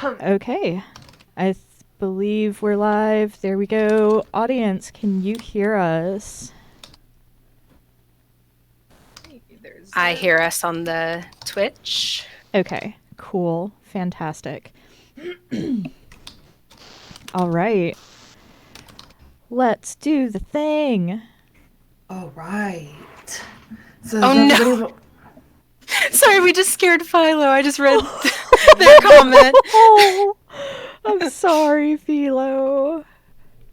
Okay. I believe we're live. There we go. Audience, can you hear us? I hear us on the Twitch. Okay. Cool. Fantastic. All right. Let's do the thing. All right. So Oh, is no. everybody... Sorry, we just scared Philo. I just read their comment. Oh, I'm sorry, Philo.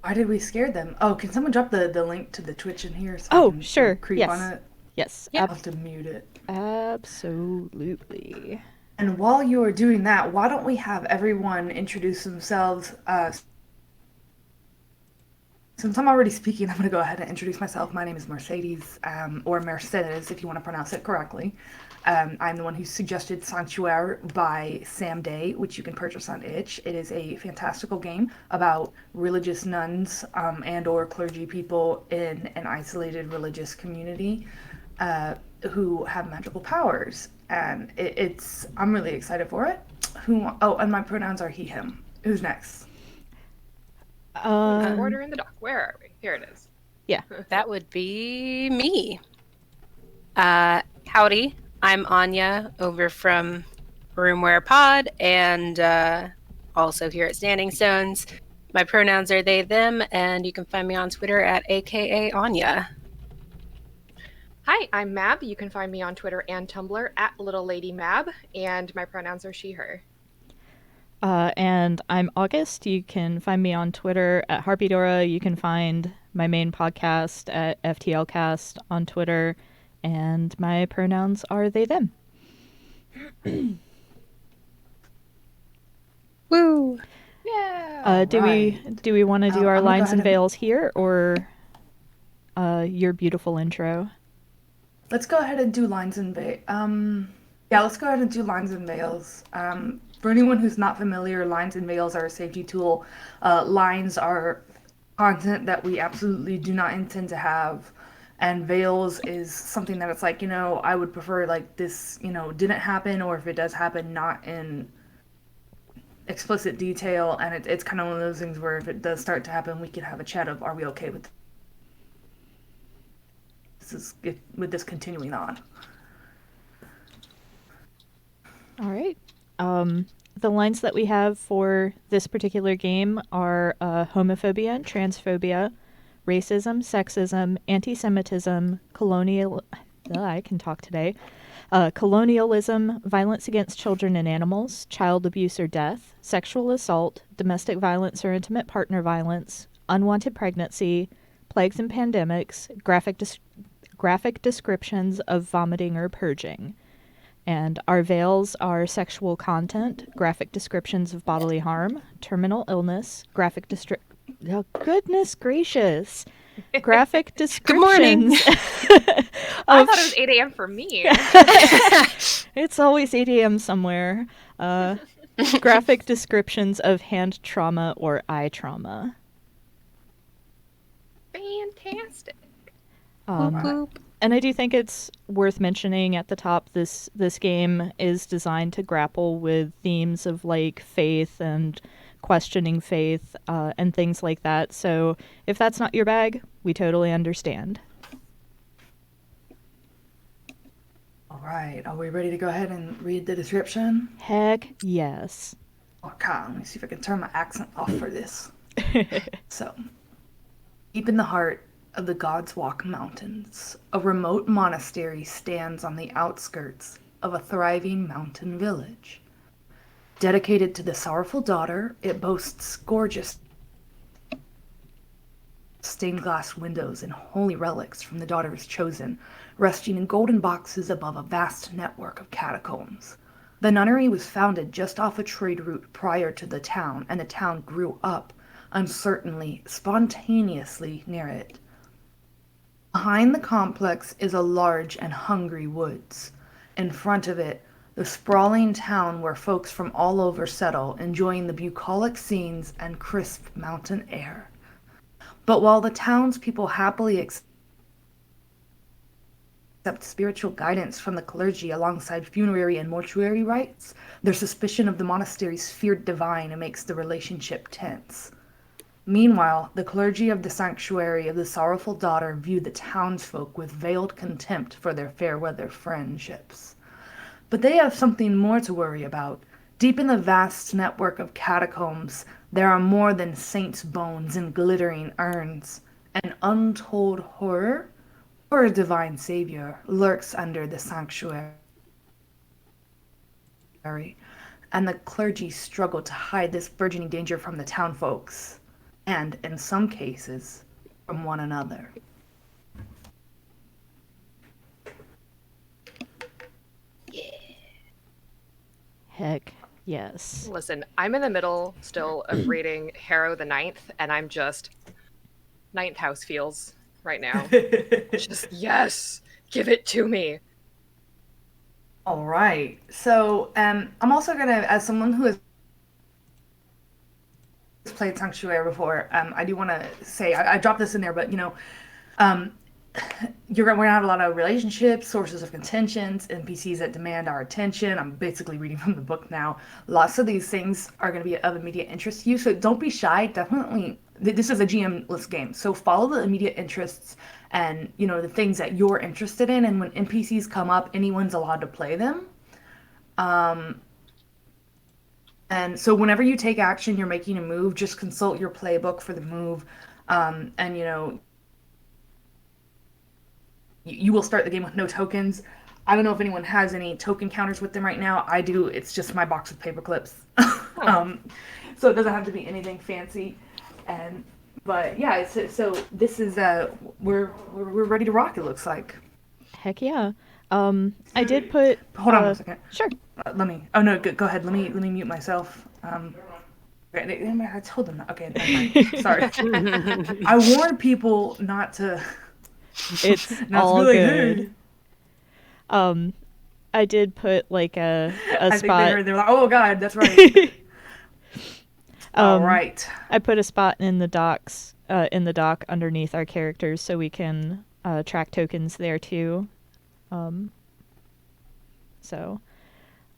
Why did we scare them? Oh, can someone drop the link to the Twitch in here so I can Sure. creep Yes. on it? Yes. Yep. I'll have to mute it. Absolutely. And while you are doing that, why don't we have everyone introduce themselves? Since I'm already speaking, I'm going to go ahead and introduce myself. My name is Mercedes, or Mercedes, if you want to pronounce it correctly. I'm the one who suggested Sanctuaire by Sam Day, which you can purchase on itch. It is a fantastical game about religious nuns and or clergy people in an isolated religious community who have magical powers. And I'm really excited for it. And my pronouns are he, him. Who's next? Order in the dock. Where are we? Here it is. Yeah. That would be me. Howdy. I'm Anya over from Roomware Pod and also here at Standing Stones. My pronouns are they, them, and you can find me on Twitter at AKA Anya. Hi, I'm Mab. You can find me on Twitter and Tumblr at Little Lady Mab, and my pronouns are she, her. And I'm August. You can find me on Twitter at Harpydora. You can find my main podcast at FTLcast on Twitter. And my pronouns are they, them. Woo! Yeah. Do we want to do our lines and and... veils here, or your beautiful intro? Let's go ahead and do lines and veils. Let's go ahead and do lines and veils. For anyone who's not familiar, lines and veils are a safety tool. Lines are content that we absolutely do not intend to have. And veils is something that it's like, I would prefer like this, didn't happen, or if it does happen, not in explicit detail. And it's kind of one of those things where if it does start to happen, we can have a chat of, are we okay with this continuing on? All right. The lines that we have for this particular game are homophobia and transphobia, racism, sexism, anti-Semitism, colonialism, violence against children and animals, child abuse or death, sexual assault, domestic violence or intimate partner violence, unwanted pregnancy, plagues and pandemics, graphic descriptions of vomiting or purging. And our veils are sexual content, graphic descriptions of bodily harm, terminal illness, oh, goodness gracious. Graphic descriptions. Good morning. I thought it was 8 a.m. for me. It's always 8 a.m. somewhere. Graphic descriptions of hand trauma or eye trauma. Fantastic. And I do think it's worth mentioning at the top, this game is designed to grapple with themes of like faith and questioning faith and things like that. So if that's not your bag, we totally understand. All right, are we ready to go ahead and read the description? Heck yes. Okay, let me see if I can turn my accent off for this. So, deep in the heart of the God's Walk Mountains, a remote monastery stands on the outskirts of a thriving mountain village. Dedicated to the sorrowful daughter, it boasts gorgeous stained glass windows and holy relics from the daughter's chosen, resting in golden boxes above a vast network of catacombs. The nunnery was founded just off a trade route prior to the town, and the town grew up, uncertainly, spontaneously near it. Behind the complex is a large and hungry woods. In front of it, the sprawling town where folks from all over settle, enjoying the bucolic scenes and crisp mountain air. But while the townspeople happily accept accept spiritual guidance from the clergy alongside funerary and mortuary rites, their suspicion of the monastery's feared divine makes the relationship tense. Meanwhile, the clergy of the Sanctuary of the Sorrowful Daughter view the townsfolk with veiled contempt for their fair-weather friendships. But they have something more to worry about. Deep in the vast network of catacombs, there are more than saints' bones and glittering urns. An untold horror, or a divine savior, lurks under the sanctuary, and the clergy struggle to hide this burgeoning danger from the town folks, and, in some cases, from one another. Heck, yes. Listen, I'm in the middle still of reading Harrow the Ninth, and I'm just ninth house feels right now. Just yes, give it to me. All right. So, I'm also gonna, as someone who has played Sanctuaire before, I do want to say I dropped this in there, but um, we're gonna have a lot of relationships, sources of contentions, NPCs that demand our attention. I'm basically reading from the book now. Lots of these things are gonna be of immediate interest to you, so don't be shy. Definitely, this is a GM-less game, so follow the immediate interests and the things that you're interested in. And when NPCs come up, anyone's allowed to play them. And so whenever you take action, you're making a move, just consult your playbook for the move. And you will start the game with no tokens. I don't know if anyone has any token counters with them right now. I do. It's just my box of paper clips. So it doesn't have to be anything fancy. But yeah, so this is we're ready to rock, it looks like. Heck yeah. I did put. Hold on a second. Sure. Let me. Oh no, go ahead. Let me mute myself. Okay, I told them that. Okay, never mind. Sorry. I warned people not to. It's not all to be good. Hey. I did put like a I spot. think they're like, oh god, that's right. All right. I put a spot in the docks, in the dock underneath our characters, so we can track tokens there too. So,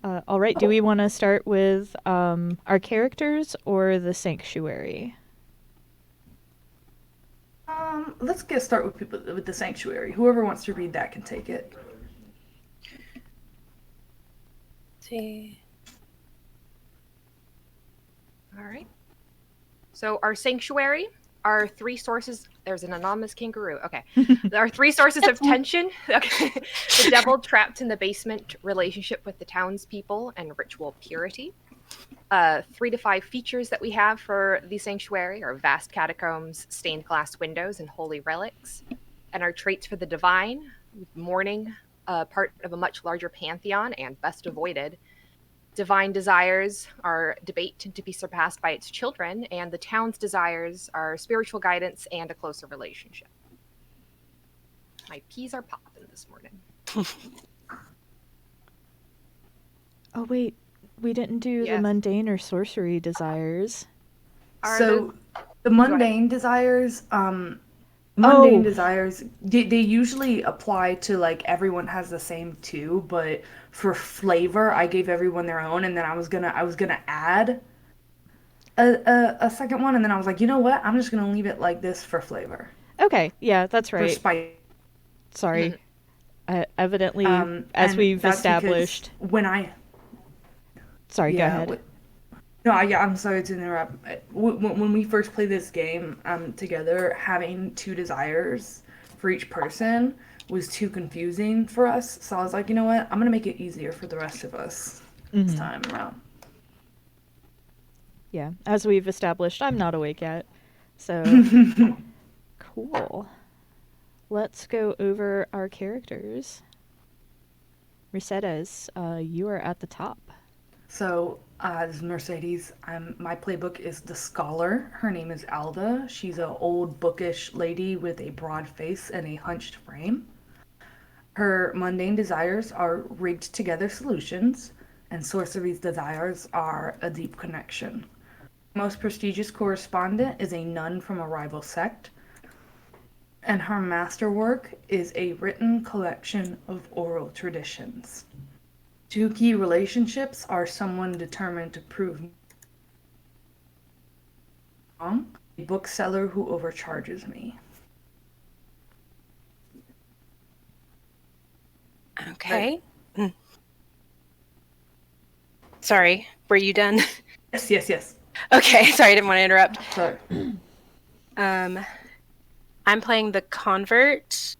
all right. Do we want to start with our characters or the sanctuary? Let's start with the sanctuary. Whoever wants to read that can take it. See. All right. So our sanctuary, our three sources. There's an anonymous kangaroo. Okay. Our three sources of tension. Okay. The devil trapped in the basement, relationship with the townspeople, and ritual purity. 3 to 5 features that we have for the sanctuary are vast catacombs, stained glass windows, and holy relics. And our traits for the divine, mourning, part of a much larger pantheon and best avoided. Divine desires are debate to be surpassed by its children, and the town's desires are spiritual guidance and a closer relationship. My peas are popping this morning. Oh wait, we didn't do the mundane or sorcery desires. So the mundane desires, desires, they usually apply to like everyone has the same too, but for flavor, I gave everyone their own, and then I was gonna add a second one, and then I was like, you know what? I'm just gonna leave it like this for flavor. Okay, yeah, that's right. For spice. Sorry. Evidently, as we've established. Sorry, go ahead. I'm sorry to interrupt. When we first played this game together, having 2 desires for each person was too confusing for us. So I was like, you know what? I'm going to make it easier for the rest of us this time around. Yeah, as we've established, I'm not awake yet. So, cool. Let's go over our characters. Resetas, you are at the top. So, this is Mercedes. My playbook is the Scholar. Her name is Alda. She's an old bookish lady with a broad face and a hunched frame. Her mundane desires are rigged together solutions, and sorcery's desires are a deep connection. Most prestigious correspondent is a nun from a rival sect. And her masterwork is a written collection of oral traditions. Two key relationships are someone determined to prove wrong, a bookseller who overcharges me. Okay. Sorry, were you done? Yes. Okay, sorry, I didn't want to interrupt. Sorry. I'm playing the convert.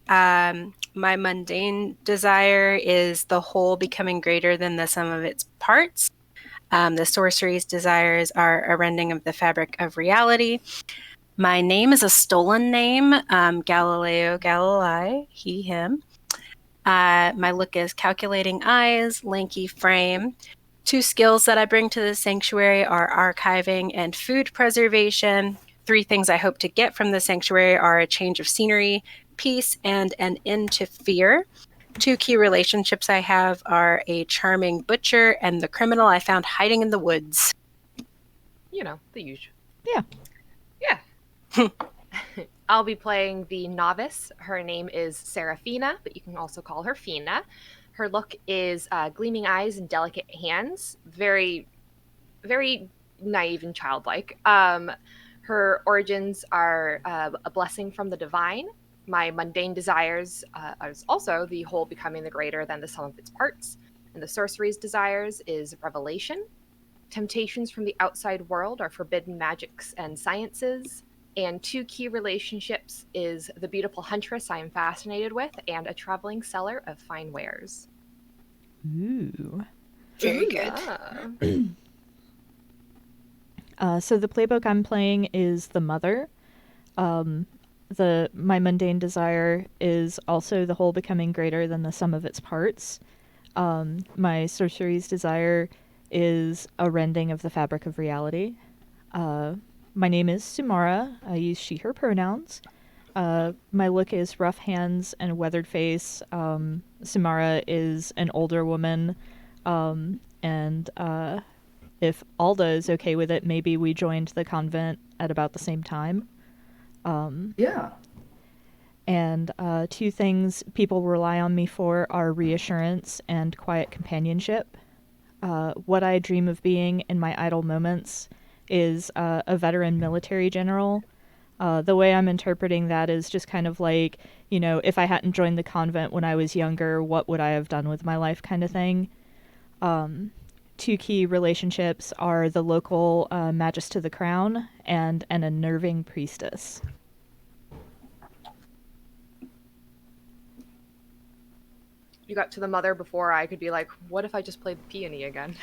My mundane desire is the whole becoming greater than the sum of its parts. The sorcery's desires are a rending of the fabric of reality. My name is a stolen name, Galileo Galilei, he, him. My look is calculating eyes, lanky frame. Two skills that I bring to the sanctuary are archiving and food preservation. Three things I hope to get from the sanctuary are a change of scenery, peace, and an end to fear. Two key relationships I have are a charming butcher and the criminal I found hiding in the woods. You know, the usual. Yeah. Yeah. I'll be playing the novice. Her name is Serafina, but you can also call her Fina. Her look is gleaming eyes and delicate hands. Very, very naive and childlike. Her origins are a blessing from the divine. My mundane desires is also the whole becoming the greater than the sum of its parts. And the sorcery's desires is revelation. Temptations from the outside world are forbidden magics and sciences. And two key relationships is the beautiful huntress I am fascinated with and a traveling seller of fine wares. Ooh. Very good. So the playbook I'm playing is the Mother. My mundane desire is also the whole becoming greater than the sum of its parts. My sorcery's desire is a rending of the fabric of reality. My name is Sumara. I use she, her pronouns. My look is rough hands and weathered face. Sumara is an older woman. And if Alda is okay with it, maybe we joined the convent at about the same time. Yeah. And two things people rely on me for are reassurance and quiet companionship. What I dream of being in my idle moments is a veteran military general. The way I'm interpreting that is just kind of like, if I hadn't joined the convent when I was younger, what would I have done with my life kind of thing. Two key relationships are the local Magus to the Crown and an unnerving priestess. You got to the Mother before I could be like, what if I just played the peony again?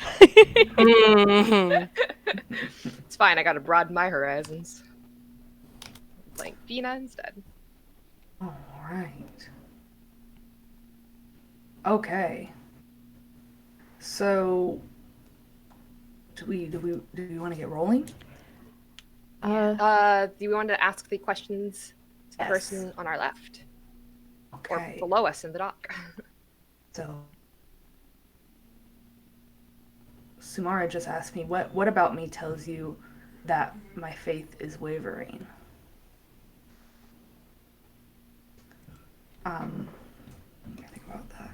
It's fine, I gotta broaden my horizons. I'm playing Fina instead. All right. Okay. So, do we want to get rolling? Do you want to ask the questions to the Yes. person on our left? Okay. Or below us in the dock? So, Sumara just asked me, what about me tells you that my faith is wavering? Let me think about that.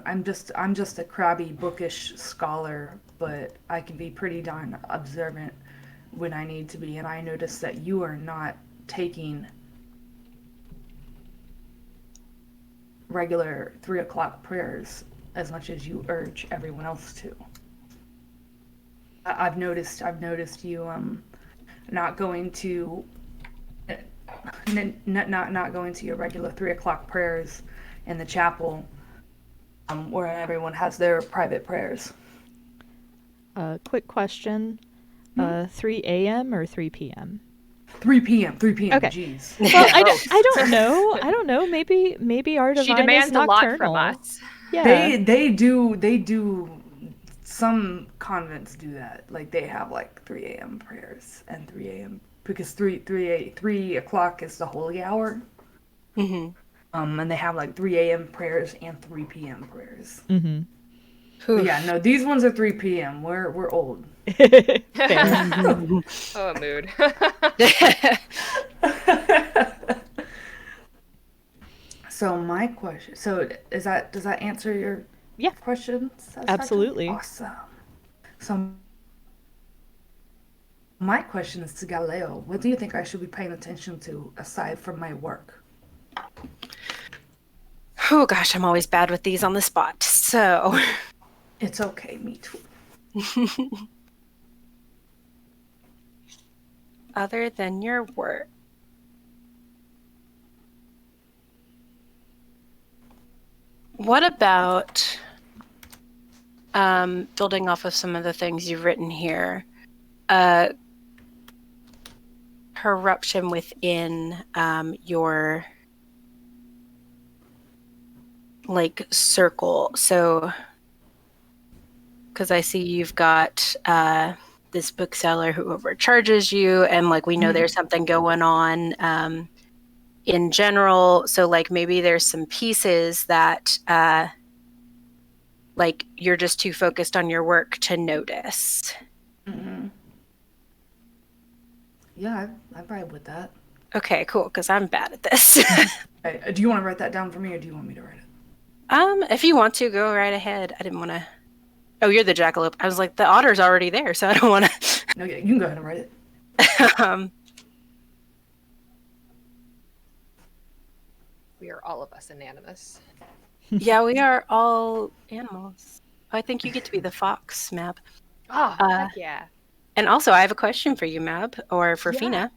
I'm just a crabby, bookish scholar, but I can be pretty darn observant when I need to be, and I notice that you are not taking regular 3 o'clock prayers as much as you urge everyone else to. I've noticed you not going to not going to your regular 3 o'clock prayers in the chapel, where everyone has their private prayers. Quick question. 3 a.m. or 3 p.m.? 3 p.m. 3 p.m. Okay. Jeez. Well, I don't know. I don't know. Maybe our divine She demands is a lot nocturnal. from us. Yeah. They do. Some convents do that. Like they have like 3 a.m. prayers and 3 a.m. because 3 o'clock is the holy hour. Mm-hmm. And they have like 3 a.m. prayers and 3 p.m. prayers. Mm-hmm. But yeah, no, these ones are 3 p.m. We're old. Fair. Oh, mood. So my question, does that answer your Yeah, question satisfactorily? absolutely. Awesome. So my question is to Galileo. What do you think I should be paying attention to aside from my work? Oh gosh, I'm always bad with these on the spot. So, It's okay, me too. other than your work, what about building off of some of the things you've written here? Corruption within your like circle. So, because I see you've got this bookseller who overcharges you, and like we know there's something going on in general. So, like maybe there's some pieces that like you're just too focused on your work to notice. Mm-hmm. Yeah, I vibe with that. Okay, cool. Because I'm bad at this. Hey, do you want to write that down for me, or do you want me to write it? If you want to, go right ahead. I didn't want to. Oh, you're the jackalope. I was like, the otter's already there, so I don't want to. No, yeah, you can go ahead and write it. We are all of us anonymous. Yeah, we are all animals. I think you get to be the fox, Mab. Oh, heck yeah. And also, I have a question for you, Mab, or for Yeah. Fina.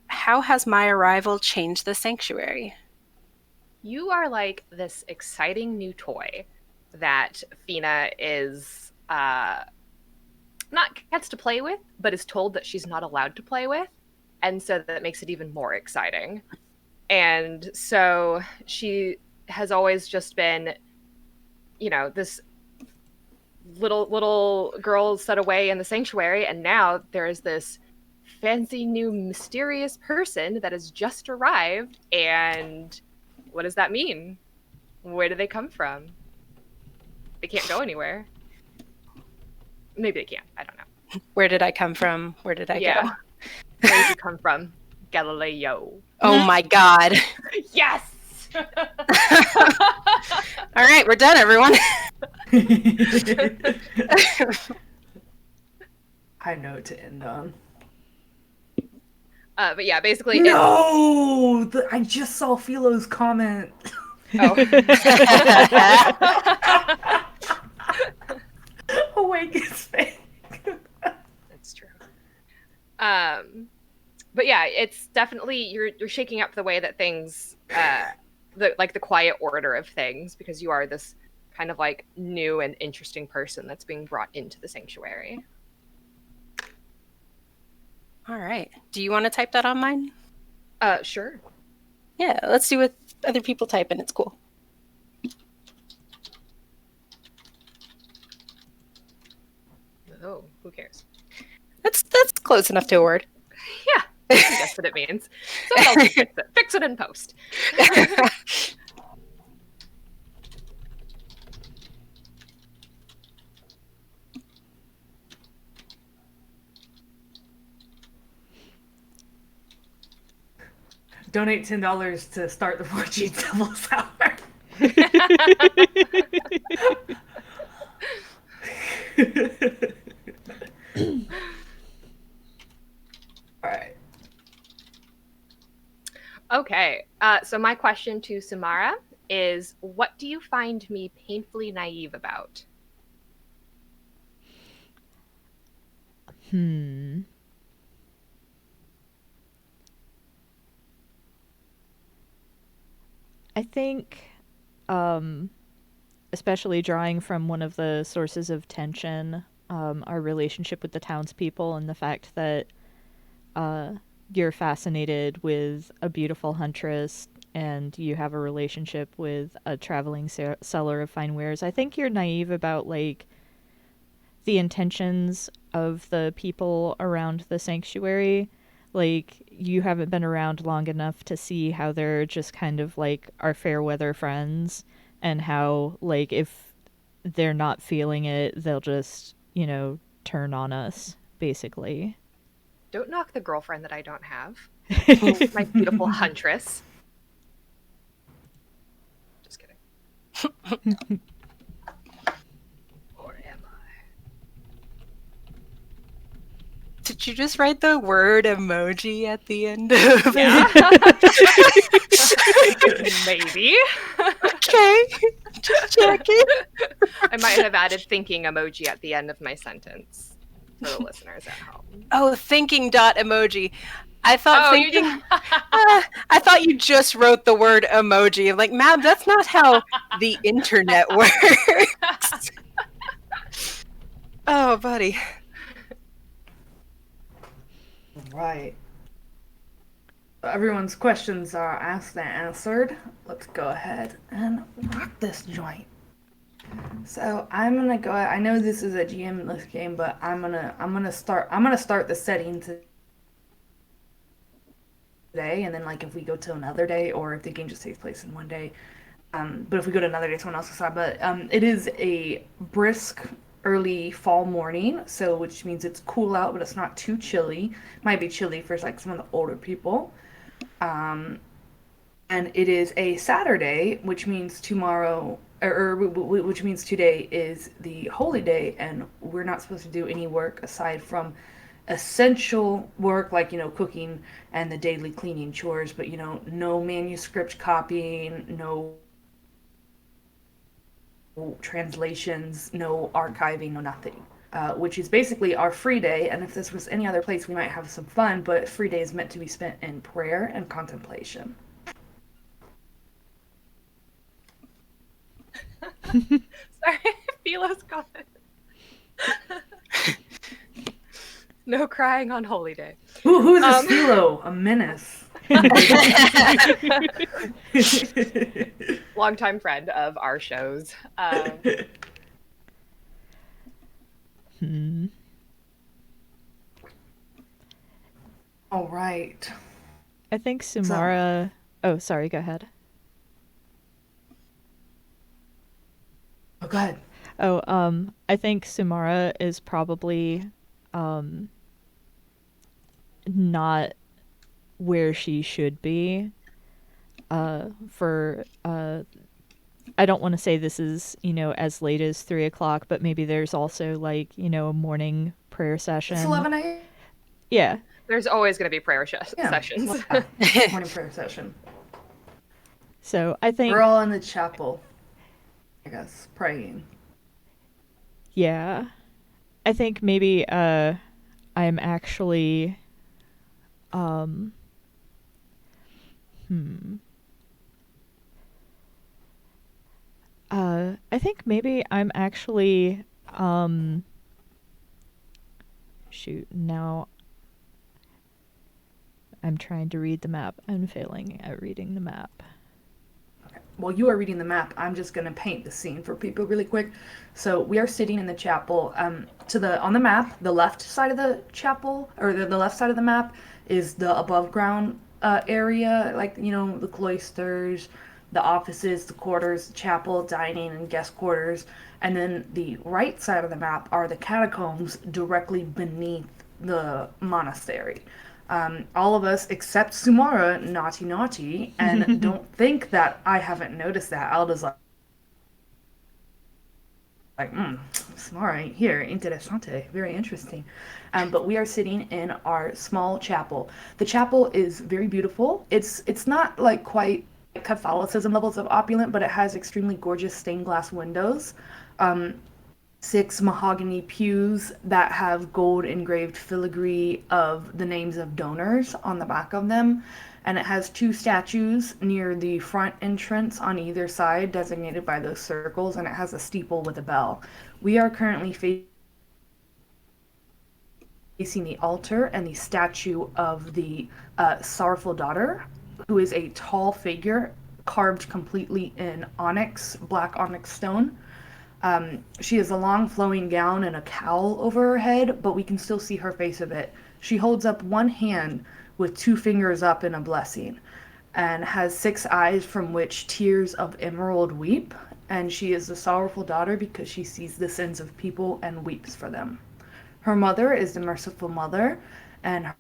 How has my arrival changed the sanctuary? You are like this exciting new toy that Fina is not gets to play with, but is told that she's not allowed to play with. And so that makes it even more exciting. And so she has always just been, this little girl set away in the sanctuary, and now there is this fancy new mysterious person that has just arrived. And what does that mean? Where do they come from? They can't go anywhere. Maybe they can. I don't know. Where did I come from? Where did I go? Where did you come from, Galileo? Oh my god. Yes! All right, we're done, everyone. High note to end on. But yeah, basically. No! I just saw Philo's comment. Oh. Awake is fake. That's true. But yeah, it's definitely you're shaking up the way that things, the quiet order of things, because you are this kind of like new and interesting person that's being brought into the sanctuary. All right. Do you want to type that on mine? Sure. Yeah, let's see what other people type, and it's cool. Oh, who cares? That's close enough to a word. Yeah, I guess what it means. Someone else can fix it. Fix it in post. Donate $10 to start the 4G Devil's Hour. All right. Okay, so my question to Samara is, what do you find me painfully naive about? I think, especially drawing from one of the sources of tension, our relationship with the townspeople, and the fact that you're fascinated with a beautiful huntress and you have a relationship with a traveling seller of fine wares. I think you're naive about like the intentions of the people around the sanctuary. Like, you haven't been around long enough to see how they're just kind of like our fair weather friends, and how like if they're not feeling it, they'll just, turn on us, basically. Don't knock the girlfriend that I don't have. My beautiful huntress. Just kidding. Or am Did you just write the word emoji at the end of I? Maybe. Okay. Just checking. I might have added thinking emoji at the end of my sentence for the listeners at home. Oh, thinking dot emoji. I thought You did. I thought you just wrote the word emoji. I'm like, ma'am, that's not how the internet works. Oh, buddy. Right. Everyone's questions are asked and answered. Let's go ahead and rock this joint. So I'm gonna go. I know this is a GM-less game, but I'm gonna start the setting today, and then like if we go to another day, or if the game just takes place in one day. But if we go to another day, someone else will decide. But it is a brisk early fall morning, so which means it's cool out, but it's not too chilly. Might be chilly for like some of the older people. And it is a Saturday, which means tomorrow, or which means today is the holy day, and we're not supposed to do any work aside from essential work like cooking and the daily cleaning chores, but no manuscript copying, no translations, no archiving, no nothing. Which is basically our free day, and if this was any other place, we might have some fun, but free day is meant to be spent in prayer and contemplation. Sorry, Philo's comment. No crying on Holy Day. Who's this Philo? A menace. Longtime friend of our shows. All right. I think Samara... Oh, sorry, go ahead. Oh, go ahead. Oh, I think Samara is probably not where she should be. I don't want to say this is, as late as 3 o'clock, but maybe there's also like, a morning prayer session. It's 11 a.m. Yeah. There's always going to be prayer sessions. Morning prayer session. So I think we're all in the chapel, I guess, praying. Yeah. I think maybe I'm actually I think maybe I'm actually shoot, now I'm trying to read the map. I'm failing at reading the map. While you are reading the map, I'm just going to paint the scene for people really quick. So we are sitting in the chapel. On the map, the left side of the chapel, or the left side of the map, is the above ground area, like the cloisters, the offices, the quarters, the chapel, dining, and guest quarters. And then the right side of the map are the catacombs directly beneath the monastery. All of us except Sumara, naughty, and don't think that I haven't noticed that. Alda's like, Sumara ain't here. Interessante. Very interesting. But we are sitting in our small chapel. The chapel is very beautiful. It's not like quite Catholicism levels of opulent, but it has extremely gorgeous stained glass windows. 6 mahogany pews that have gold engraved filigree of the names of donors on the back of them. And it has 2 statues near the front entrance on either side, designated by those circles, and it has a steeple with a bell. We are currently facing the altar and the statue of the sorrowful daughter, who is a tall figure carved completely in onyx, black onyx stone. She has a long flowing gown and a cowl over her head, but we can still see her face of it. She holds up one hand with 2 fingers up in a blessing, and has 6 eyes from which tears of emerald weep, and she is a sorrowful daughter because she sees the sins of people and weeps for them. Her mother is the merciful mother, and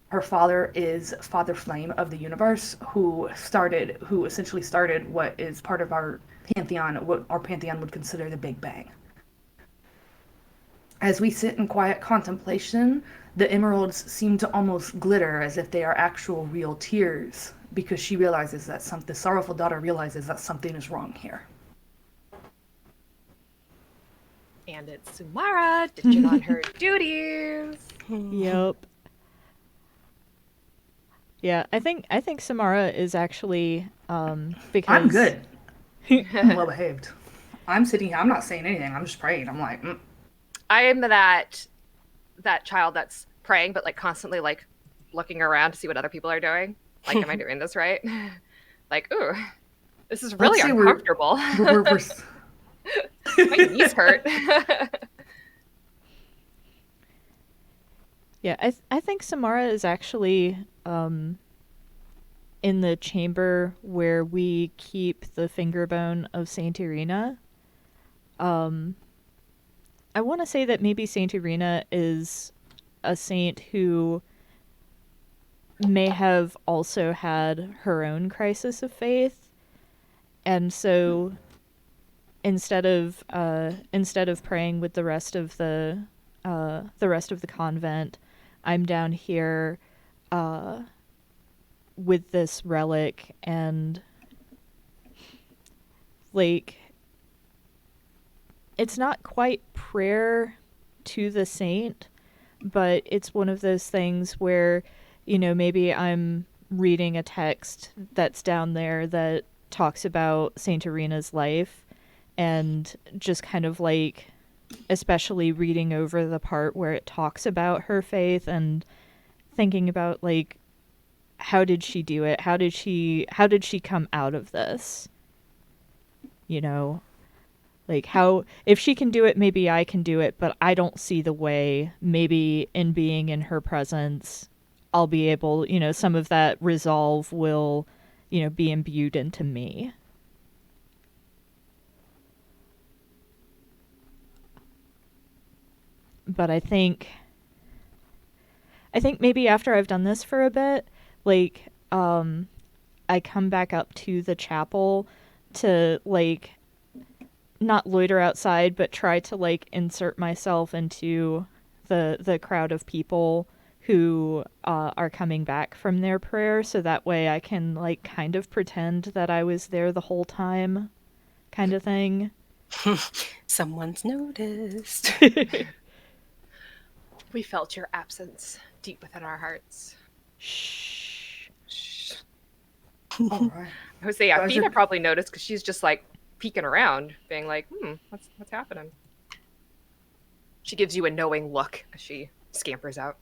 her father is Father Flame of the universe, who essentially started what is part of our pantheon, what our pantheon would consider the Big Bang. As we sit in quiet contemplation, the emeralds seem to almost glitter as if they are actual real tears, because she realizes that the sorrowful daughter realizes that something is wrong here. And it's Sumara ditching on her duties. Yep. Yeah, I think Samara is actually because I'm good. I'm well behaved. I'm sitting here. I'm not saying anything. I'm just praying. I'm like, I am that child that's praying, but like constantly like looking around to see what other people are doing. Like, am I doing this right? Like, ooh, this is really uncomfortable. My knees hurt. Yeah, I think Samara is actually in the chamber where we keep the finger bone of Saint Irina. I want to say that maybe Saint Irina is a saint who may have also had her own crisis of faith, and so instead of praying with the rest of the convent, I'm down here with this relic, and like it's not quite prayer to the saint, but it's one of those things where, you know, maybe I'm reading a text that's down there that talks about Saint Irina's life, and just kind of like, especially reading over the part where it talks about her faith and thinking about like, how did she do it? How did she come out of this? You know, like how, if she can do it, maybe I can do it, but I don't see the way. Maybe in being in her presence, I'll be able, you know, some of that resolve will, you know, be imbued into me. But I think maybe after I've done this for a bit, like, I come back up to the chapel to, like, not loiter outside, but try to, like, insert myself into the crowd of people who are coming back from their prayer, so that way I can, like, kind of pretend that I was there the whole time, kind of thing. Someone's noticed. We felt your absence deep within our hearts. Shh. all right. I would say Athena probably noticed because she's just like peeking around, being like, what's happening? She gives you a knowing look as she scampers out.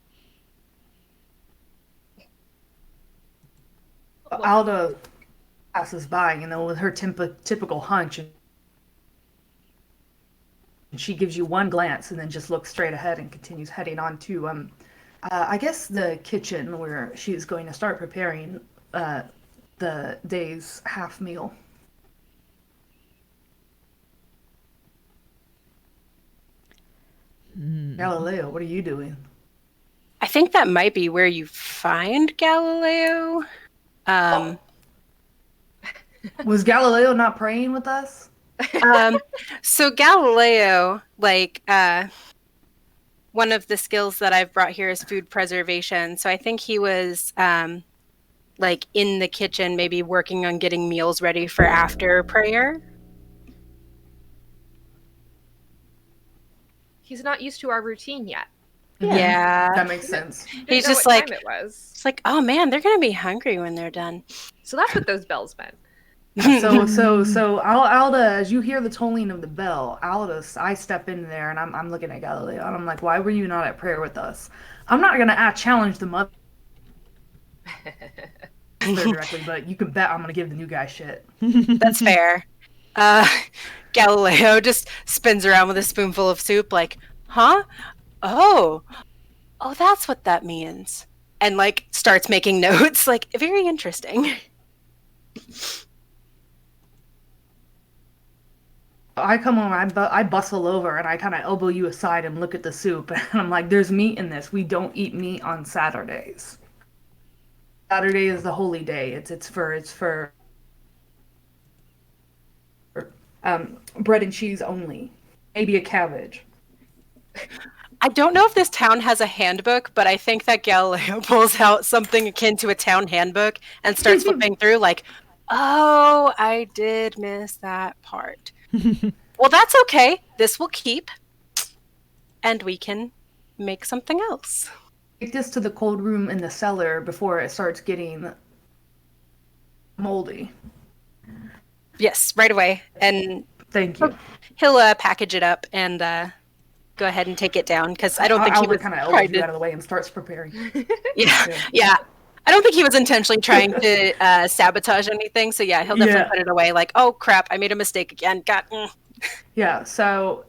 Alda passes by, you know, with her typical hunch, and she gives you one glance and then just looks straight ahead and continues heading on to, I guess, the kitchen where she's going to start preparing the day's half meal. Galileo, what are you doing? I think that might be where you find Galileo. Was Galileo not praying with us? So Galileo, like, one of the skills that I've brought here is food preservation. So I think he was, like, in the kitchen, maybe working on getting meals ready for after prayer. He's not used to our routine yet. Yeah. That makes sense. He's just like, it's like, oh man, they're gonna be hungry when they're done. So that's what those bells meant. So Alda, as you hear the tolling of the bell, Alda, I step in there and I'm looking at Galileo and I'm like, why were you not at prayer with us? I'm not gonna challenge the mother directly, but you can bet I'm gonna give the new guy shit. That's fair. Galileo just spins around with a spoonful of soup, like, huh? Oh, that's what that means. And, like, starts making notes, like, very interesting. I come over, I bustle over, and I kind of elbow you aside and look at the soup, and I'm like, "There's meat in this. We don't eat meat on Saturdays. Saturday is the holy day. It's for bread and cheese only. Maybe a cabbage." I don't know if this town has a handbook, but I think that Galileo pulls out something akin to a town handbook and starts flipping through like, oh, I did miss that part. Well, that's okay. This will keep, and we can make something else. Take this to the cold room in the cellar before it starts getting moldy. Yes, right away. And Thank you. he'll package it up and go ahead and take it down because I don't think he was kind of trying elbows you to. out of the way and starts preparing. Yeah. I don't think he was intentionally trying to sabotage anything. So yeah, he'll definitely put it away. Like, oh crap, I made a mistake again. Yeah. So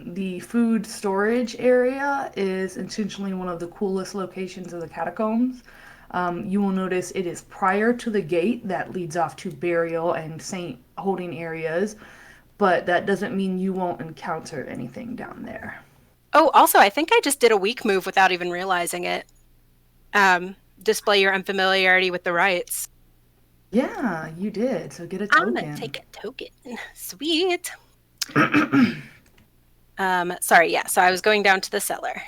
the food storage area is intentionally one of the coolest locations of the catacombs. You will notice it is prior to the gate that leads off to burial and saint holding areas, but that doesn't mean you won't encounter anything down there. Oh, also, I think I just did a weak move without even realizing it. Display your unfamiliarity with the rites. Yeah, you did. So get a token. I'm gonna take a token. Sweet. Sorry, yeah. So I was going down to the cellar.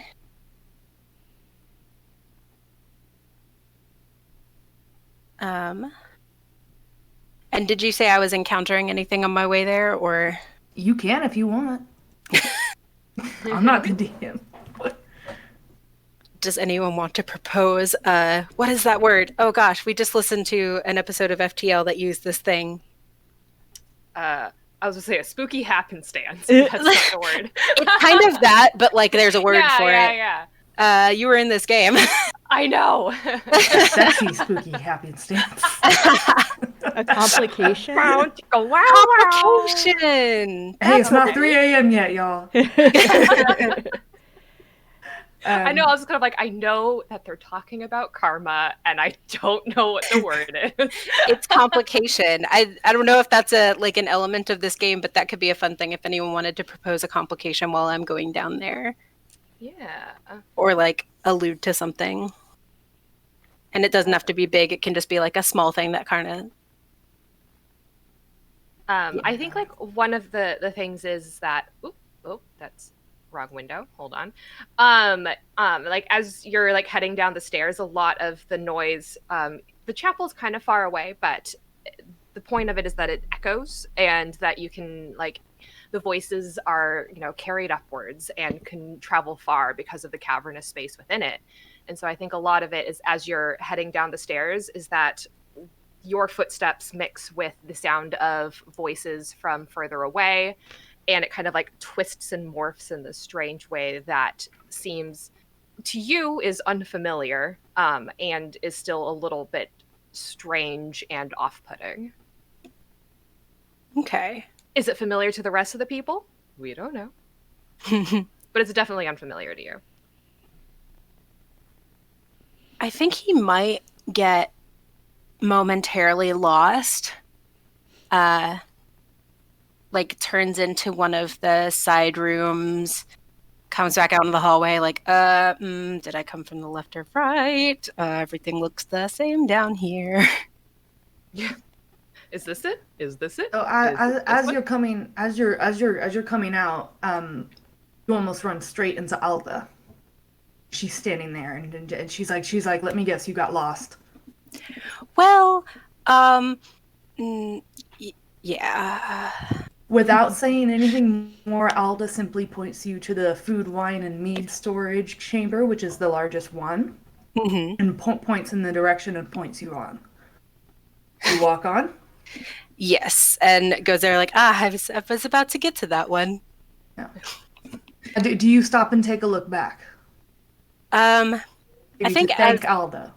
And did you say I was encountering anything on my way there, or? You can if you want. I'm not the DM. Does anyone want to propose? What is that word? Oh gosh, we just listened to an episode of FTL that used this thing. I was gonna say a spooky happenstance. That's not the word. It's kind of that, but like there's a word for it. Yeah. You were in this game. I know. Sexy spooky happenstance. A complication. Complication. Hey, it's not 3 a.m. yet, y'all. I know. I was kind of like, I know that they're talking about karma, and I don't know what the word is. It's complication. I don't know if that's an element of this game, but that could be a fun thing if anyone wanted to propose a complication while I'm going down there. Yeah. Or like allude to something. And it doesn't have to be big. It can just be like a small thing that kind of. I think like one of the things is that that's wrong window. Hold on. Like as you're like heading down the stairs, a lot of the noise. The chapel's kind of far away, but the point of it is that it echoes and that you can like the voices are carried upwards and can travel far because of the cavernous space within it. And so I think a lot of it is as you're heading down the stairs is that your footsteps mix with the sound of voices from further away, and it kind of like twists and morphs in this strange way that seems to you is unfamiliar, and is still a little bit strange and off-putting. Okay. Is it familiar to the rest of the people? We don't know. But it's definitely unfamiliar to you. I think he might get momentarily lost. Like turns into one of the side rooms, comes back out in the hallway like, did I come from the left or right? Everything looks the same down here. Yeah. Is this it? Is this it? So as you're coming out, you almost run straight into Alda. She's standing there and she's like, let me guess, you got lost. Well, yeah. Without saying anything more, Alda simply points you to the food, wine, and mead storage chamber, which is the largest one, and points in the direction and points you on. You walk on? Yes, and goes there like, I was about to get to that one. Yeah. Do you stop and take a look back? I think thank Alda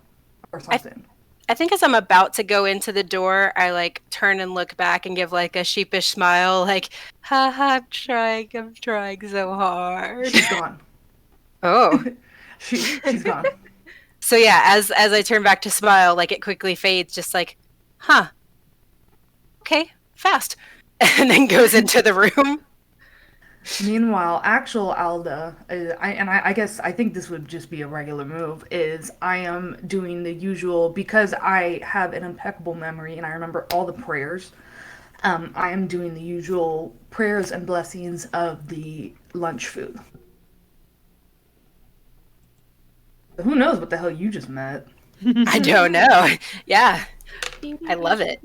or something. I think as I'm about to go into the door, I like turn and look back and give like a sheepish smile, like, haha, I'm trying so hard. She's gone. Oh. She's gone. So yeah, as I turn back to smile, like it quickly fades, just like, huh. Okay, fast. And then goes into the room. Meanwhile, actual Alda, I guess I think this would just be a regular move, is I am doing the usual, because I have an impeccable memory and I remember all the prayers. I am doing the usual prayers and blessings of the lunch food. Who knows what the hell you just met? I don't know. Yeah, I love it.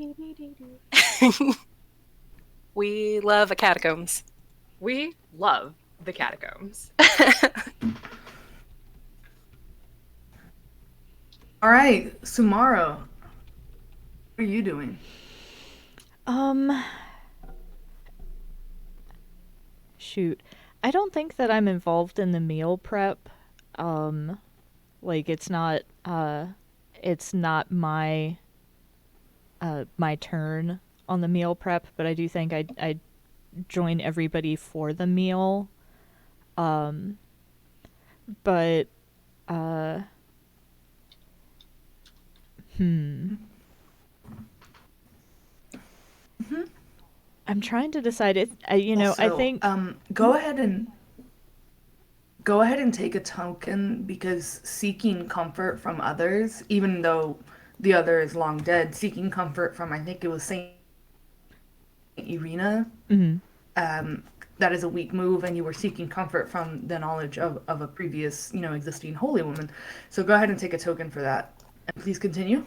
We love a catacombs. We love the catacombs. All right, Sumaro, what are you doing? Shoot. I don't think that I'm involved in the meal prep. Like it's not my my turn on the meal prep, but I do think I join everybody for the meal. But uh hmm. I'm trying to decide it. I Also, think go ahead and take a token, because seeking comfort from others, even though the other is long dead, seeking comfort from, I think it was Saint Irina, mhm. that is a weak move, and you were seeking comfort from the knowledge of a previous, existing holy woman. So go ahead and take a token for that. And please continue.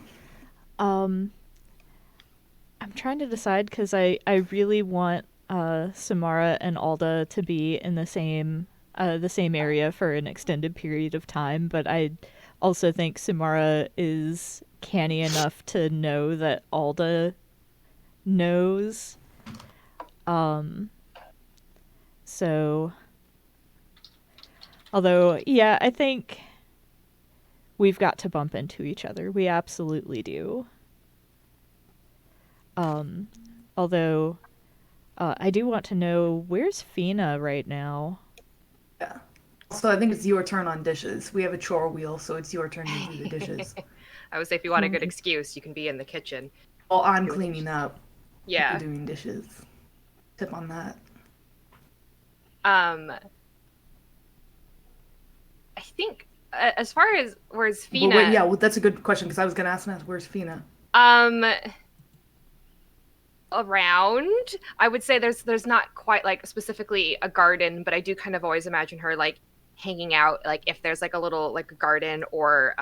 Um I'm trying to decide because I really want Samara and Alda to be in the same area for an extended period of time, but I also think Samara is canny enough to know that Alda knows. Um so although yeah, I think we've got to bump into each other. We absolutely do. Um although I do want to know, where's Fina right now? Yeah. So I think it's your turn on dishes. We have a chore wheel, so it's your turn to do the dishes. I would say if you want a good Right. excuse, you can be in the kitchen. While I'm Doing cleaning dishes. up, you're Yeah. doing dishes. Tip on that. Um, I think as far as where's But wait, yeah, Fina, well, that's a good question, because I was gonna ask that. Where's Fina? um, around, I would say there's not quite like specifically a garden, but I do kind of always imagine her like hanging out, like if there's like a little like a garden or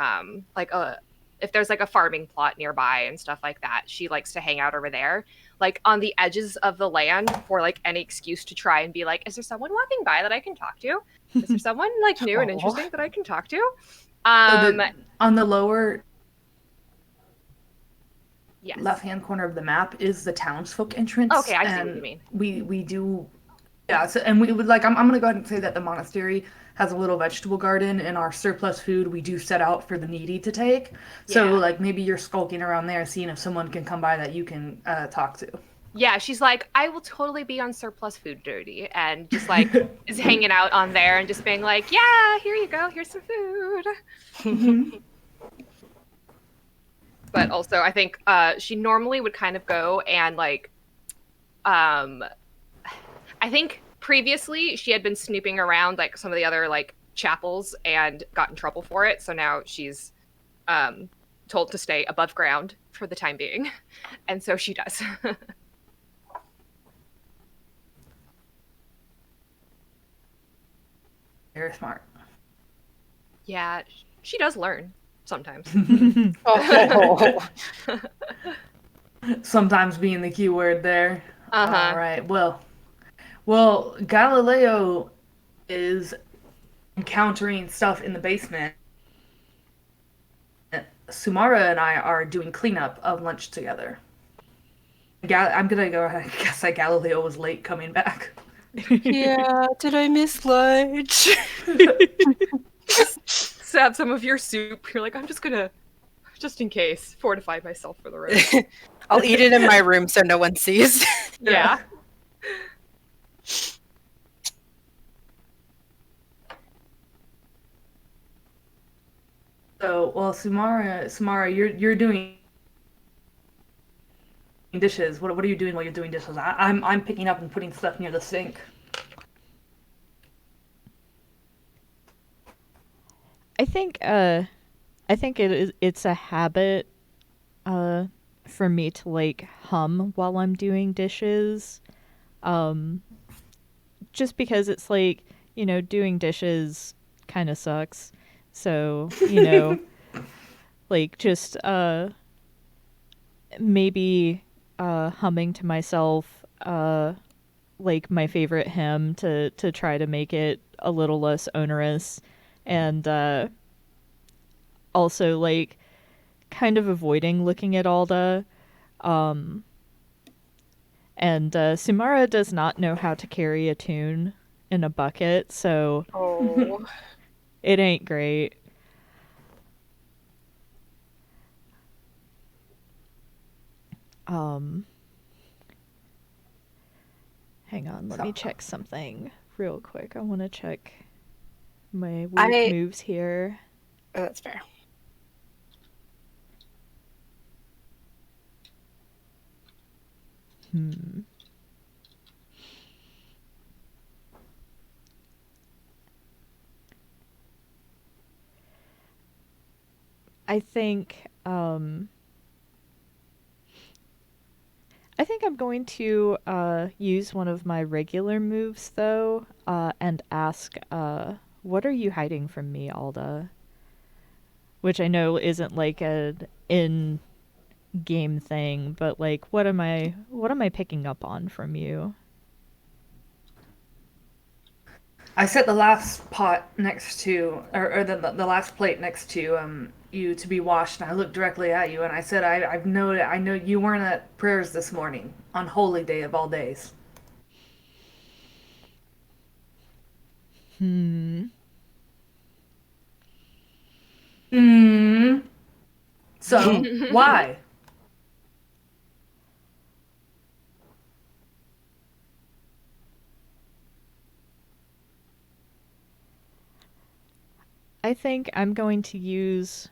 like a if there's like a farming plot nearby and stuff like that. She likes to hang out over there, like on the edges of the land for like any excuse to try and be like, is there someone walking by that I can talk to? Is there someone like new and Aw. interesting that I can talk to? So Um, on the lower yes. left-hand corner of the map is the townsfolk entrance, Okay, I see what you and mean. we do, yeah. So, and we would like, I'm gonna go ahead and say that the monastery has a little vegetable garden, and our surplus food we do set out for the needy to take. So Yeah. like maybe you're skulking around there, seeing if someone can come by that you can talk to. Yeah, she's like, I will totally be on surplus food duty, and just like is hanging out on there and just being like, yeah, here you go, here's some food. Mhm. But also, I think she normally would kind of go and like, I think previously she had been snooping around like some of the other like chapels and got in trouble for it. So now she's told to stay above ground for the time being, and so she does. Very smart. Yeah, she does learn sometimes. Oh. Sometimes being the key word there. Uh-huh. All right. Well, Galileo is encountering stuff in the basement. Sumara and I are doing cleanup of lunch together. I'm gonna go ahead and guess that Galileo was late coming back. Yeah, did I miss lunch? Have some of your soup. You're like, I'm just gonna, just in case, fortify myself for the road. I'll eat it in my room so no one sees. Yeah. So, well, Sumara, you're doing dishes. What are you doing while you're doing dishes? I'm picking up and putting stuff near the sink. I think it's a habit for me to like hum while I'm doing dishes. Um just because it's like, doing dishes kind of sucks. So, like just maybe humming to myself like my favorite hymn to try to make it a little less onerous, and also like kind of avoiding looking at Alda. Um and Sumara does not know how to carry a tune in a bucket, so Oh. it ain't great. Um Hang on, let me So, check something real quick. I want to check my week I moves here. Oh, that's fair. Hmm. I think I think I'm going to use one of my regular moves though, and ask, what are you hiding from me, Alda? Which I know isn't like an in game thing, but like what am I picking up on from you? I set the last pot next to, or the last plate next to you to be washed, and I looked directly at you, and I said, I know you weren't at prayers this morning on holy day of all days. Hmm. Hmm. So why? I think I'm going to use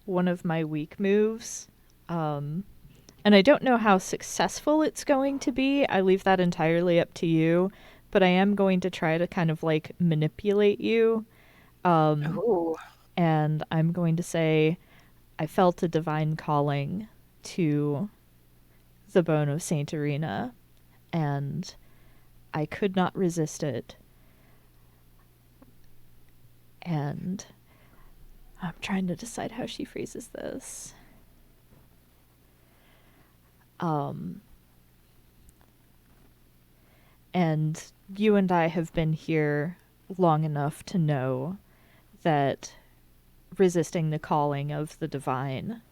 one of my weak moves. Um, and I don't know how successful it's going to be. I leave that entirely up to you. But I am going to try to kind of like manipulate you. Um, Ooh. and I'm going to say, I felt a divine calling to the bone of Saint Irina, and I could not resist it. And I'm trying to decide how she phrases this. Um, and you and I have been here long enough to know that resisting the calling of the divine,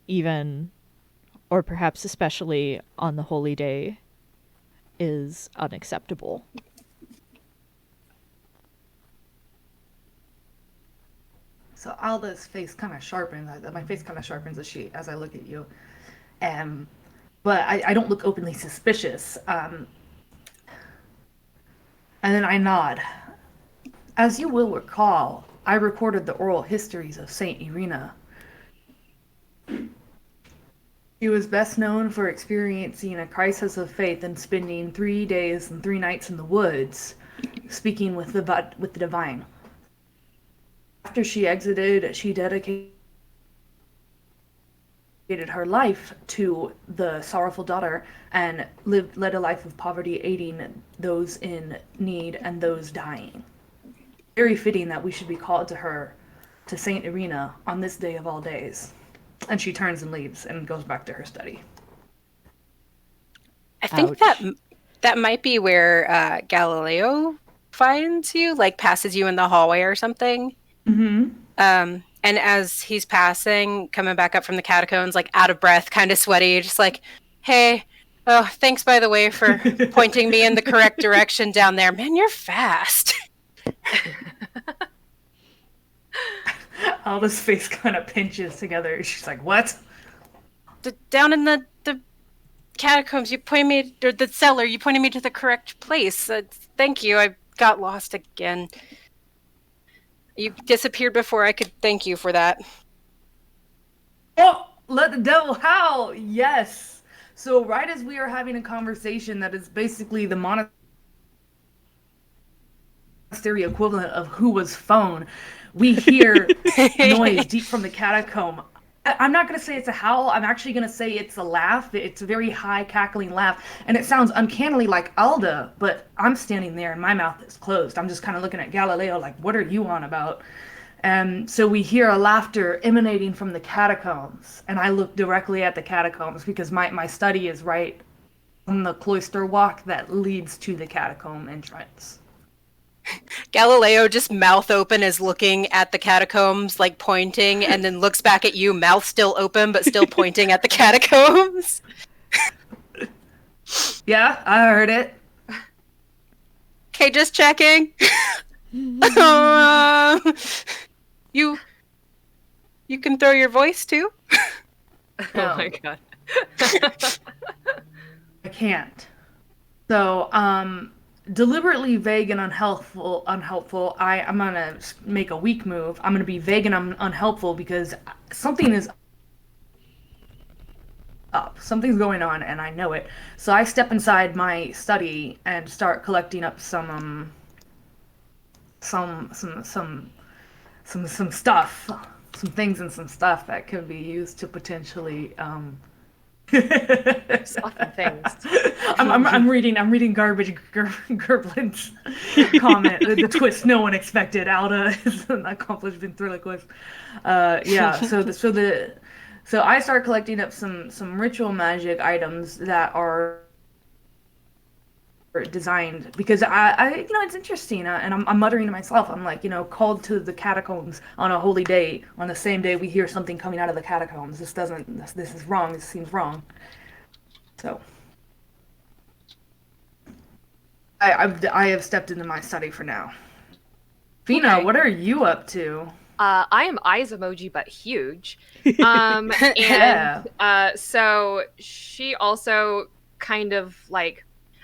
even or perhaps especially on the holy day, is unacceptable. So Alda's face kind of sharpens. My face kind of sharpens as I look at you. Um, but I don't look openly suspicious. And then I nod. As you will recall, I recorded the oral histories of Saint Irina. She was best known for experiencing a crisis of faith and spending 3 days and 3 nights in the woods, speaking with the divine. After she exited, she dedicated her life to the sorrowful daughter and led a life of poverty, aiding those in need and those dying. Very fitting that we should be called to her, to Saint Irina, on this day of all days. And she turns and leaves and goes back to her study. I think Ouch. that might be where Galileo finds you, like passes you in the hallway or something. Mm-hmm. And as he's passing, coming back up from the catacombs, like out of breath, kind of sweaty, just like, hey, oh, thanks by the way for pointing me in the correct direction down there. Man, you're fast. Alda's face kind of pinches together. She's like, "What?" Down in the catacombs, you pointed me, or the cellar, you pointed me to the correct place. Thank you. I got lost again. You disappeared before I could thank you for that. Oh, let the devil howl. Yes. So right as we are having a conversation that is basically the monastery equivalent of who was phone, we hear noise deep from the catacomb. I'm not going to say it's a howl. I'm actually going to say it's a laugh. It's a very high, cackling laugh. And it sounds uncannily like Alda, but I'm standing there and my mouth is closed. I'm just kind of looking at Galileo like, what are you on about? And so we hear a laughter emanating from the catacombs. And I look directly at the catacombs because my study is right on the cloister walk that leads to the catacomb entrance. Galileo just mouth open is looking at the catacombs, like pointing, and then looks back at you, mouth still open, but still pointing at the catacombs. Yeah, I heard it. Okay, just checking. You can throw your voice too? No. Oh my god. I can't. So, deliberately vague and unhelpful. I'm gonna make a weak move. I'm gonna be vague and unhelpful because something is up. Something's going on, and I know it. So I step inside my study and start collecting up some stuff, some things and some stuff that can be used to potentially Stuff and things. I'm reading garbage Gerblin's comment. The twist no one expected. Alda is an accomplished ventriloquist. Yeah. So I start collecting up some ritual magic items that are designed because I it's interesting, and I'm muttering to myself. I'm like, called to the catacombs on a holy day. On the same day we hear something coming out of the catacombs. This is wrong. This seems wrong. So I have stepped into my study for now. Fina, Okay. what are you up to? I am eyes emoji, but huge. Yeah. So she also kind of like,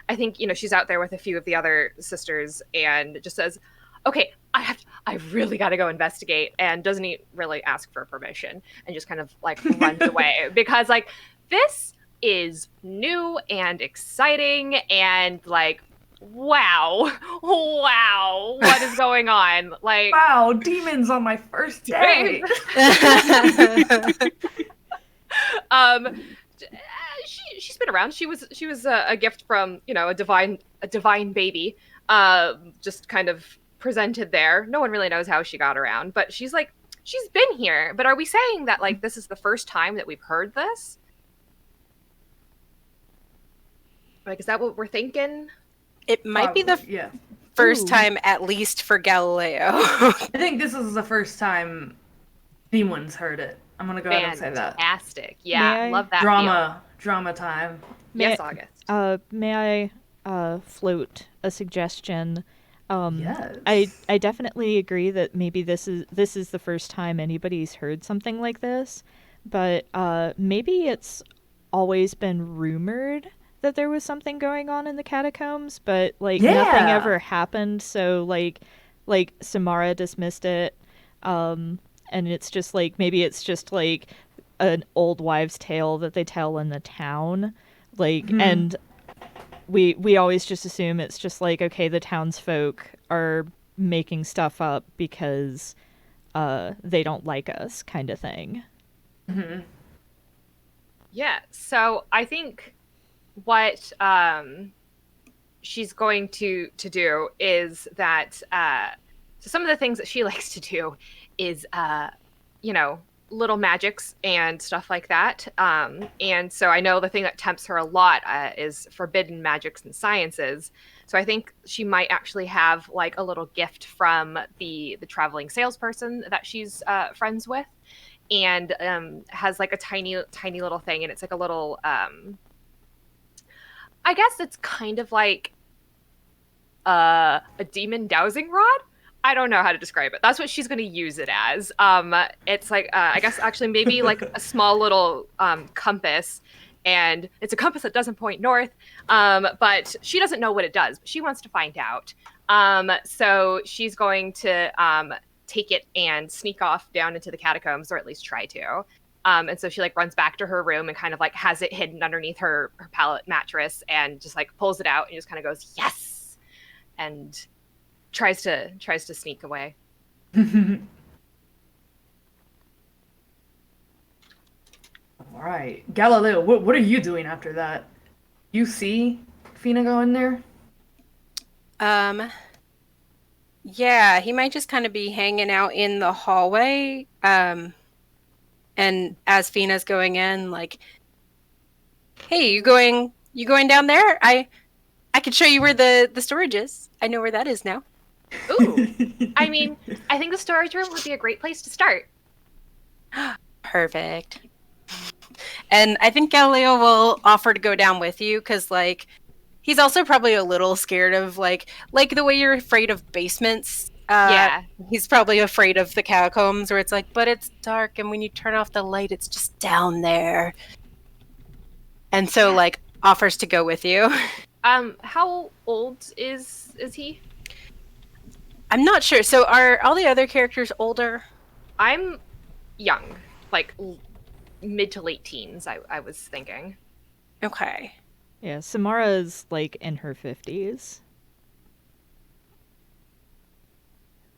I think, she's out there with a few of the other sisters and just says, okay, I really got to go investigate, and doesn't really ask for permission and just kind of like runs away because like this is new and exciting and like, wow, what is going on? Like, Wow, demons on my first day. She's been around. She was a gift from a divine baby, just kind of presented there. No one really knows how she got around, but she's been here. But are we saying that like this is the first time that we've heard this? Like, is that what we're thinking? It might be the Yeah. first Ooh. time, at least for Galileo. I think this is the first time anyone's heard it. I'm gonna go ahead and say that. Fantastic. Yeah, May I- love that. Drama time. Feel. Yes, August. May I float a suggestion? Yes. I definitely agree that maybe this is the first time anybody's heard something like this, but maybe it's always been rumored that there was something going on in the catacombs, but like nothing Yeah. ever happened. So like Samara dismissed it, and it's just like maybe it's just like an old wives' tale that they tell in the town, like and we always just assume it's just like, okay, the townsfolk are making stuff up because they don't like us, kind of thing. Yeah. So I think what she's going to do is that so some of the things that she likes to do is little magics and stuff like that. And so I know the thing that tempts her a lot is forbidden magics and sciences. So I think she might actually have like a little gift from the traveling salesperson that she's friends with, and has like a tiny little thing, and it's like a little I guess it's kind of like a demon dowsing rod. I don't know how to describe it. That's what she's going to use it as. It's like, I guess actually maybe like a small little compass, and it's a compass that doesn't point north, but she doesn't know what it does. But she wants to find out. So she's going to take it and sneak off down into the catacombs, or at least try to. And so she like runs back to her room and kind of like has it hidden underneath her pallet mattress, and just like pulls it out and just kind of goes, yes, and tries to sneak away. right. Galileo, what are you doing after that? You see Fina go in there? Yeah, he might just kind of be hanging out in the hallway. And as Fina's going in, like, hey, you going down there? I could show you where the storage is. I know where that is now. Ooh. I mean, I think the storage room would be a great place to start. Perfect. And I think Galileo will offer to go down with you because, like, he's also probably a little scared of like the way you're afraid of basements. Yeah. He's probably afraid of the catacombs where it's like, but it's dark, and when you turn off the light, it's just down there. And so, like, offers to go with you. How old is he? I'm not sure. So, are all the other characters older? I'm young, like mid to late teens. I was thinking. Okay. Yeah, Samara's like in her 50s.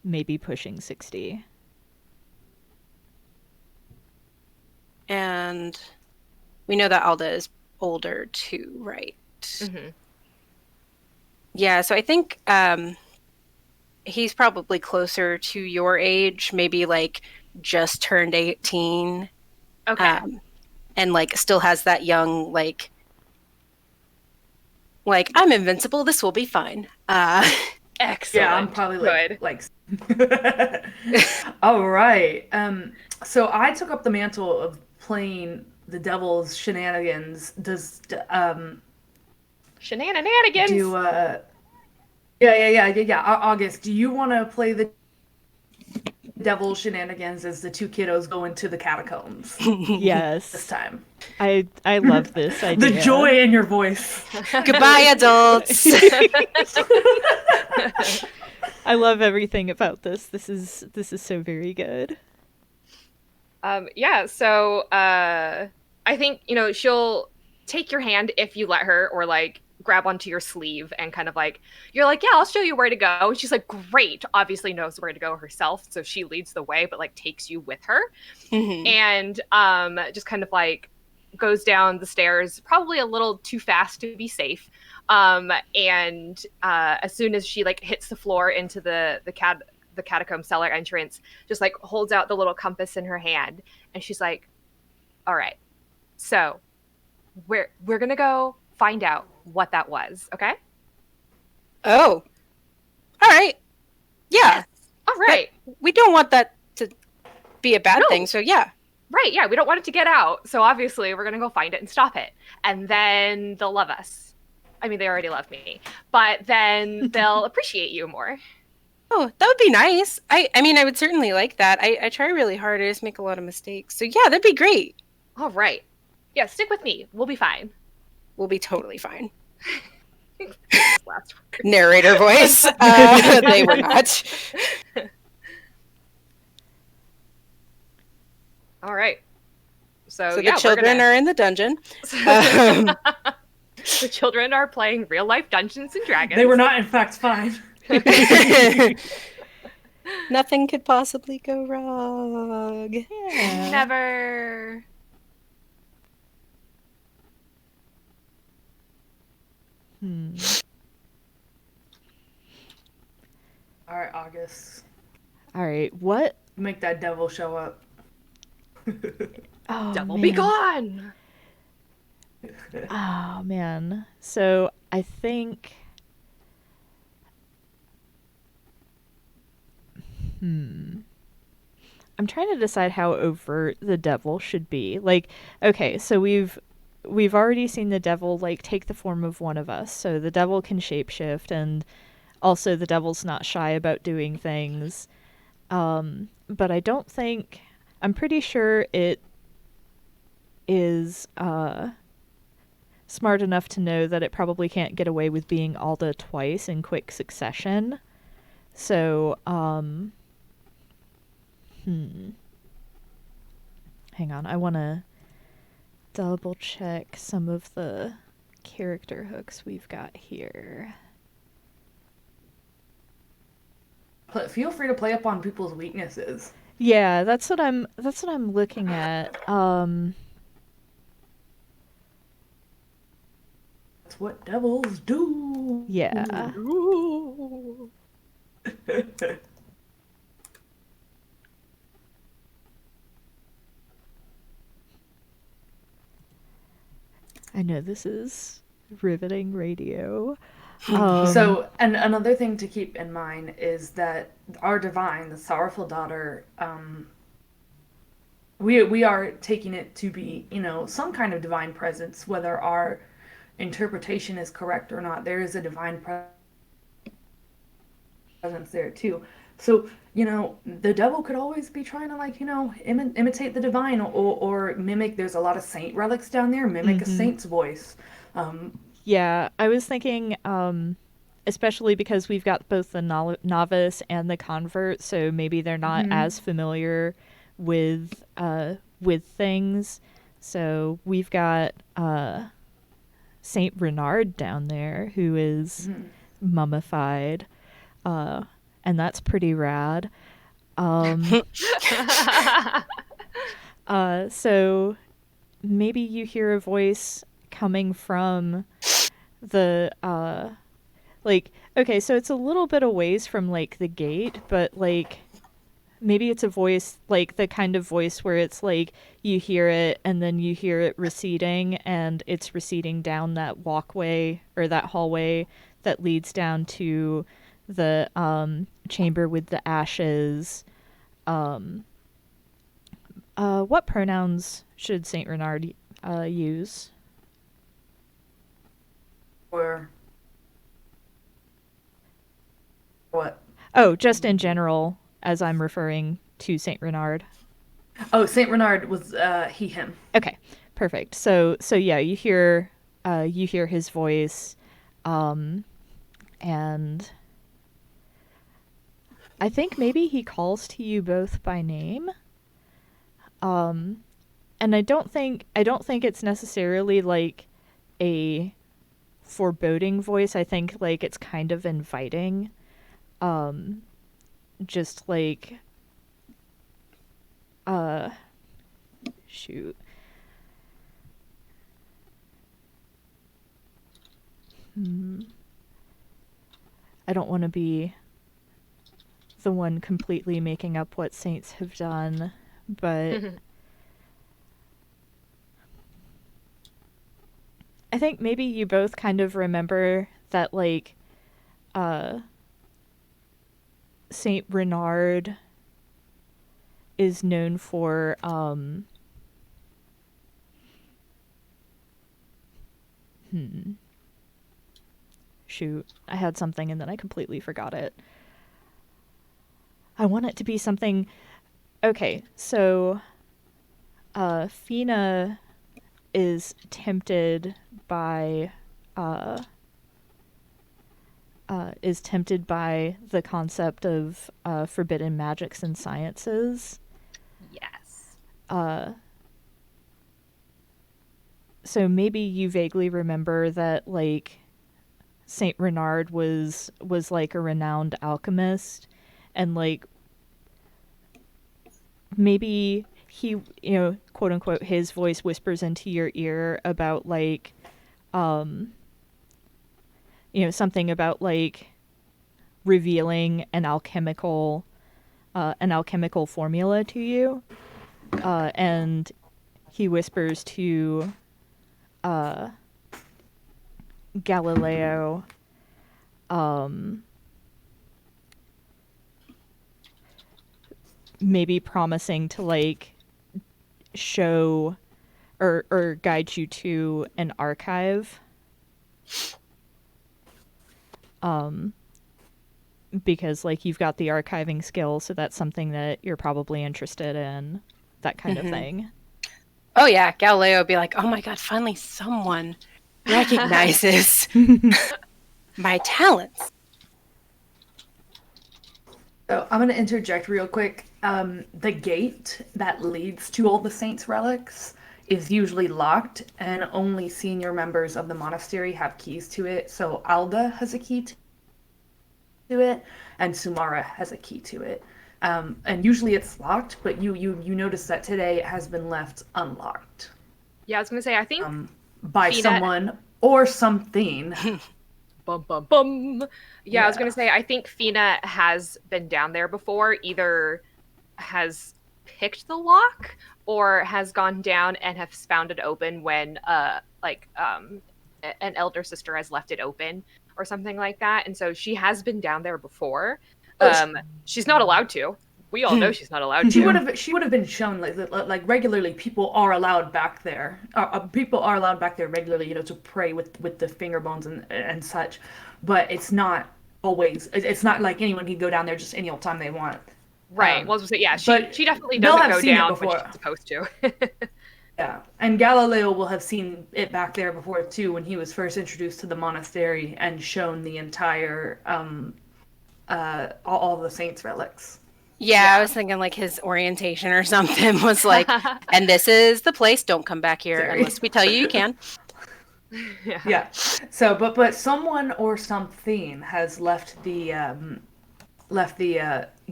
Maybe pushing 60. And we know that Alda is older too, right? Mm-hmm. Yeah, so I think he's probably closer to your age, maybe like just turned 18. Okay. And like still has that young like I'm invincible, this will be fine. Excellent. Yeah, I'm probably good. like all right. So I took up the mantle of playing the devil's shenanigans. Does Shenanigans. August, do you want to play the devil's shenanigans as the two kiddos go into the catacombs Yes. this time? I love this idea. The joy in your voice. Goodbye, adults. I love everything about this. This is so very good. Yeah, so I think, she'll take your hand if you let her, or like grab onto your sleeve and kind of like, you're like, yeah, I'll show you where to go. And she's like, great, obviously knows where to go herself. So she leads the way, but like takes you with her. Mm-hmm. And just kind of like goes down the stairs, probably a little too fast to be safe. And as soon as she like hits the floor into the catacomb cellar entrance, just like holds out the little compass in her hand, and she's like, all right, so we're gonna go find out what that was, okay? Oh, all right. Yeah. Yes. All right. But we don't want that to be a bad No. thing, so yeah. Right, yeah, we don't want it to get out, so obviously we're gonna go find it and stop it, and then they'll love us. I mean, they already love me, but then they'll appreciate you more. Oh, that would be nice. I mean, I would certainly like that. I try really hard. I just make a lot of mistakes. So yeah, that'd be great. All right. Yeah, stick with me. We'll be fine. We'll be totally fine. Last word. Narrator voice. They were not. All right. So The children are in the dungeon. The children are playing real life Dungeons and Dragons. They were not, in fact, fine. Nothing could possibly go wrong. Yeah. Never. All right, August. All right, what? Make that devil show up. Oh, Devil man. be gone. Oh, man. So I think... I'm trying to decide how overt the devil should be. Like, okay, so we've already seen the devil like take the form of one of us. So the devil can shapeshift, and also the devil's not shy about doing things. But I don't think... I'm pretty sure it is smart enough to know that it probably can't get away with being Alda twice in quick succession. So, hang on, I want to double check some of the character hooks we've got here. Feel free to play up on people's weaknesses. Yeah, that's what I'm looking at. that's what devils do. Yeah. Ooh. I know this is riveting radio. So, and another thing to keep in mind is that our divine, the sorrowful daughter, we are taking it to be, some kind of divine presence, whether our interpretation is correct or not. There is a divine presence there too. So, the devil could always be trying to, like, imitate the divine, or mimic. There's a lot of saint relics down there. Mimic a saint's voice. Yeah, I was thinking, especially because we've got both the novice and the convert, so maybe they're not as familiar with things. So we've got Saint Renard down there, who is mummified, and that's pretty rad. So maybe you hear a voice coming from the like, okay, so it's a little bit away from like the gate, but like maybe it's a voice, like the kind of voice where it's like you hear it and then you hear it receding, and it's receding down that walkway or that hallway that leads down to the chamber with the ashes. What pronouns should Saint Renard use? Or what? Oh, just in general, as I'm referring to Saint Renard. Oh, Saint Renard was he, him. Okay, perfect. So yeah, you hear his voice, and I think maybe he calls to you both by name. And I don't think it's necessarily like a foreboding voice. I think like it's kind of inviting. Just like shoot. I don't want to be the one completely making up what saints have done, but I think maybe you both kind of remember that, like, Saint Renard is known for shoot, I had something and then I completely forgot it. I want it to be something. Okay, so Fina is tempted by the concept of forbidden magics and sciences. Yes. So maybe you vaguely remember that, like, Saint Renard was like a renowned alchemist, and like maybe he, quote unquote, his voice whispers into your ear about like something about like revealing an alchemical formula to you, and he whispers to Galileo maybe promising to like show or guide you to an archive, because like you've got the archiving skill, so that's something that you're probably interested in, that kind of thing. Oh yeah, Galileo would be like, oh my god, finally someone recognizes my talents. So I'm going to interject real quick. The gate that leads to all the saints' relics is usually locked, and only senior members of the monastery have keys to it. So Alda has a key to it, and Sumara has a key to it. And usually it's locked, but you notice that today it has been left unlocked. Yeah, I was gonna say, I think By Fina- someone or something. Bum bum bum. Yeah, I was Yeah. gonna say I think Fina has been down there before. Either has picked the lock or has gone down and has found it open when an elder sister has left it open or something like that. And so she has been down there before. She's not allowed to. We all know she's not allowed to. She would have been shown like regularly. People are allowed back there. People are allowed back there regularly, to pray with the finger bones and such. But it's not always. It's not like anyone can go down there just any old time they want. Right. Well, yeah, but she definitely they'll doesn't have go seen it down when before. she's supposed to. Yeah, and Galileo will have seen it back there before too when he was first introduced to the monastery and shown the entire all the saints' relics. Yeah, I was thinking like his orientation or something was like, and this is the place. Don't come back here unless we tell you you can. Yeah. So, but someone or something has left the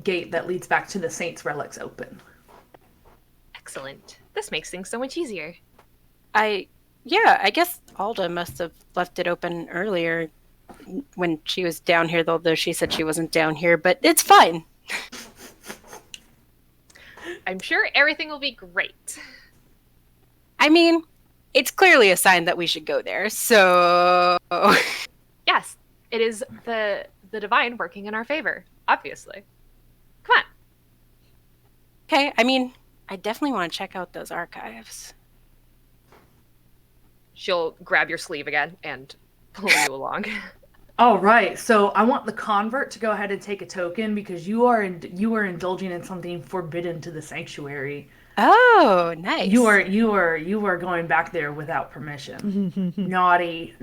gate that leads back to the saints' relics open. Excellent. This makes things so much easier. I guess Alda must have left it open earlier when she was down here, though she said she wasn't down here, but it's fine. I'm sure everything will be great. I mean, it's clearly a sign that we should go there, so... Yes, it is the divine working in our favor, obviously. Come on. Okay, I mean, I definitely want to check out those archives. She'll grab your sleeve again and pull you along. All right, so I want the convert to go ahead and take a token because you are indulging in something forbidden to the sanctuary. Oh, nice. You are going back there without permission. Naughty.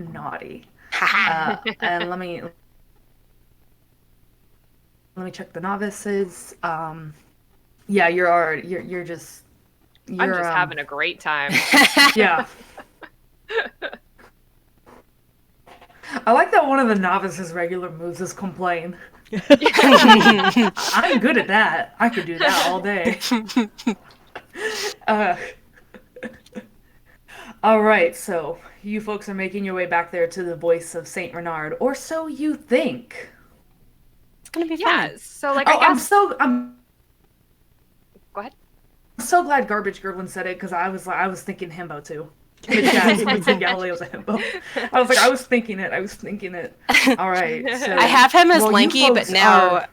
And let me check the novices. Yeah, you're just having a great time. Yeah. I like that one of the novices' regular moves is complain. I'm good at that. I could do that all day. All right, so you folks are making your way back there to the voice of Saint Renard, or so you think. It's gonna be fun. Yeah, so I guess... Go ahead. I'm so glad Garbage Gurlin said it because I was thinking himbo too. Someone said Galileo's a himbo. I was like, I was thinking it. All right. So, I have him as lanky, but now are...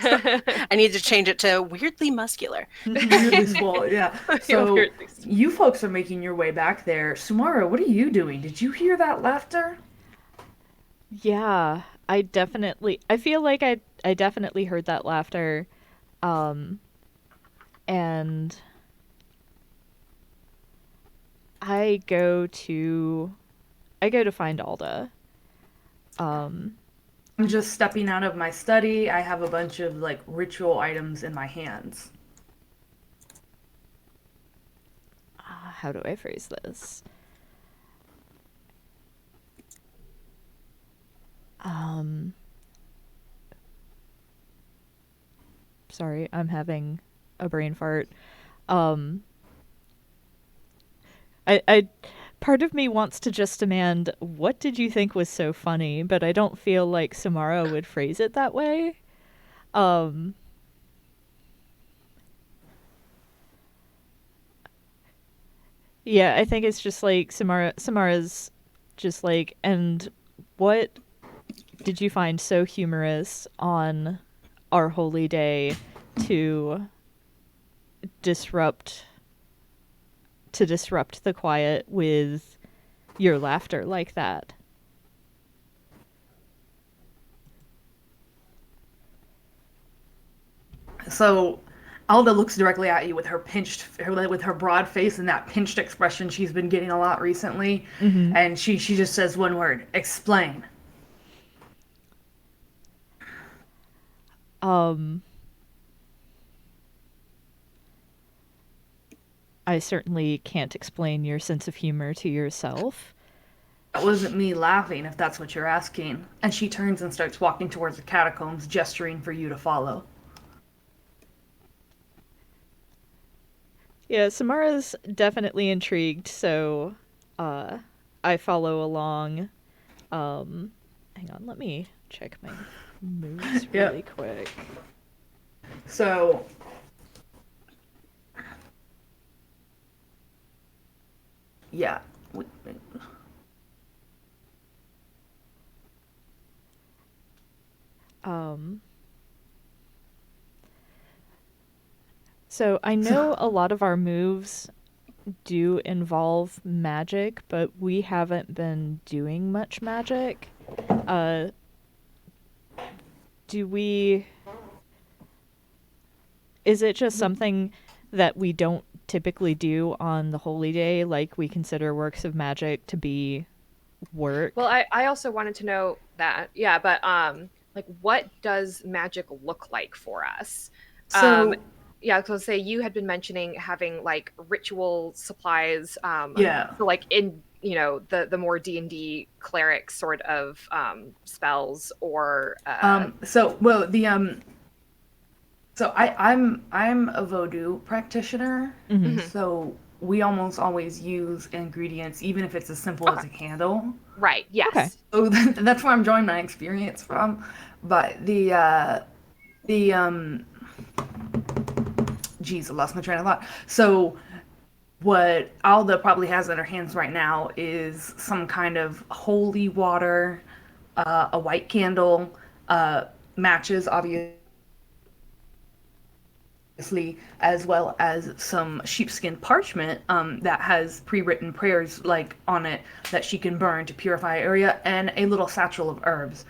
I need to change it to weirdly muscular. Weirdly swole, yeah. So you folks are making your way back there. Sumara, what are you doing? Did you hear that laughter? Yeah, I feel like I definitely heard that laughter. And I go to find Alda. I'm just stepping out of my study. I have a bunch of like ritual items in my hands. How do I phrase this? Sorry, I'm having a brain fart. I part of me wants to just demand, what did you think was so funny? But I don't feel like Samara would phrase it that way. Yeah, I think it's just like Samara's just like, and what did you find so humorous on our holy day to disrupt the quiet with your laughter like that? So Alda looks directly at you with her broad face and that pinched expression she's been getting a lot recently. Mm-hmm. And she just says one word: explain. I certainly can't explain your sense of humor to yourself. That wasn't me laughing, if that's what you're asking. And she turns and starts walking towards the catacombs, gesturing for you to follow. Yeah, Samara's definitely intrigued, so I follow along. Hang on, let me check my moves Yeah. really quick. So yeah. So I know a lot of our moves do involve magic, but we haven't been doing much magic. Do we... Is it just something that we don't typically do on the holy day, like we consider works of magic to be work? Well, I also wanted to know that. Yeah, but like what does magic look like for us? Um So yeah, so say you had been mentioning having like ritual supplies yeah. so like in the more D&D cleric sort of spells or So well the so I'm a voodoo practitioner. Mm-hmm. mhm. So we almost always use ingredients, even if it's as simple as Okay. a candle. Right, Okay. yes. So that's where I'm drawing my experience from. But the geez, I lost my train of thought. So what Alda probably has in her hands right now is some kind of holy water, a white candle, matches, obviously, as well as some sheepskin parchment that has pre-written prayers like on it that she can burn to purify area, and a little satchel of herbs.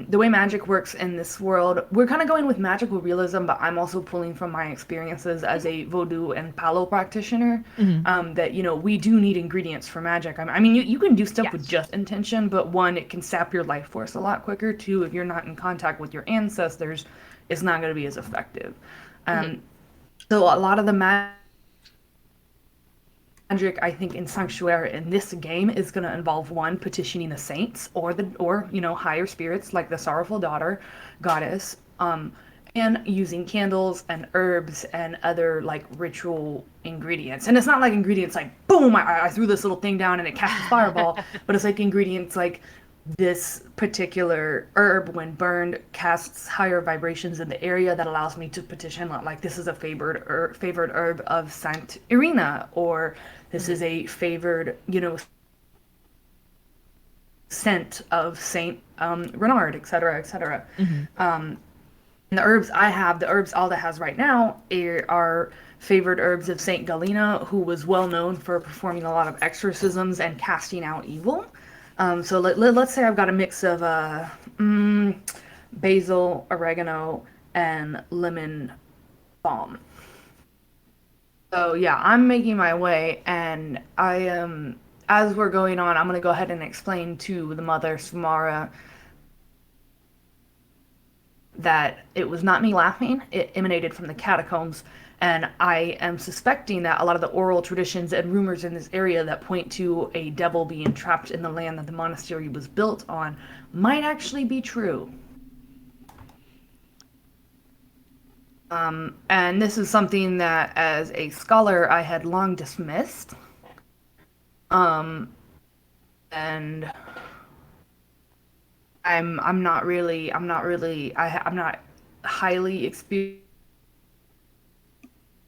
The way magic works in this world, we're kind of going with magical realism, but I'm also pulling from my experiences as a voodoo and palo practitioner. Mm-hmm. That we do need ingredients for magic. I mean, you can do stuff with Yes. just intention, but one, it can sap your life force a lot quicker. Two, if you're not in contact with your ancestors, it's not going to be as effective. Mhm. So a lot of the magic I think in Sanctuaire in this game is going to involve one, petitioning the saints or higher spirits like the sorrowful daughter goddess, and using candles and herbs and other like ritual ingredients. And it's not like ingredients like boom, I threw this little thing down and it cast a fireball, but it's like ingredients like this particular herb, when burned, casts higher vibrations in the area that allows me to petition, like this is a favored herb of Saint Irina, or this is a favored, scent of Saint Renard, etc., etc. And the herbs the herbs Alda has right now are favored herbs of Saint Galena, who was well known for performing a lot of exorcisms and casting out evil. So let's say I've got a mix of basil, oregano, and lemon balm. So yeah, I'm making my way, and I am. As we're going on, I'm gonna go ahead and explain to the mother Samara that it was not me laughing. It emanated from the catacombs, and I am suspecting that a lot of the oral traditions and rumors in this area that point to a devil being trapped in the land that the monastery was built on might actually be true. And this is something that, as a scholar, I had long dismissed. And I'm not highly experienced.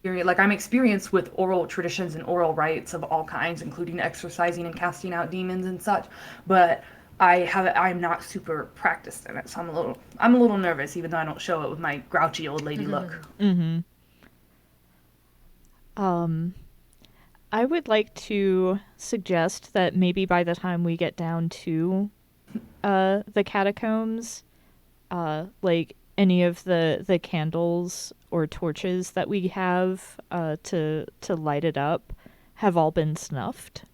Like, I'm experienced with oral traditions and oral rites of all kinds, including exorcising and casting out demons and such, but I'm not super practiced in it, so I'm a little nervous, even though I don't show it with my grouchy old lady look. Mm-hmm. I would like to suggest that maybe by the time we get down to the catacombs, like any of the candles or torches that we have to light it up have all been snuffed.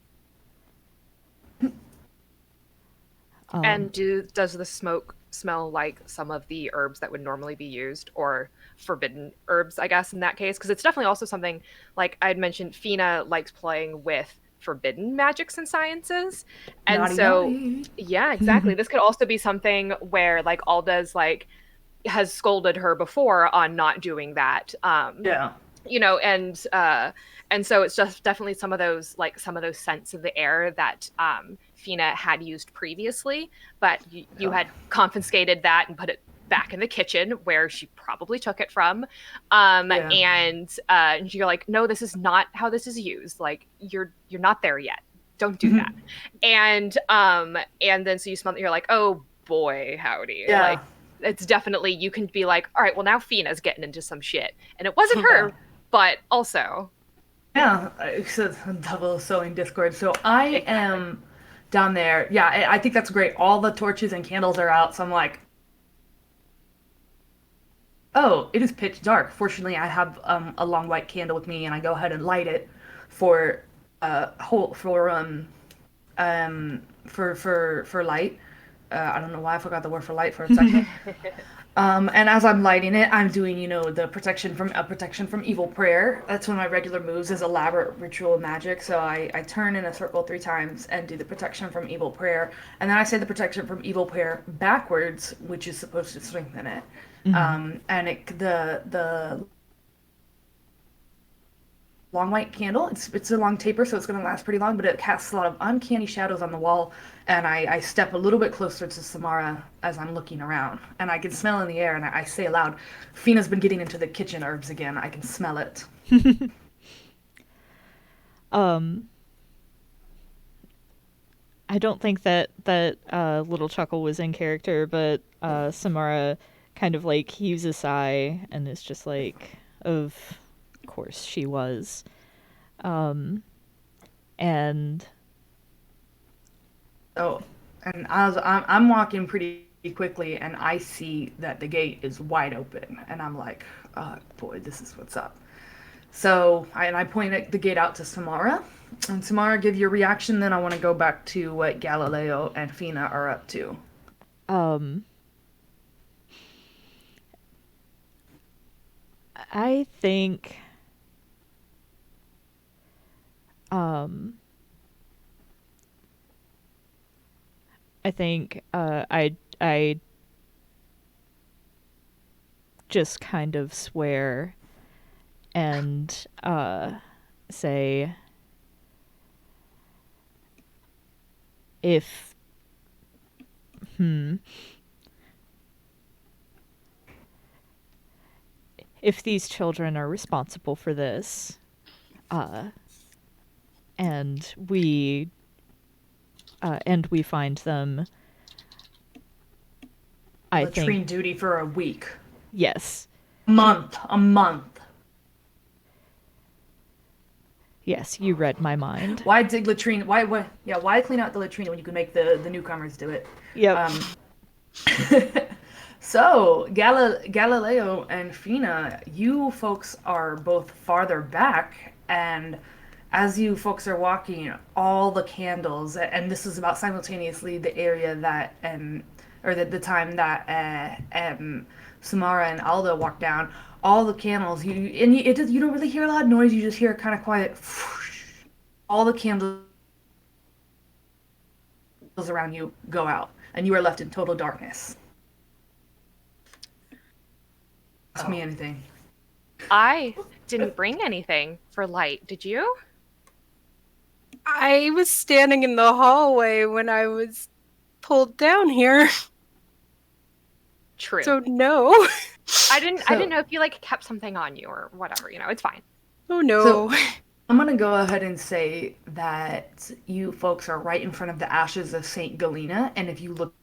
And does the smoke smell like some of the herbs that would normally be used, or forbidden herbs, I guess, in that case? Because it's definitely also something, like I'd mentioned, Fina likes playing with forbidden magics and sciences. And Naughty, so, naughty. yeah, exactly. This could also be something where, like, Alda's, like, has scolded her before on not doing that. Yeah. And so it's just definitely some of those scents of the air that Fina had used previously, but you had confiscated that and put it back in the kitchen where she probably took it from. Yeah. And you're like, no, this is not how this is used. Like you're not there yet. Don't do that. And then so you smell it, you're like, oh boy, howdy. Yeah. Like it's definitely, you can be like, all right, well now Fina's getting into some shit. And it wasn't Yeah. her, but also. Yeah, it's a double sewing Discord. So I am down there. Yeah, I think that's great. All the torches and candles are out, so I'm like, oh, it is pitch dark. Fortunately, I have a long white candle with me, and I go ahead and light it for whole for light. I don't know why I forgot the word for light for a second. And as I'm lighting it, I'm doing, the protection from evil prayer. That's one of my regular moves is elaborate ritual magic. So I turn in a circle 3 times and do the protection from evil prayer. And then I say the protection from evil prayer backwards, which is supposed to strengthen it. And the long white candle. It's a long taper, so it's going to last pretty long, but it casts a lot of uncanny shadows on the wall. And I step a little bit closer to Samara as I'm looking around, and I can smell in the air. And I say aloud, "Fina's been getting into the kitchen herbs again. I can smell it." I don't think that little chuckle was in character, but Samara kind of like heaves a sigh and is just like, of course she was. And Oh, and as I'm walking pretty quickly, and I see that the gate is wide open, and I'm like, oh, boy, this is what's up. So I point the gate out to Samara, and Samara, give your reaction. Then I want to go back to what Galileo and Fina are up to. I think I just kind of swear and say, if if these children are responsible for this, and we find them, I Latrine think, duty for a week. yes. A month. Yes, you read my mind. Why dig latrine? Why clean out the latrine when you can make the newcomers do it? Yep. So, Galileo and Fina, you folks are both farther back, and as you folks are walking, all the candles, and this is about simultaneously the area that, or the time that Samara and Alda walked down, all the candles, you don't really hear a lot of noise, you just hear kind of quiet, whoosh, all the candles around you go out, and you are left in total darkness. Ask me anything. I didn't bring anything for light. Did you? I was standing in the hallway when I was pulled down here. True. So no. I didn't know if you like kept something on you or whatever, it's fine. Oh no. So, I'm gonna go ahead and say that you folks are right in front of the ashes of Saint Galena, and if you look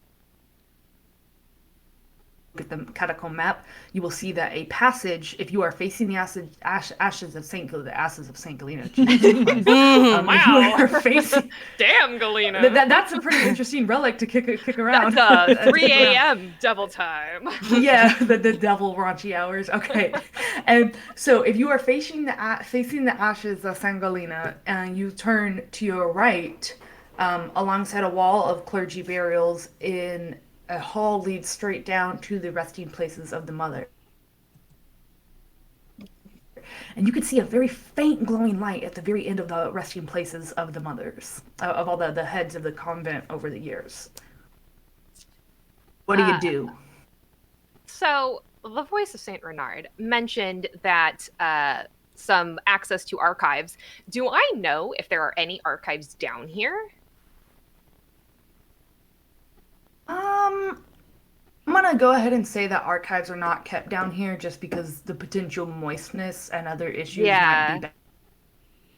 at the catacomb map, you will see that a passage, if you are facing the ashes of Saint Galena, Wow. facing, Damn, Galena. that's a pretty interesting relic to kick around. That's 3 a.m. devil time. Yeah, the devil raunchy hours. Okay, and so if you are facing the ashes of Saint Galena, and you turn to your right, alongside a wall of clergy burials, in a hall leads straight down to the resting places of the mother. And you can see a very faint glowing light at the very end of the resting places of the mothers, of all the heads of the convent over the years. What do you do? So, the voice of Saint Renard mentioned that some access to archives. Do I know if there are any archives down here? I'm gonna go ahead and say that archives are not kept down here just because the potential moistness and other issues might be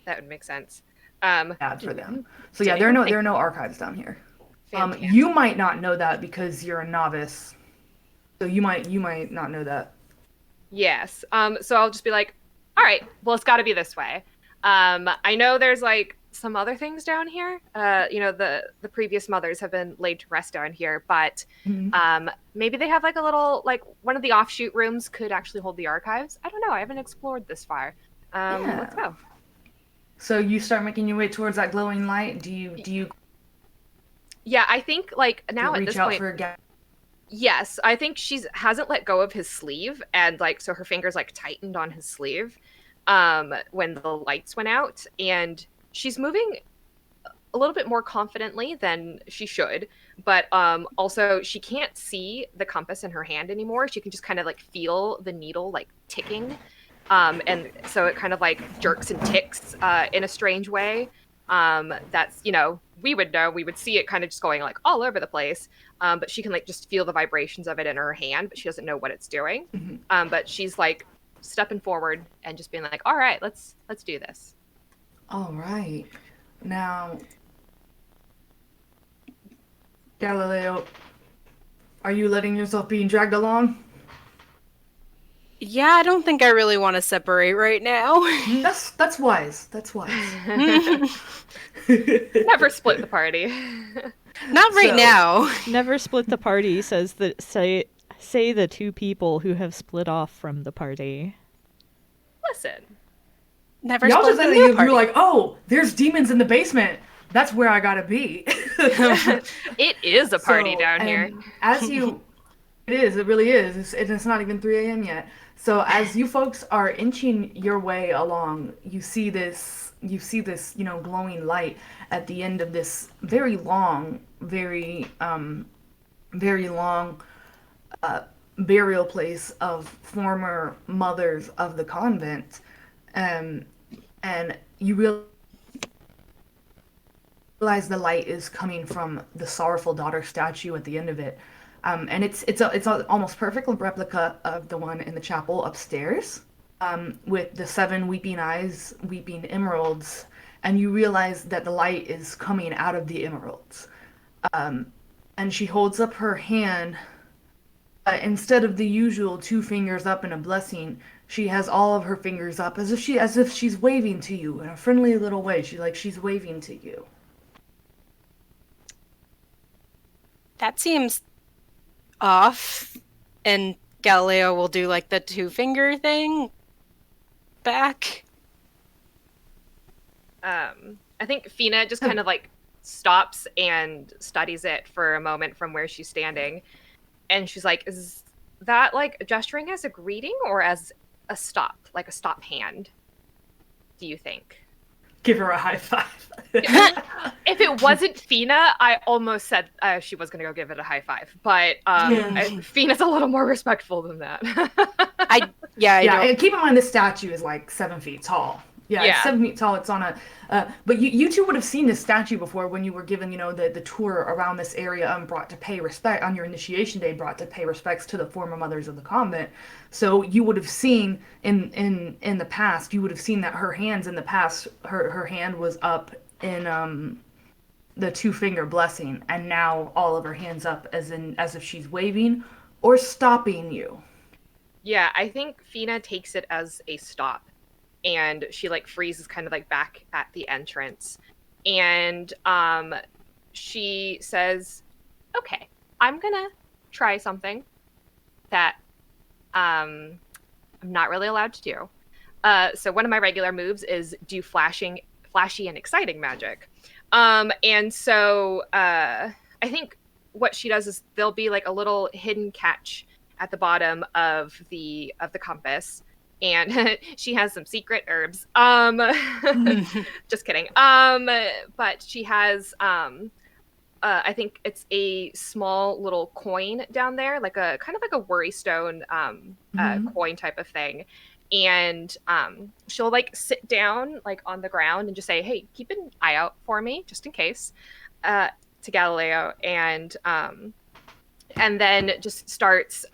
that would make sense. bad for them. So yeah, there are no archives down here. Fantastic. You might not know that because you're a novice. So you might not know that. Yes. So I'll just be like, all right, well, it's got to be this way. I know there's like some other things down here. The previous mothers have been laid to rest down here, but maybe they have like a little, like one of the offshoot rooms could actually hold the archives. I don't know. I haven't explored this far. Let's go. So you start making your way towards that glowing light. Do you? Yeah, I think like now at this point. For a Yes, I think hasn't let go of his sleeve, and like so her fingers like tightened on his sleeve when the lights went out, and she's moving a little bit more confidently than she should, but also she can't see the compass in her hand anymore. She can just kind of like feel the needle like ticking, and so it kind of like jerks and ticks in a strange way. That's, we would see it kind of just going like all over the place. But she can like just feel the vibrations of it in her hand, but she doesn't know what it's doing. But she's like stepping forward and just being like, all right, let's do this. All right. Now, Galileo, are you letting yourself being dragged along? Yeah, I don't think I really want to separate right now. That's wise. That's wise. Never split the party. Not right now. Never split the party, say the two people who have split off from the party. Listen. Never Y'all split just the new party. you're like, oh, there's demons in the basement. That's where I gotta be. It is a party down here. It really is. It's not even 3 a.m. yet. So as you folks are inching your way along, you see this, glowing light at the end of this very long burial place of former mothers of the convent, and you realize the light is coming from the sorrowful daughter statue at the end of it. And it's a almost perfect replica of the one in the chapel upstairs, with the 7 weeping eyes, weeping emeralds, and you realize that the light is coming out of the emeralds. And she holds up her hand. Instead of the usual 2 fingers up in a blessing, she has all of her fingers up as if she's waving to you in a friendly little way. She's waving to you. That seems off, and Galileo will do like the 2-finger thing back. I think Fina just kind of like stops and studies it for a moment from where she's standing, and she's like, is that like gesturing as a greeting or as a stop, like a stop hand, do you think? Give her a high five. If it wasn't Fina, I almost said she was going to go give it a high five. But Fina's a little more respectful than that. And keep in mind this statue is like 7 feet tall. Yeah, it's 7 feet tall. It's on a... but you two would have seen this statue before when you were given, the tour around this area, brought to pay respect on your initiation day, brought to pay respects to the former mothers of the convent. So you would have seen in the past, you would have seen that her hands in the past, her hand was up in the 2-finger blessing, and now all of her hands up as if she's waving or stopping you. Yeah, I think Fina takes it as a stop. And she like freezes kind of like back at the entrance, and she says, okay, I'm gonna try something that I'm not really allowed to do. So one of my regular moves is do flashy and exciting magic, and so I think what she does is there'll be like a little hidden catch at the bottom of the compass. And she has some secret herbs. Just kidding. But she has, I think it's a small little coin down there, like a kind of like a worry stone coin type of thing. and she'll like sit down like on the ground and just say, "Hey, keep an eye out for me, just in case," to Galileo, and then just starts.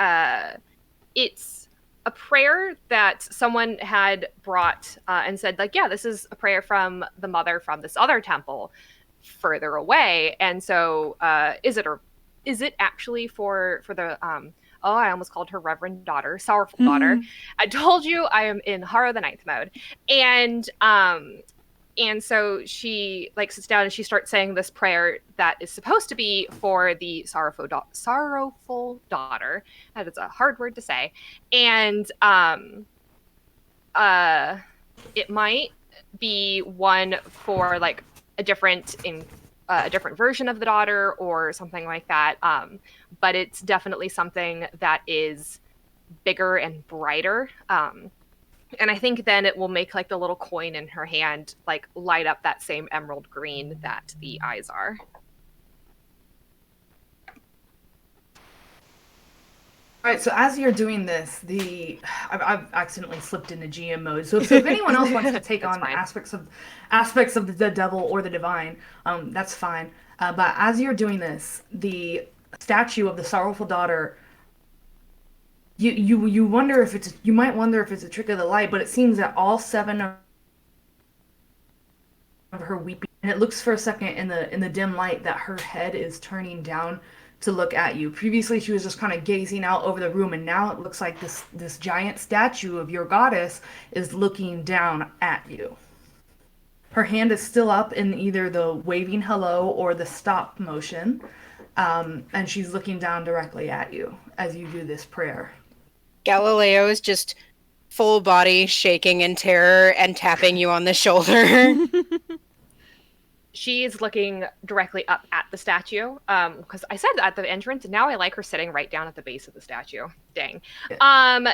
It's a prayer that someone had brought and said, like, yeah, this is a prayer from the mother from this other temple further away, and so is it actually for the oh, I almost called her Reverend Daughter, Sorrowful Daughter. I told you I am in Horror of the Ninth mode. And so she like sits down and she starts saying this prayer that is supposed to be for the sorrowful daughter. That is a hard word to say. And it might be one for like a different version of the daughter or something like that. But it's definitely something that is bigger and brighter. And I think then it will make like the little coin in her hand like light up that same emerald green that the eyes are. All right, so as you're doing this, I've accidentally slipped into GM mode. So if anyone else wants to take on aspects of the devil or the divine, that's fine. But as you're doing this, the statue of the sorrowful daughter, you wonder if you might wonder if it's a trick of the light, but it seems that all 7 of her weeping, and it looks for a second in the dim light that her head is turning down to look at you. Previously, she was just kind of gazing out over the room, and now it looks like this giant statue of your goddess is looking down at you. Her hand is still up in either the waving hello or the stop motion, and she's looking down directly at you as you do this prayer. Galileo is just full body shaking in terror and tapping you on the shoulder. She is looking directly up at the statue, because I said at the entrance, and now I like her sitting right down at the base of the statue. Dang. Yeah.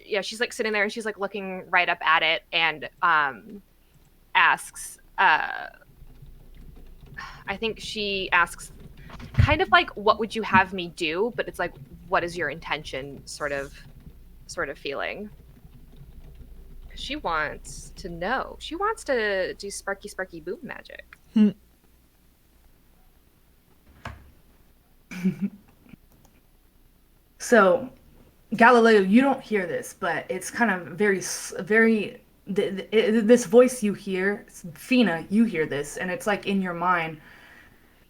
Yeah, she's like sitting there and she's like looking right up at it and asks, I think she asks kind of like, what would you have me do? But it's like, what is your intention sort of feeling? She wants to know. She wants to do sparky boom magic. So, Galileo, you don't hear this, but it's kind of very. This voice you hear, Fina, you hear this, and it's like in your mind.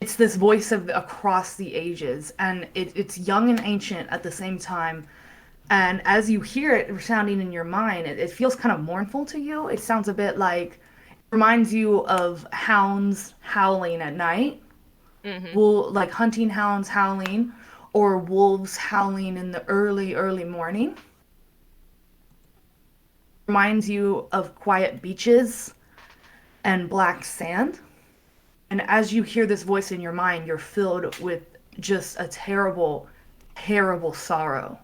It's this voice of across the ages, and it's young and ancient at the same time. And as you hear it sounding in your mind, it feels kind of mournful to you. It sounds a bit like, it reminds you of hounds howling at night, like hunting hounds howling, or wolves howling in the early morning. Reminds you of quiet beaches and black sand. And as you hear this voice in your mind, you're filled with just a terrible, terrible sorrow.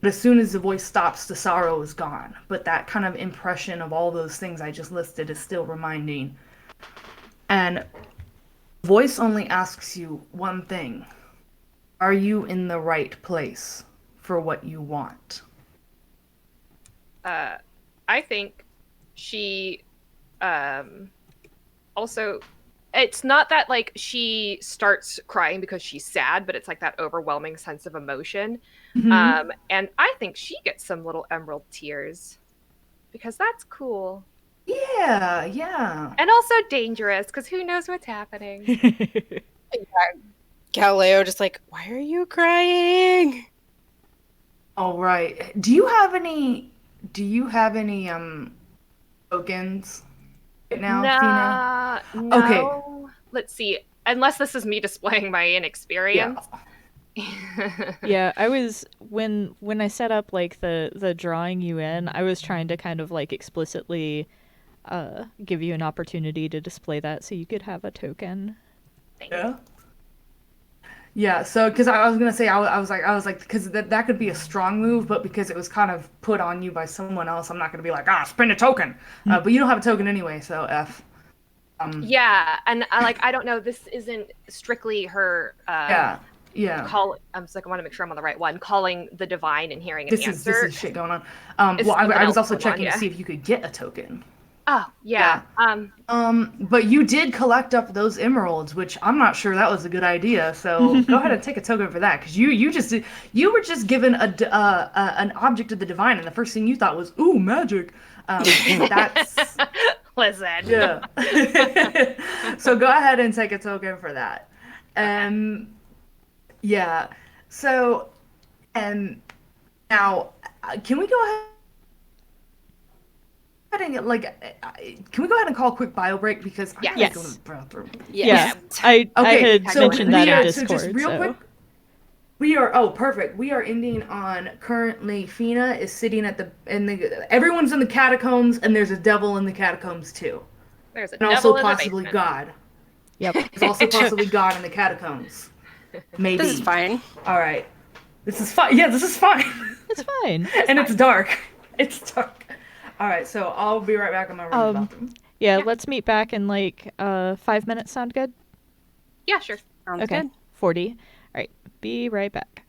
But as soon as the voice stops, the sorrow is gone. But that kind of impression of all those things I just listed is still reminding. And the voice only asks you one thing. Are you in the right place for what you want? I think she also... It's not that like she starts crying because she's sad, but it's like that overwhelming sense of emotion. And I think she gets some little emerald tears because that's cool. Yeah. And also dangerous because who knows what's happening. Galileo just like, why are you crying? All right. Do you have any tokens right now, Fina? No. Okay. Let's see. Unless this is me displaying my inexperience. Yeah, I was when I set up like the drawing you in, I was trying to kind of like explicitly give you an opportunity to display that so you could have a token. Yeah, so because I was gonna say I was like because that could be a strong move, but because it was kind of put on you by someone else, I'm not gonna be like spend a token. But you don't have a token anyway, so F. Yeah, and I don't know. This isn't strictly her. Yeah. Yeah. I'm just like, I want to make sure I'm on the right one. Calling the divine and hearing an This answer. is shit going on. Is Well, something I was else also going on, checking to yeah. see if you could get a token. Oh, yeah. But you did collect up those emeralds, which I'm not sure that was a good idea. So go ahead and take a token for that, because you were just given an object of the divine, and the first thing you thought was, ooh, magic. That's Listen. yeah. So go ahead and take a token for that. Yeah. So, and now, can we go ahead? And can we go ahead and call a quick bio break, because I gotta Yes. go to the bathroom. Yeah. Yes. I Okay, had so mentioned that in so just Discord. real So quick, we are perfect. We are ending on currently Fina is sitting at everyone's in the catacombs, and there's a devil in the catacombs too, There's a and also devil in the possibly basement. God. yep. There's also possibly God in the catacombs. Maybe. This is fine. All right. This is fine. Yeah, this is fine. It's fine. And it's dark. It's dark. All right, so I'll be right back. I'm gonna run to the bathroom. Yeah, Yeah. let's meet back in like 5 minutes. Sound good? Yeah, sure. Sounds Okay. good. 40. All right. Be right back.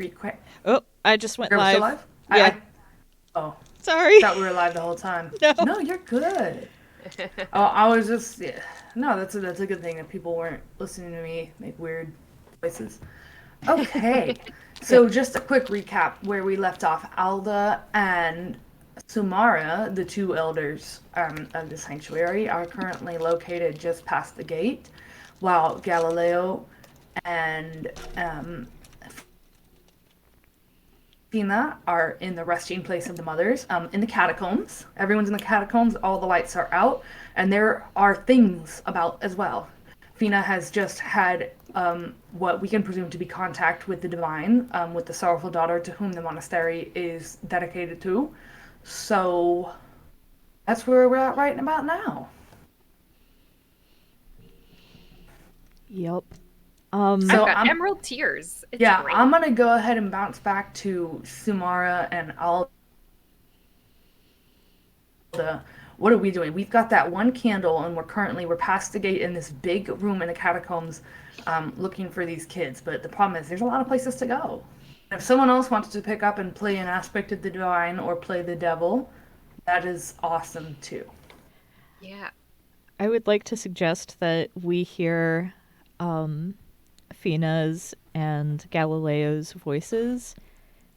recap. Oh, I just went You're live. still live? Yeah. Oh, Sorry. thought we were live the whole time. No. No, you're good. Oh, I was just no. That's a good thing that people weren't listening to me make weird voices. Okay, so just a quick recap where we left off. Alda and Sumara, the two elders of the sanctuary, are currently located just past the gate, while Galileo and Fina are in the resting place of the mothers, in the catacombs. Everyone's in the catacombs, all the lights are out, and there are things about as well. Fina has just had what we can presume to be contact with the divine, with the sorrowful daughter to whom the monastery is dedicated to. So that's where we're at right about now. Yep. I've So got emerald tears. It's yeah, great. I'm gonna go ahead and bounce back to Sumara and Alda. What are we doing? We've got that one candle, and we're past the gate in this big room in the catacombs, looking for these kids. But the problem is, there's a lot of places to go. If someone else wants to pick up and play an aspect of the divine or play the devil, that is awesome too. Yeah. I would like to suggest that we hear Fina's and Galileo's voices,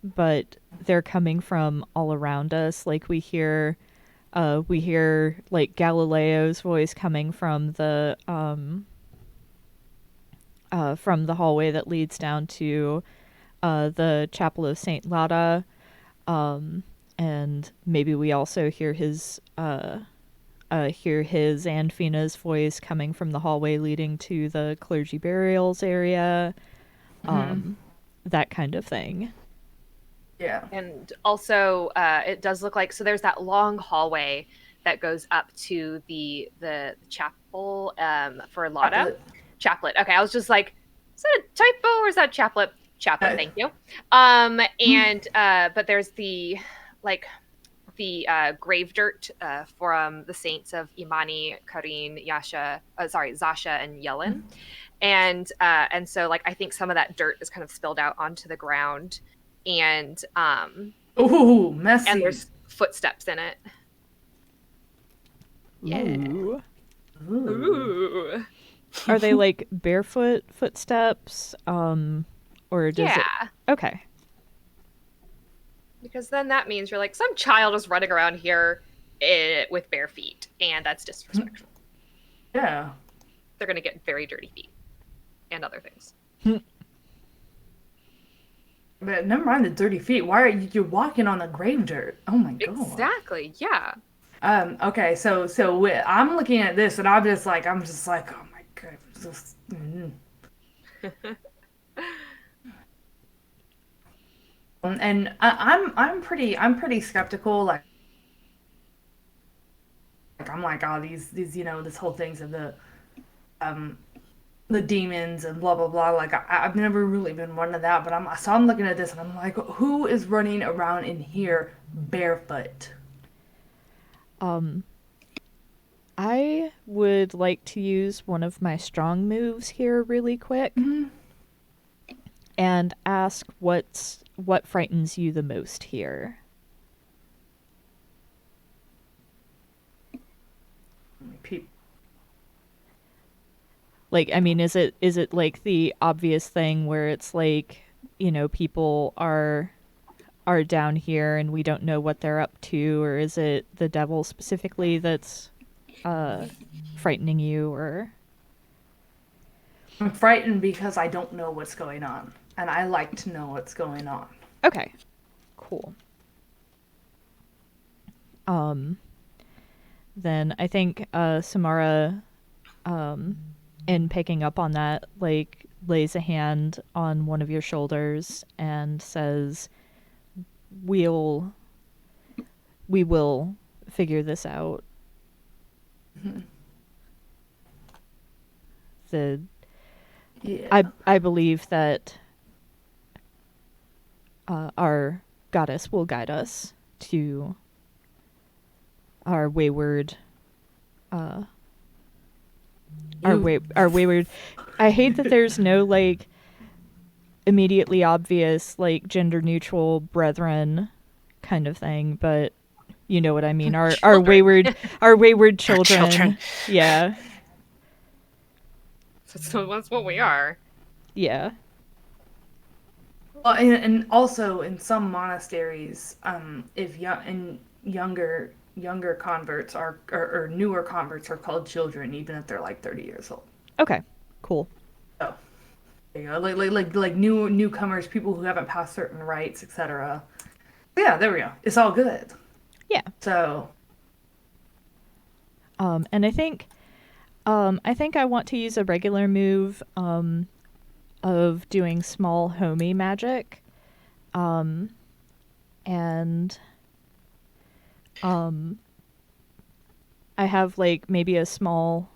but they're coming from all around us. Like we hear like Galileo's voice coming from the hallway that leads down to the Chapel of Saint Lada, and maybe we also hear his and Fina's voice coming from the hallway leading to the clergy burials area, that kind of thing. Yeah. And also, it does look like, so there's that long hallway that goes up to the chapel for Lada. Chaplet. Okay, I was just like, is that a typo or is that chaplet? Chaplet, thank you. But there's the grave dirt from the saints of Imani, Karin, Zasha, and Yellen. And so like I think some of that dirt is kind of spilled out onto the ground, and ooh, messy. and there's footsteps in it. Yeah. Ooh. Ooh. Are they like barefoot footsteps? Or does it? Okay. Because then that means you're like, some child is running around here with bare feet, and that's disrespectful. Yeah. They're going to get very dirty feet and other things. But never mind the dirty feet. Why are you're walking on the grave dirt? Oh my god. Exactly. Yeah. Okay. So I'm looking at this, and I'm just like, oh my god. And I'm pretty skeptical. Like I'm like, oh, these this whole things of the demons and blah blah blah. Like I've never really been one of that, but I'm looking at this and I'm like, who is running around in here barefoot? I would like to use one of my strong moves here really quick, and ask what frightens you the most here. Like, I mean, is it like the obvious thing where it's like, people are down here and we don't know what they're up to, or is it the devil specifically that's frightening you? Or I'm frightened because I don't know what's going on, and I like to know what's going on. Okay, cool. Then I think Samara, in picking up on that, like lays a hand on one of your shoulders and says, we will figure this out. I believe that our goddess will guide us to our wayward our wayward. I hate that there's no like immediately obvious, like, gender neutral brethren kind of thing, but you know what I mean. Our Children. our wayward children. children. Yeah. So that's what we are. Yeah. Well, and also in some monasteries, if younger converts are or newer converts are called children, even if they're like 30 years old. Okay. Cool. So there you go, like newcomers, people who haven't passed certain rites, etc. Yeah, there we go. It's all good. Yeah. So And I think I want to use a regular move of doing small homey magic. And I have like maybe a small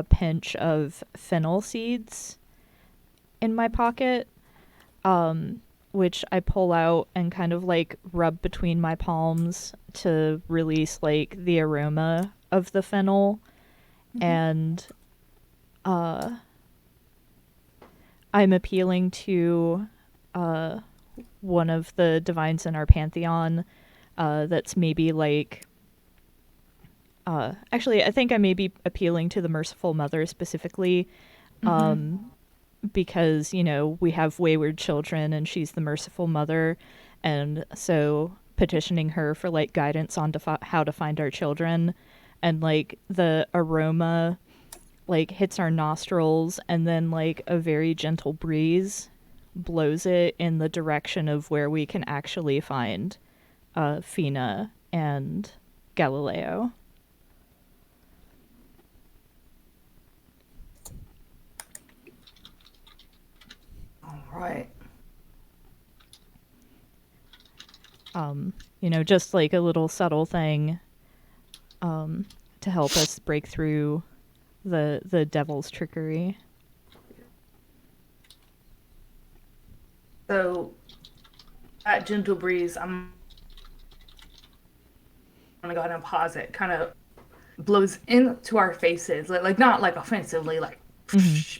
pinch of fennel seeds in my pocket, which I pull out and kind of like rub between my palms to release like the aroma of the fennel. And I'm appealing to one of the divines in our pantheon that's maybe like actually I think I may be appealing to the Merciful Mother specifically, because you know we have wayward children and she's the Merciful Mother, and so petitioning her for like guidance on how to find our children, and like the aroma like hits our nostrils and then like a very gentle breeze blows it in the direction of where we can actually find Fina and Galileo. all right. You know, just like a little subtle thing to help us break through the devil's trickery. So that gentle breeze, I'm gonna go ahead and pause it. Kind of blows into our faces, like not like offensively, like,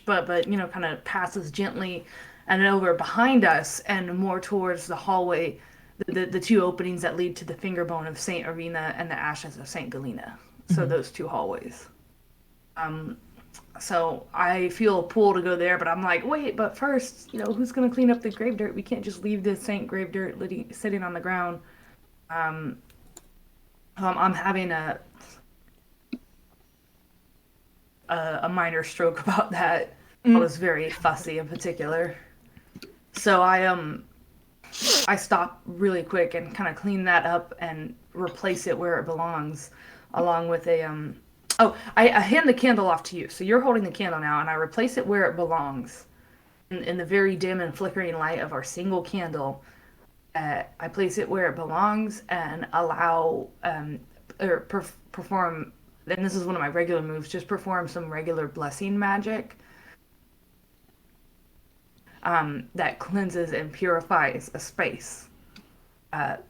but you know, kind of passes gently, and over behind us, and more towards the hallway, the two openings that lead to the finger bone of Saint Arena and the ashes of Saint Galena. So those two hallways. So I feel a pull to go there, but I'm like, wait, but first, you know, who's gonna clean up the grave dirt? We can't just leave this Saint grave dirt sitting on the ground. I'm having a minor stroke about that. I was very fussy in particular. So I stop really quick and kind of clean that up and replace it where it belongs, along with a Oh, I hand the candle off to you. So you're holding the candle now, and I replace it where it belongs, in the very dim and flickering light of our single candle. I place it where it belongs and allow perform. And this is one of my regular moves. Just perform some regular blessing magic that cleanses and purifies a space.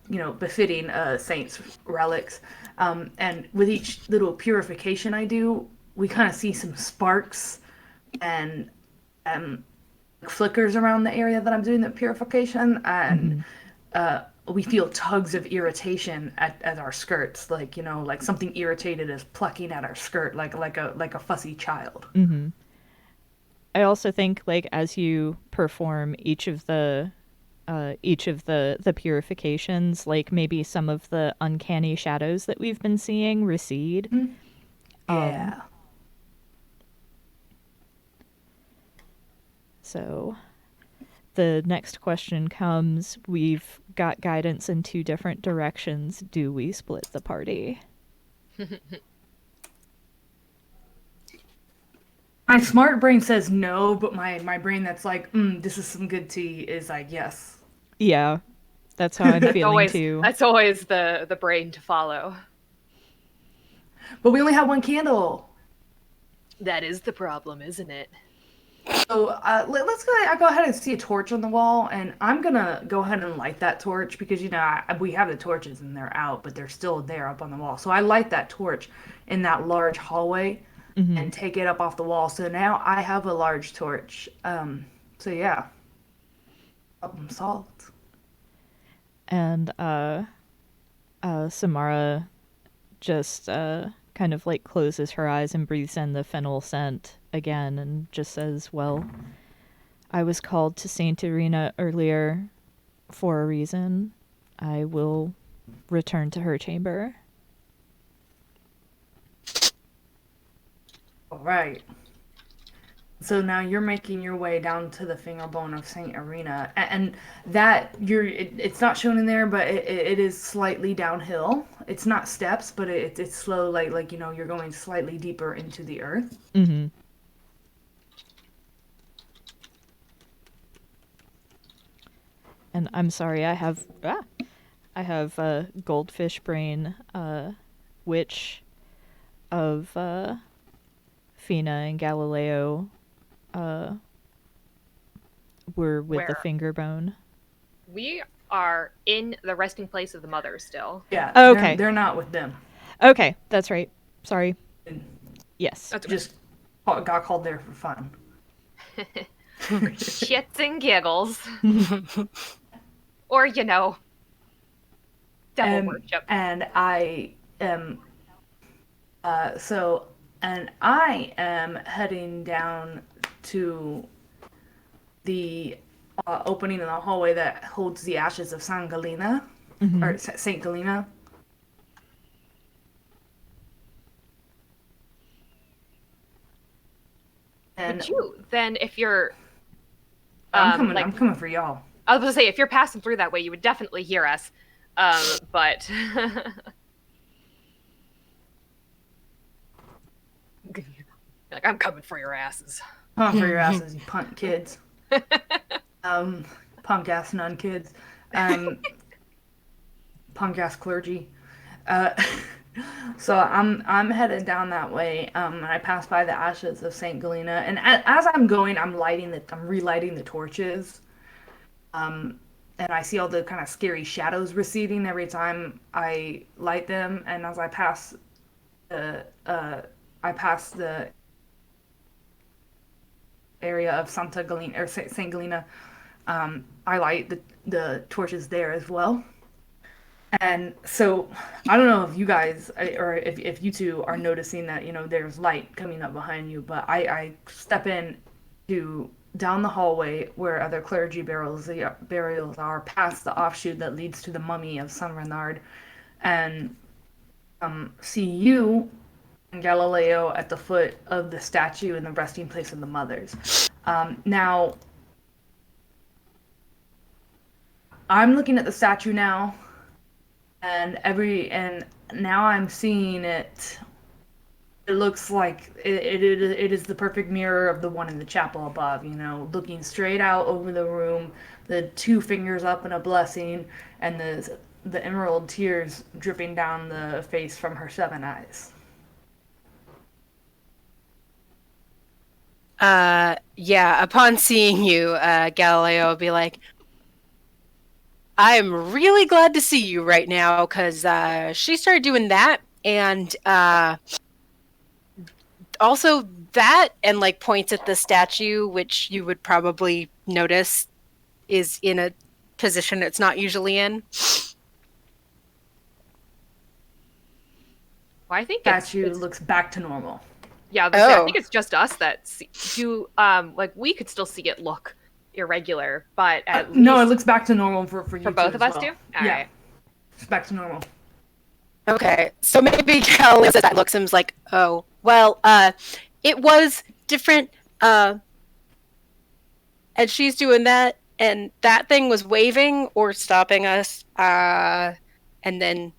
You know, befitting saints' relics. And with each little purification I do, we kind of see some sparks and flickers around the area that I'm doing the purification, and we feel tugs of irritation at our skirts, like, you know, like something irritated is plucking at our skirt, like a fussy child. I also think like as you perform each of the purifications, like maybe some of the uncanny shadows that we've been seeing recede. Yeah. So the next question comes, we've got guidance in two different directions. Do we split the party? My smart brain says no, but my brain that's like, this is some good tea is like, yes. Yeah, that's how I'm feeling too. That's always the brain to follow. But we only have one candle. That is the problem, isn't it? So let's go. I go ahead and see a torch on the wall, and I'm gonna go ahead and light that torch because, you know, we have the torches and they're out, but they're still there up on the wall. So I light that torch in that large hallway and take it up off the wall. So now I have a large torch. So yeah. Problem solved. And Samara just kind of like closes her eyes and breathes in the fennel scent again and just says, well, I was called to Saint Irina earlier for a reason. I will return to her chamber. All right. So now you're making your way down to the fingerbone of Saint Irina, and that it's not shown in there, but it is slightly downhill. It's not steps, but it's slow, like you're going slightly deeper into the earth. Mm-hmm. And I'm sorry, I have goldfish brain, which of Fina and Galileo were with the Where? finger bone. We are in the resting place of the mother still. Yeah. Oh, okay. They're not with them. Okay, that's right. Sorry. Yes. That's Just got called there for fun. shits and giggles. Or, devil worship. And I am and I am heading down to the opening in the hallway that holds the ashes of San Galena, or Saint Galena. And Would you then, if you're, I'm coming for y'all. I was going to say, if you're passing through that way, you would definitely hear us. But like, I'm coming for your asses. Punk for your asses, you punk kids. Punk ass nun kids. Punk ass clergy. So I'm headed down that way. And I pass by the ashes of Saint Galena, and as I'm going, I'm relighting the torches. And I see all the kind of scary shadows receding every time I light them. And as I pass the area of Santa Galena or Saint Galena, I light the torches there as well. And so I don't know if you guys or if you two are noticing that there's light coming up behind you, but I step in to down the hallway where other clergy burials are, past the offshoot that leads to the mummy of San Renard, and see you and Galileo at the foot of the statue in the resting place of the mothers. Now, I'm looking at the statue now, and now I'm seeing it. It looks like it is the perfect mirror of the one in the chapel above, looking straight out over the room, the two fingers up in a blessing, and the emerald tears dripping down the face from her 7 eyes. Yeah, upon seeing you, Galileo will be like, I'm really glad to see you right now, because she started doing that, and also that, and like points at the statue, which you would probably notice is in a position it's not usually in. Well, I think Statue looks back to normal. Yeah, I think it's just us that do. We could still see it look irregular, but at least no, it looks back to normal for you for both two of as us well. too. All right. It's back to normal. Okay, so maybe Cal says that, looks and is like, oh, well, it was different, and she's doing that, and that thing was waving or stopping us, and then,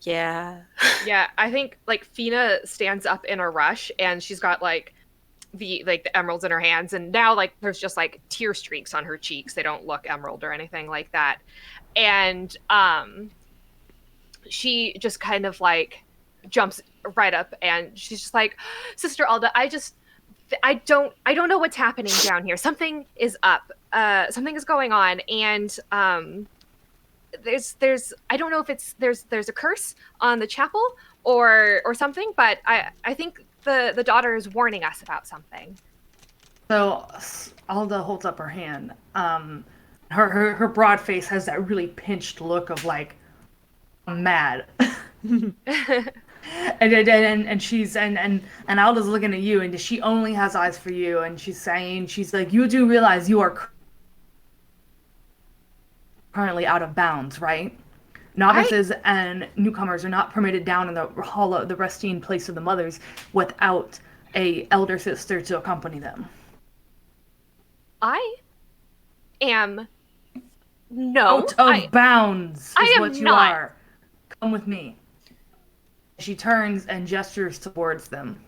yeah. Yeah, I think like Fina stands up in a rush, and she's got like the emeralds in her hands, and now like there's just like tear streaks on her cheeks. They don't look emerald or anything like that, and she just kind of like jumps right up, and she's just like, Sister Alda, I don't know what's happening down here. Something is up. Something is going on, and there's I don't know if it's there's a curse on the chapel or something, but I think the daughter is warning us about something. So Alda holds up her hand. Her broad face has that really pinched look of like, I'm mad. And she's and Alda's looking at you, and she only has eyes for you, and she's like, you do realize you are currently out of bounds, right? Novices and newcomers are not permitted down in the hall of the resting place of the mothers without a elder sister to accompany them. I am no Out of bounds is I am what you not. are. Come with me. She turns and gestures towards them.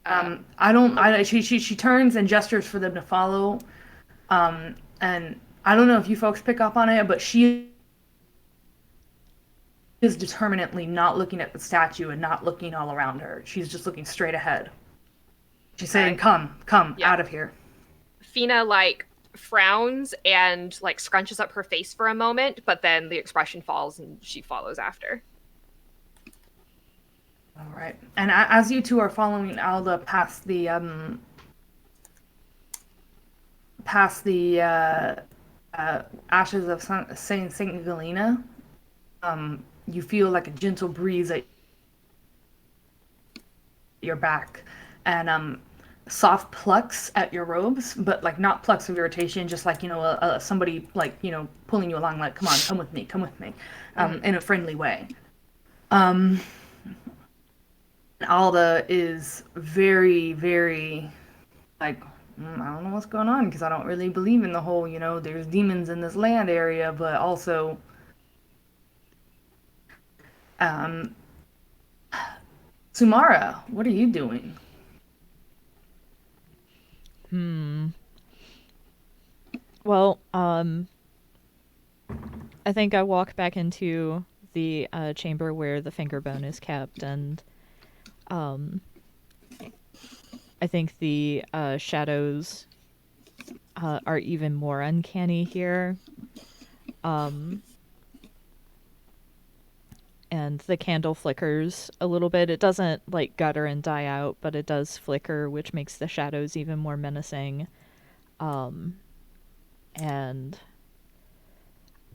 She turns and gestures for them to follow. And I don't know if you folks pick up on it, but she is determinedly not looking at the statue and not looking all around her. She's just looking straight ahead. She's saying, come, out of here. Fina, like, frowns and, like, scrunches up her face for a moment, but then the expression falls and she follows after. All right. And as you two are following Alda past the ashes of Saint Galena, you feel like a gentle breeze at your back, and soft plucks at your robes, but like not plucks of irritation, just like, somebody like, pulling you along, like, come on, come with me, in a friendly way. Alda is very, very like, I don't know what's going on, because I don't really believe in the whole, there's demons in this land area, but also, Sumara, what are you doing? Well, I think I walk back into the chamber where the finger bone is kept, and I think the shadows are even more uncanny here. And the candle flickers a little bit. It doesn't like gutter and die out, but it does flicker, which makes the shadows even more menacing. And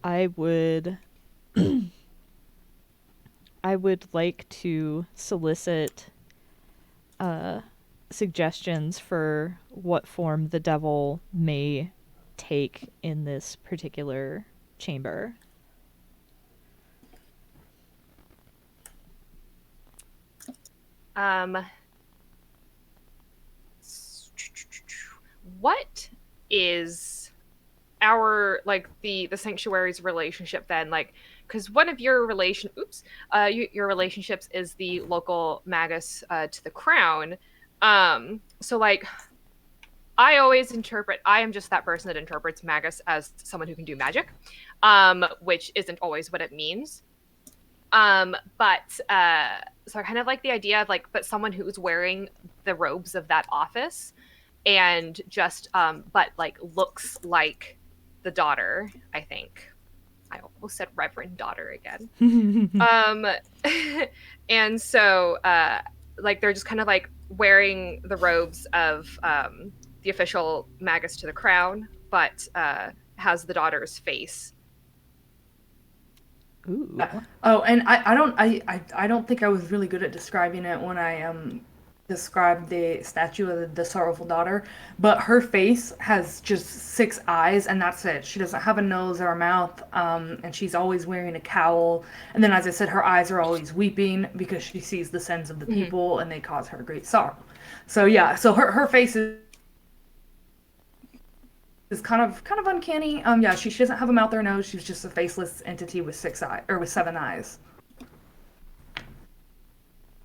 I would I would like to solicit suggestions for what form the devil may take in this particular chamber. What is our, like, the sanctuary's relationship then? Like, because one of your your relationships is the local magus to the crown. So like, I always interpret, I am just that person that interprets magus as someone who can do magic, which isn't always what it means. So I kind of like the idea of like, but someone who's wearing the robes of that office and just, but like looks like the daughter, I think. I almost said Reverend Daughter again. And so, like, they're just kind of like wearing the robes of the official magus to the crown, but has the daughter's face. Ooh. Oh, and I don't think I was really good at describing it when I described the statue of the sorrowful daughter, but her face has just 6 eyes, and that's it. She doesn't have a nose or a mouth, and she's always wearing a cowl. And then, as I said, her eyes are always weeping because she sees the sins of the people, and they cause her great sorrow. So yeah, so her face is kind of uncanny. Yeah, she doesn't have a mouth or a nose. She's just a faceless entity with 7 eyes.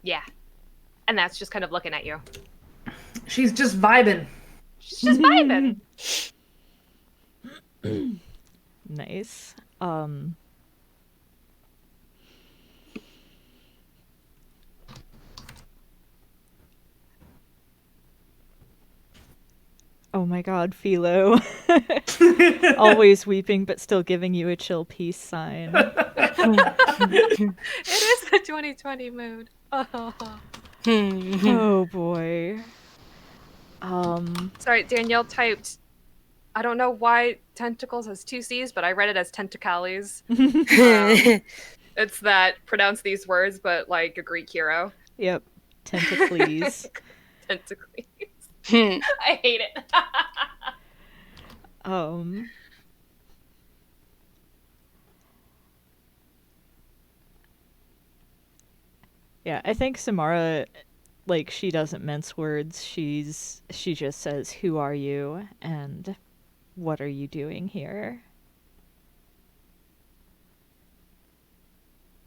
Yeah. And that's just kind of looking at you. She's just vibing. She's just vibing. Nice. Oh my god, Philo. Always weeping but still giving you a chill peace sign. It is the 2020 mood. Oh boy. Sorry, Danielle typed. I don't know why tentacles has two C's, but I read it as tentacles. It's that pronounce these words, but like a Greek hero. Yep. Tentacles. Tentacles. I hate it. Yeah, I think Samara, like, she doesn't mince words. She just says, "Who are you?" and "What are you doing here?"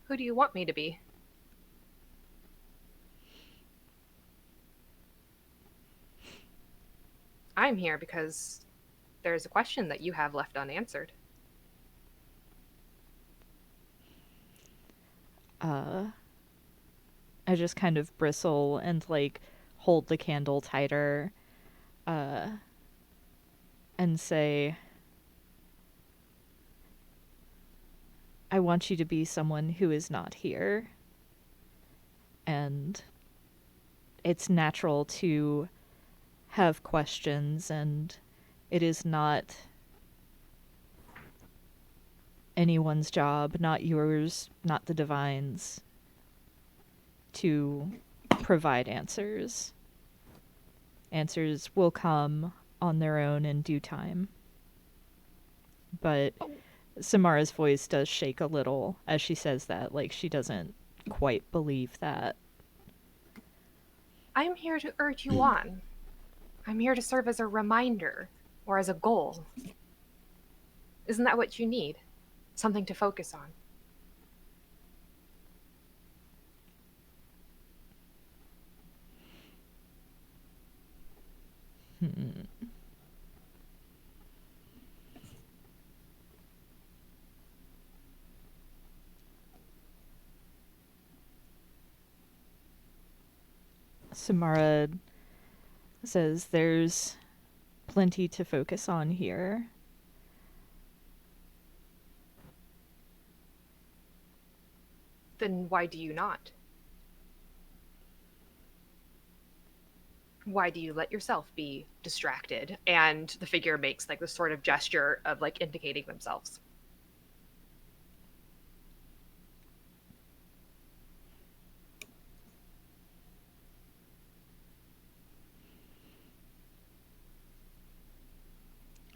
Who do you want me to be? I'm here because there's a question that you have left unanswered. I just kind of bristle and, like, hold the candle tighter, and say, "I want you to be someone who is not here." And it's natural to have questions, and it is not anyone's job, not yours, not the Divine's, to provide answers. Answers will come on their own in due time. But Samara's voice does shake a little as she says that, like she doesn't quite believe that. I'm here to urge you on. I'm here to serve as a reminder or as a goal. Isn't that what you need? Something to focus on. Samara says there's plenty to focus on here. Then why do you not? Why do you let yourself be distracted? And the figure makes like this sort of gesture of like indicating themselves.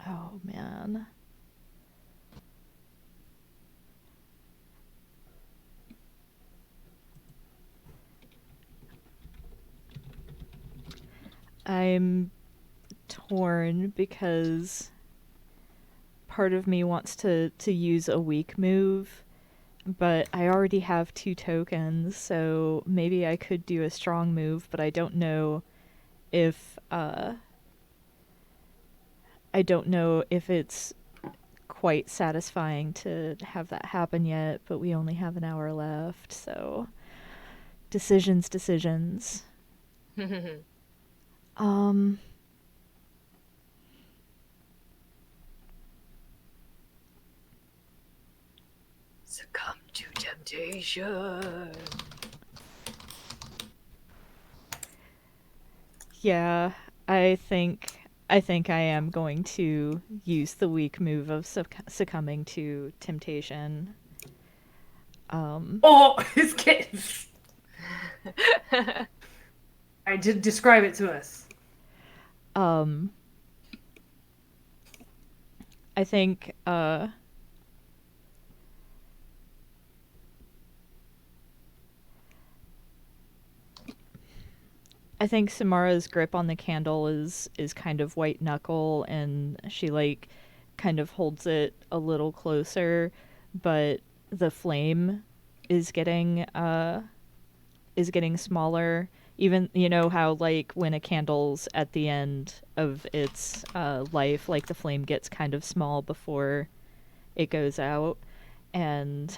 Oh, man. I'm torn because part of me wants to use a weak move, but I already have 2 tokens, so maybe I could do a strong move, but I don't know if it's quite satisfying to have that happen yet, but we only have an hour left, so decisions. Succumb to temptation. Yeah, I think I am going to use the weak move of succumbing to temptation. Oh, his kids. I did describe it to us. I think Samara's grip on the candle is kind of white knuckle, and she like kind of holds it a little closer, but the flame is getting smaller. Even, you know how like when a candle's at the end of its life, like the flame gets kind of small before it goes out, and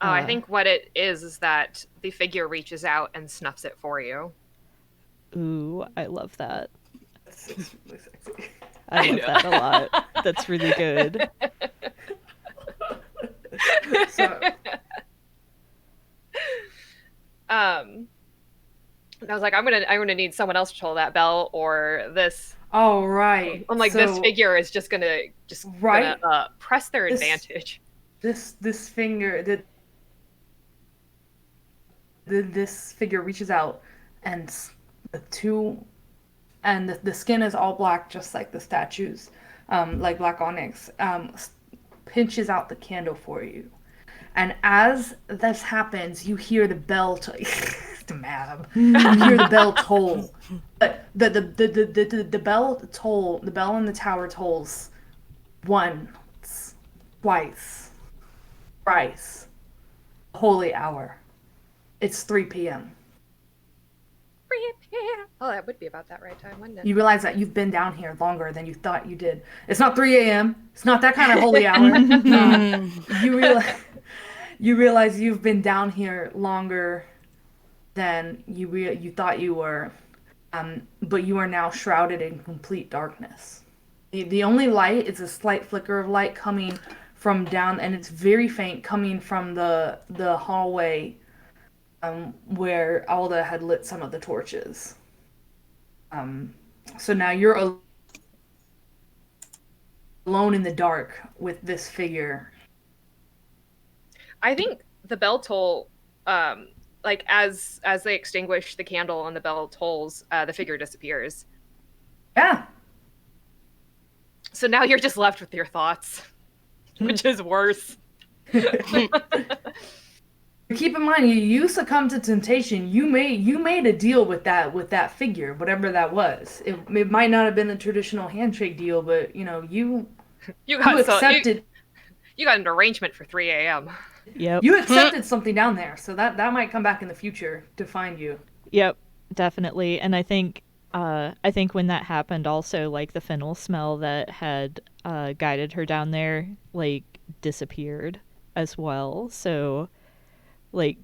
I think what it is that the figure reaches out and snuffs it for you. Ooh, I love that. It's really sexy. I love that a lot. That's really good. So, I was like, I'm gonna need someone else to hold that bell, or this. Oh, right. I'm like, this figure is just gonna press their advantage. This finger this figure reaches out, and the skin is all black, just like the statues, like black onyx. Pinches out the candle for you, and as this happens, you hear the bell. You hear the bell toll. But the bell in the tower tolls once, twice, thrice. Holy hour. It's 3 p.m. Oh, that would be about that right time, wouldn't it? You realize that you've been down here longer than you thought you did. It's not 3 a.m. It's not that kind of holy hour. You realize you've been down here longer than you thought you were, but you are now shrouded in complete darkness. The only light is a slight flicker of light coming from down, and it's very faint, coming from the hallway where Alda had lit some of the torches. So now you're alone in the dark with this figure. I think the bell toll, like as they extinguish the candle and the bell tolls, the figure disappears. Yeah. So now you're just left with your thoughts, which is worse. Keep in mind, you succumbed to temptation. You made a deal with that figure, whatever that was. It might not have been a traditional handshake deal, but you accepted. You got an arrangement for 3 a.m. Yep. You accepted something down there, so that might come back in the future to find you. Yep, definitely. And I think when that happened, also like the fennel smell that had guided her down there, like disappeared as well. So, like,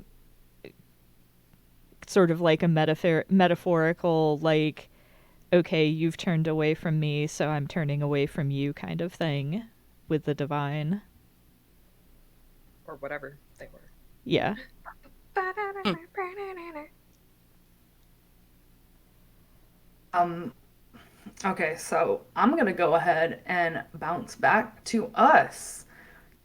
sort of like a metaphorical, like, okay, you've turned away from me, so I'm turning away from you kind of thing with the divine. Or whatever they were. Yeah. Okay, so I'm gonna go ahead and bounce back to us.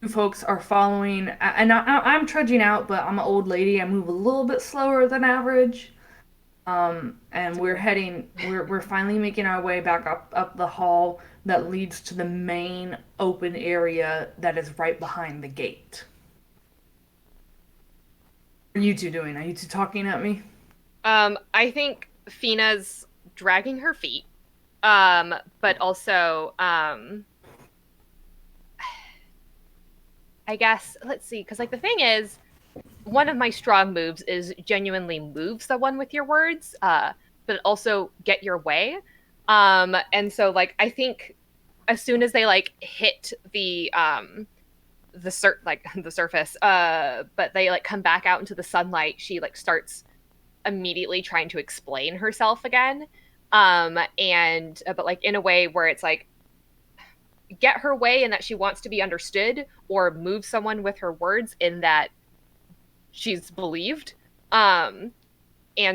You folks are following, and I'm trudging out, but I'm an old lady. I move a little bit slower than average. And we're finally making our way back up the hall that leads to the main open area that is right behind the gate. What are you two doing? Are you two talking at me? I think Fina's dragging her feet, but also, I guess, let's see, because like the thing is, one of my strong moves is genuinely move someone with your words, but also get your way. And so like I think as soon as they like hit the surface, but they like come back out into the sunlight, she like starts immediately trying to explain herself again. But like in a way where it's like get her way in that she wants to be understood, or move someone with her words in that she's believed. And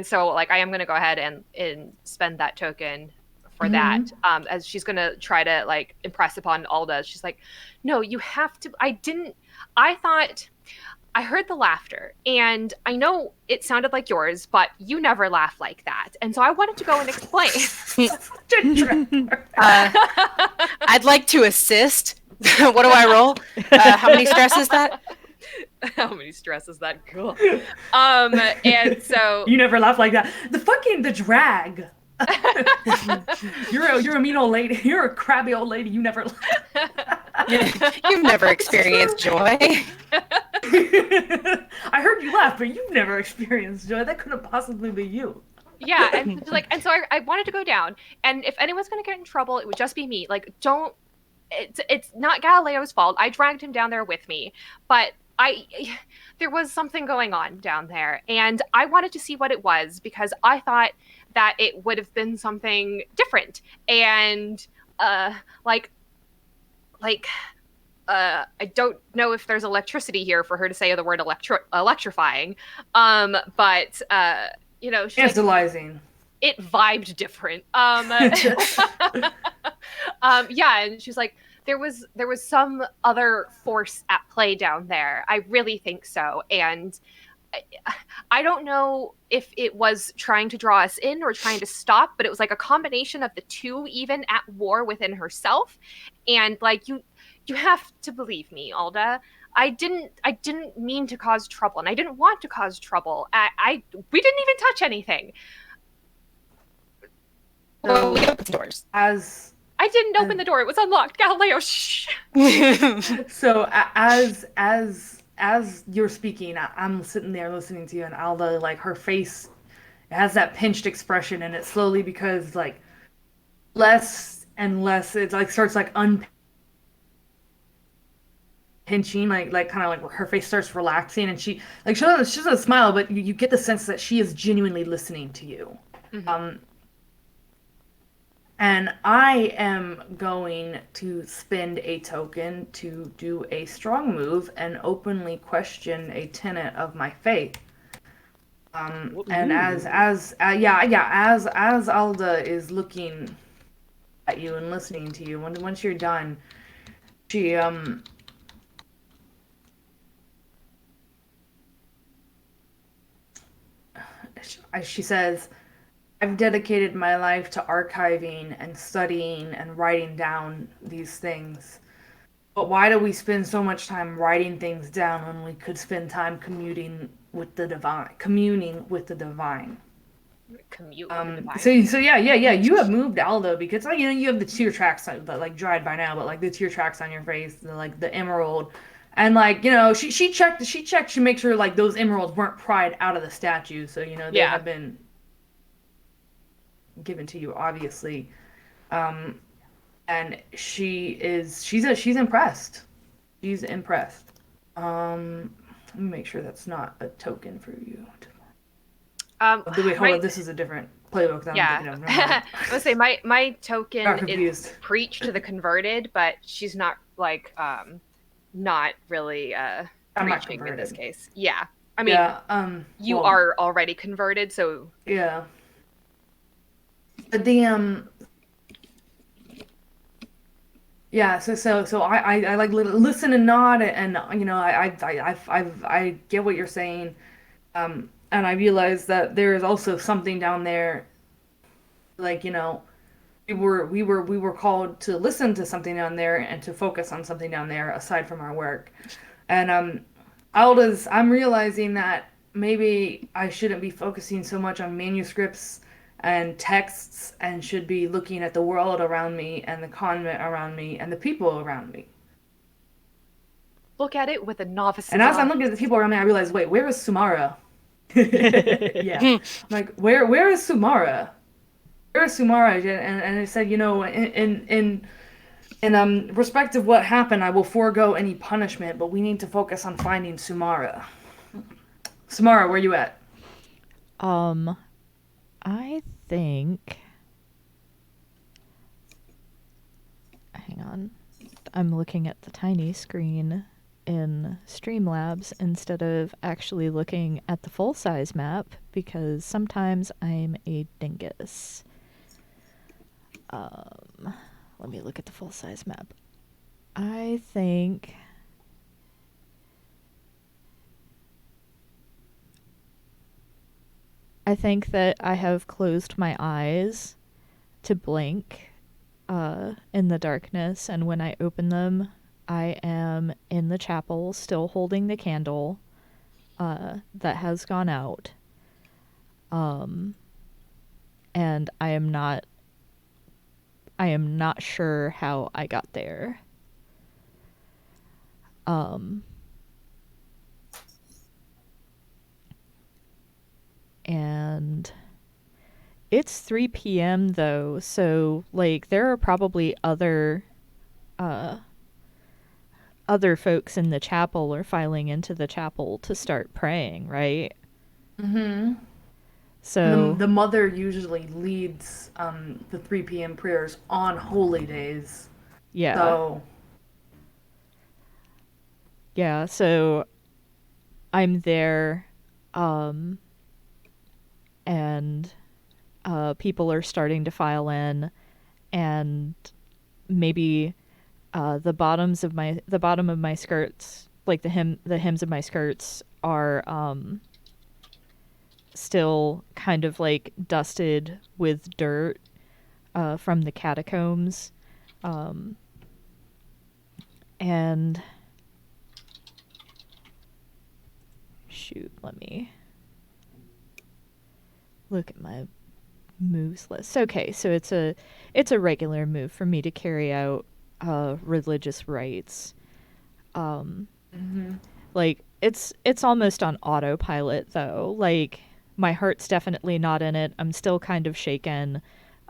so like I am going to go ahead and spend that token for that, as she's going to try to like impress upon Alda. She's like, no, you have to. I thought I heard the laughter, and I know it sounded like yours, but you never laugh like that. And so I wanted to go and explain. I'd like to assist. What do I roll? How many stress is that? How many stress is that? Cool. And so you never laugh like that. The drag. You're a mean old lady. You're a crabby old lady. You never laugh. You've never experienced joy. I heard you laugh, but you've never experienced joy. That couldn't possibly be you. Yeah, and so I wanted to go down, and if anyone's gonna get in trouble, it would just be me. Like, don't. It's not Galileo's fault. I dragged him down there with me, but there was something going on down there, and I wanted to see what it was, because I thought that it would have been something different, and I don't know if there's electricity here for her to say the word electrifying, but she's like, Tantalizing. it vibed different. Yeah, and she's like, there was some other force at play down there. I really think so. And I don't know if it was trying to draw us in or trying to stop, but it was like a combination of the two, even at war within herself. And like, you have to believe me, Alda. I didn't mean to cause trouble, and I didn't want to cause trouble. We didn't even touch anything. Well, we opened doors. I didn't open the door. It was unlocked. Galileo, shh. So as you're speaking, I'm sitting there listening to you, and Alda, like, her face has that pinched expression, and it slowly becomes like less and less. It's like starts like unpinching, like kind of like her face starts relaxing, and she doesn't smile, but you get the sense that she is genuinely listening to you. Mhm. And I am going to spend a token to do a strong move and openly question a tenet of my faith. And as Alda is looking at you and listening to you, once you're done, she she says, I've dedicated my life to archiving and studying and writing down these things. But why do we spend so much time writing things down when we could spend time communing with the divine? Commute with the divine. So yeah. You have moved Aldo because you have the tear tracks that like dried by now, but like the tear tracks on your face, the emerald, and she checked to make sure like those emeralds weren't pried out of the statue, so they Yeah. have been given to you, obviously. And she's impressed. She's impressed. Let me make sure that's not a token for you. Wait, hold on. This is a different playbook that I'm thinking of. I would say my token is preach to the converted, but she's not like not really I'm not preaching in converted. this case. Yeah. I mean, you are already converted, so yeah. But the yeah, so I like listen and nod, and I get what you're saying, and I realize that there is also something down there, like we were called to listen to something down there and to focus on something down there aside from our work, and I'm realizing that maybe I shouldn't be focusing so much on manuscripts and texts and should be looking at the world around me and the convent around me and the people around me. look at it with a novice's And as I'm eye. looking at the people around me, I realize, wait, where is Sumara? Yeah. I'm like, where is Sumara? Where is Sumara? And it said, in respect of what happened, I will forego any punishment, but we need to focus on finding Sumara. Sumara, where you at? I think. Hang on. I'm looking at the tiny screen in Streamlabs instead of actually looking at the full-size map because sometimes I'm a dingus. Let me look at the full-size map. I think that I have closed my eyes to blink in the darkness, and when I open them, I am in the chapel still holding the candle that has gone out. And I am not sure how I got there. And it's 3 p.m. though, so like there are probably other folks in the chapel or filing into the chapel to start praying, right? Mm-hmm. So the mother usually leads the 3 p.m. prayers on holy days. yeah. So yeah, so I'm there and people are starting to file in, and maybe the bottom of my skirts, like the hems of my skirts, are still kind of like dusted with dirt from the catacombs, and shoot, let me look at my moves list. Okay, so it's a regular move for me to carry out religious rites. Like it's almost on autopilot though. Like my heart's definitely not in it. I'm still kind of shaken.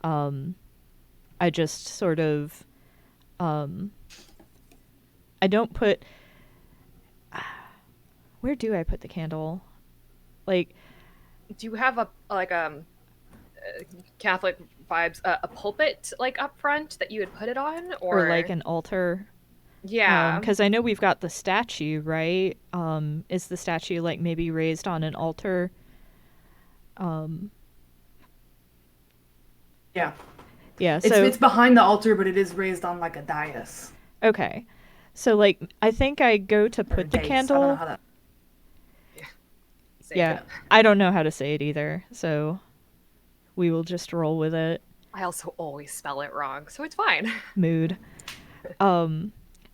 I just sort of I don't put where do I put the candle? Like, Do you have a Catholic vibes, a pulpit like up front that you would put it on, or like an altar? Yeah. Because I know we've got the statue, right? Is the statue like maybe raised on an altar? Yeah. Yeah. It's, So it's behind the altar, but it is raised on like a dais. okay. So like I think I go to Or put the dais. I don't know candle. how that. Say Yeah, it. I don't know how to say it either. So we will just roll with it. I also always spell it wrong, so it's fine. Mood.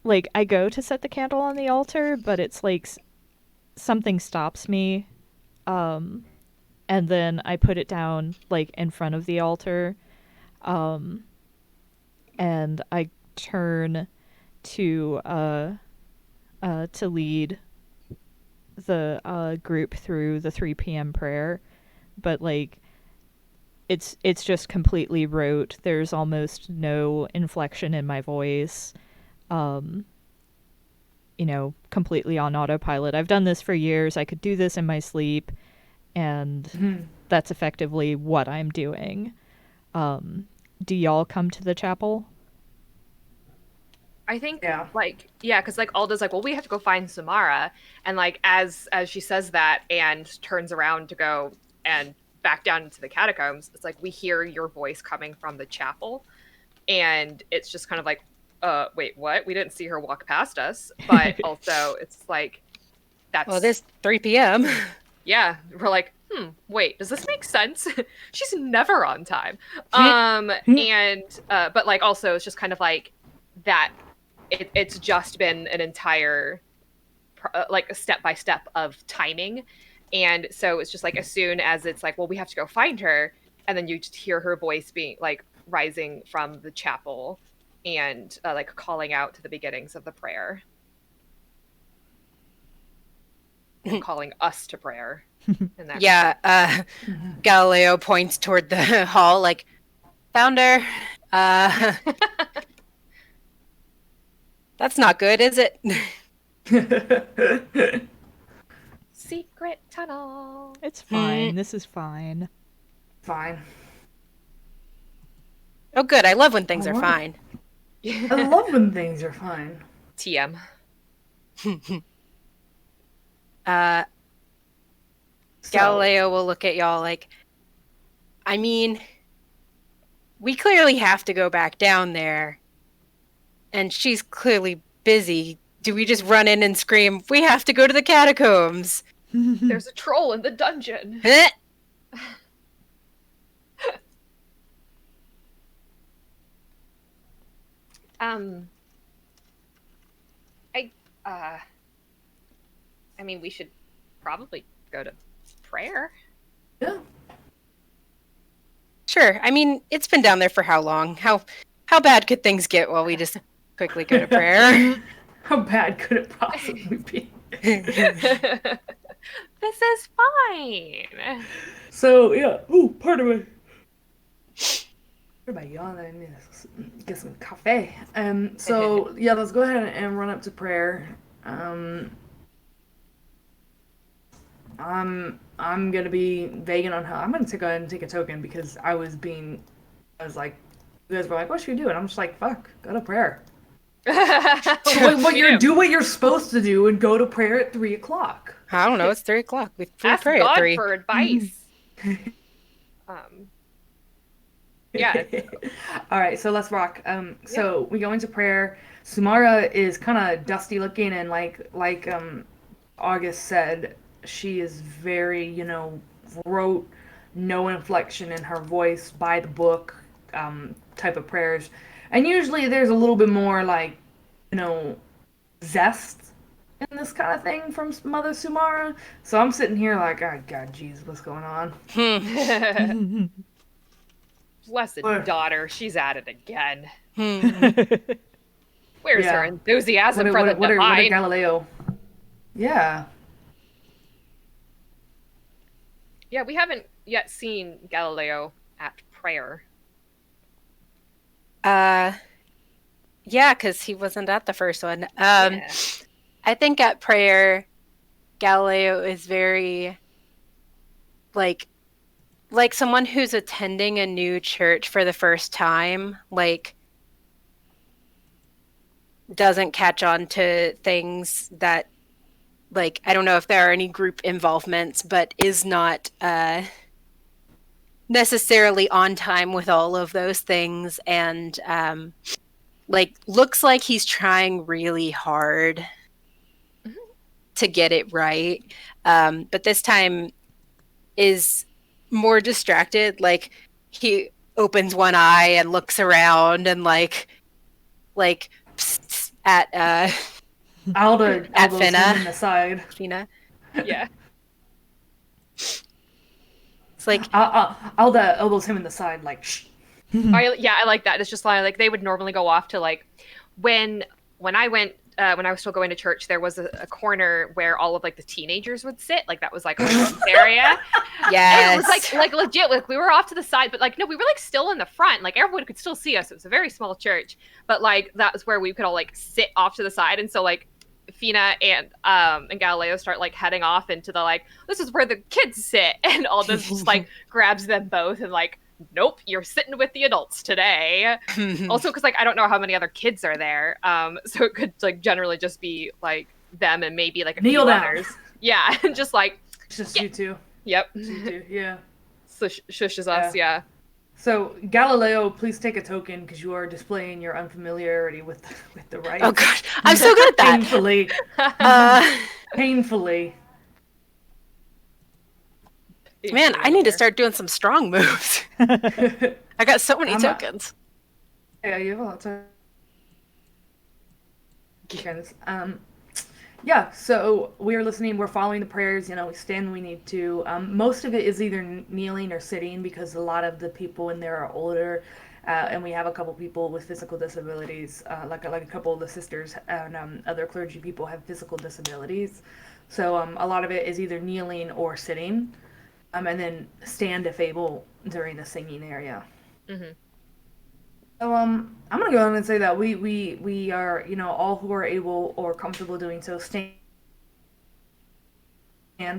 Like I go to set the candle on the altar, but it's like something stops me. And then I put it down like in front of the altar. And I turn to lead the group through the 3 p.m. prayer, but like it's just completely rote. There's almost no inflection in my voice. Completely on autopilot. I've done this for years. I could do this in my sleep, and that's effectively what I'm doing. Do y'all come to the chapel? I think, Yeah. because like Alda's like, well, we have to go find Samara, and like as she says that and turns around to go and back down into the catacombs, it's like we hear your voice coming from the chapel, and it's just kind of like, wait, what? We didn't see her walk past us, but also it's like that's Well, it is 3 p.m. yeah, we're like, wait, does this make sense? She's never on time. But like also it's just kind of like that it's just been an entire like a step by step of timing. And so it's just like as soon as it's like, well, we have to go find her, and then you just hear her voice being like rising from the chapel and like calling out to the beginnings of the prayer. Calling us to prayer. In that Yeah, Galileo points toward the hall like, found her. That's not good, is it? secret tunnel. It's fine. This is fine. Fine. Oh, good. I love when things are Alright. fine. I love when things are fine. TM. Galileo will look at y'all like, I mean, we clearly have to go back down there. And she's clearly busy. Do we just run in and scream, we have to go to the catacombs? There's a troll in the dungeon. Heh. I mean, we should probably go to prayer. Yeah. Sure. I mean, it's been down there for how long? How bad could things get while we just quickly go to prayer? How bad could it possibly be? This is fine. So yeah. Ooh, pardon me. Pardon my yawn. I need to get some cafe. So yeah, let's go ahead and run up to prayer. I'm gonna be vague on how I'm gonna go ahead and take a token because I was like, you guys were like, what should we do? And I'm just like, fuck, go to prayer. Do what you're supposed to do and go to prayer at 3:00. I don't know. It's 3:00. We Ask pray at God 3. for advice. Yeah. All right, so let's rock. So we go into prayer. Sumara is kind of dusty looking, and like August said, she is very, rote, no inflection in her voice, by the book, type of prayers. And usually there's a little bit more like, zest in this kind of thing from Mother Sumara. So I'm sitting here like, oh God, jeez, what's going on? Blessed What? daughter, she's at it again. Hmm. Where's her Yeah. enthusiasm for the What are divine? Galileo? Yeah. Yeah, we haven't yet seen Galileo at prayer. Yeah, because he wasn't at the first one. Yeah. I think at prayer, Galileo is very like someone who's attending a new church for the first time, like doesn't catch on to things that, like, I don't know if there are any group involvements, but is not necessarily on time with all of those things, and like looks like he's trying really hard to get it right, but this time is more distracted. Like he opens one eye and looks around and like psst, at Alda's him Finna. in the side. Fina. Yeah. It's like Alda elbows him in the side, like, shh. I like that. It's just like they would normally go off to like when I went when I was still going to church, there was a corner where all of like the teenagers would sit. Like that was like a area. yes, And it was like legit. Like we were off to the side, but like no, we were like still in the front. Like everyone could still see us. It was a very small church, but like that was where we could all like sit off to the side. And so like Fina and Galileo start like heading off into the like this is where the kids sit, and Aldous just like grabs them both and like nope, you're sitting with the adults today. Also, because like I don't know how many other kids are there, so it could like generally just be like them and maybe like a Kneel few down. others. Yeah, and just like It's just you two. yep, You two, yeah. so shushes us. Yeah. So Galileo, please take a token because you are displaying your unfamiliarity with the right. oh gosh, I'm so good at that. Painfully. Uh, Painfully. man, I need to start doing some strong moves. I got so many I'm tokens. Yeah, you have a lot of tokens. Yeah, so we're listening, we're following the prayers, we stand when we need to. Most of it is either kneeling or sitting because a lot of the people in there are older, and we have a couple people with physical disabilities, like a couple of the sisters and other clergy people have physical disabilities. So a lot of it is either kneeling or sitting, and then stand if able during the singing area. Mm-hmm. So I'm gonna go ahead and say that we are, all who are able or comfortable doing so stand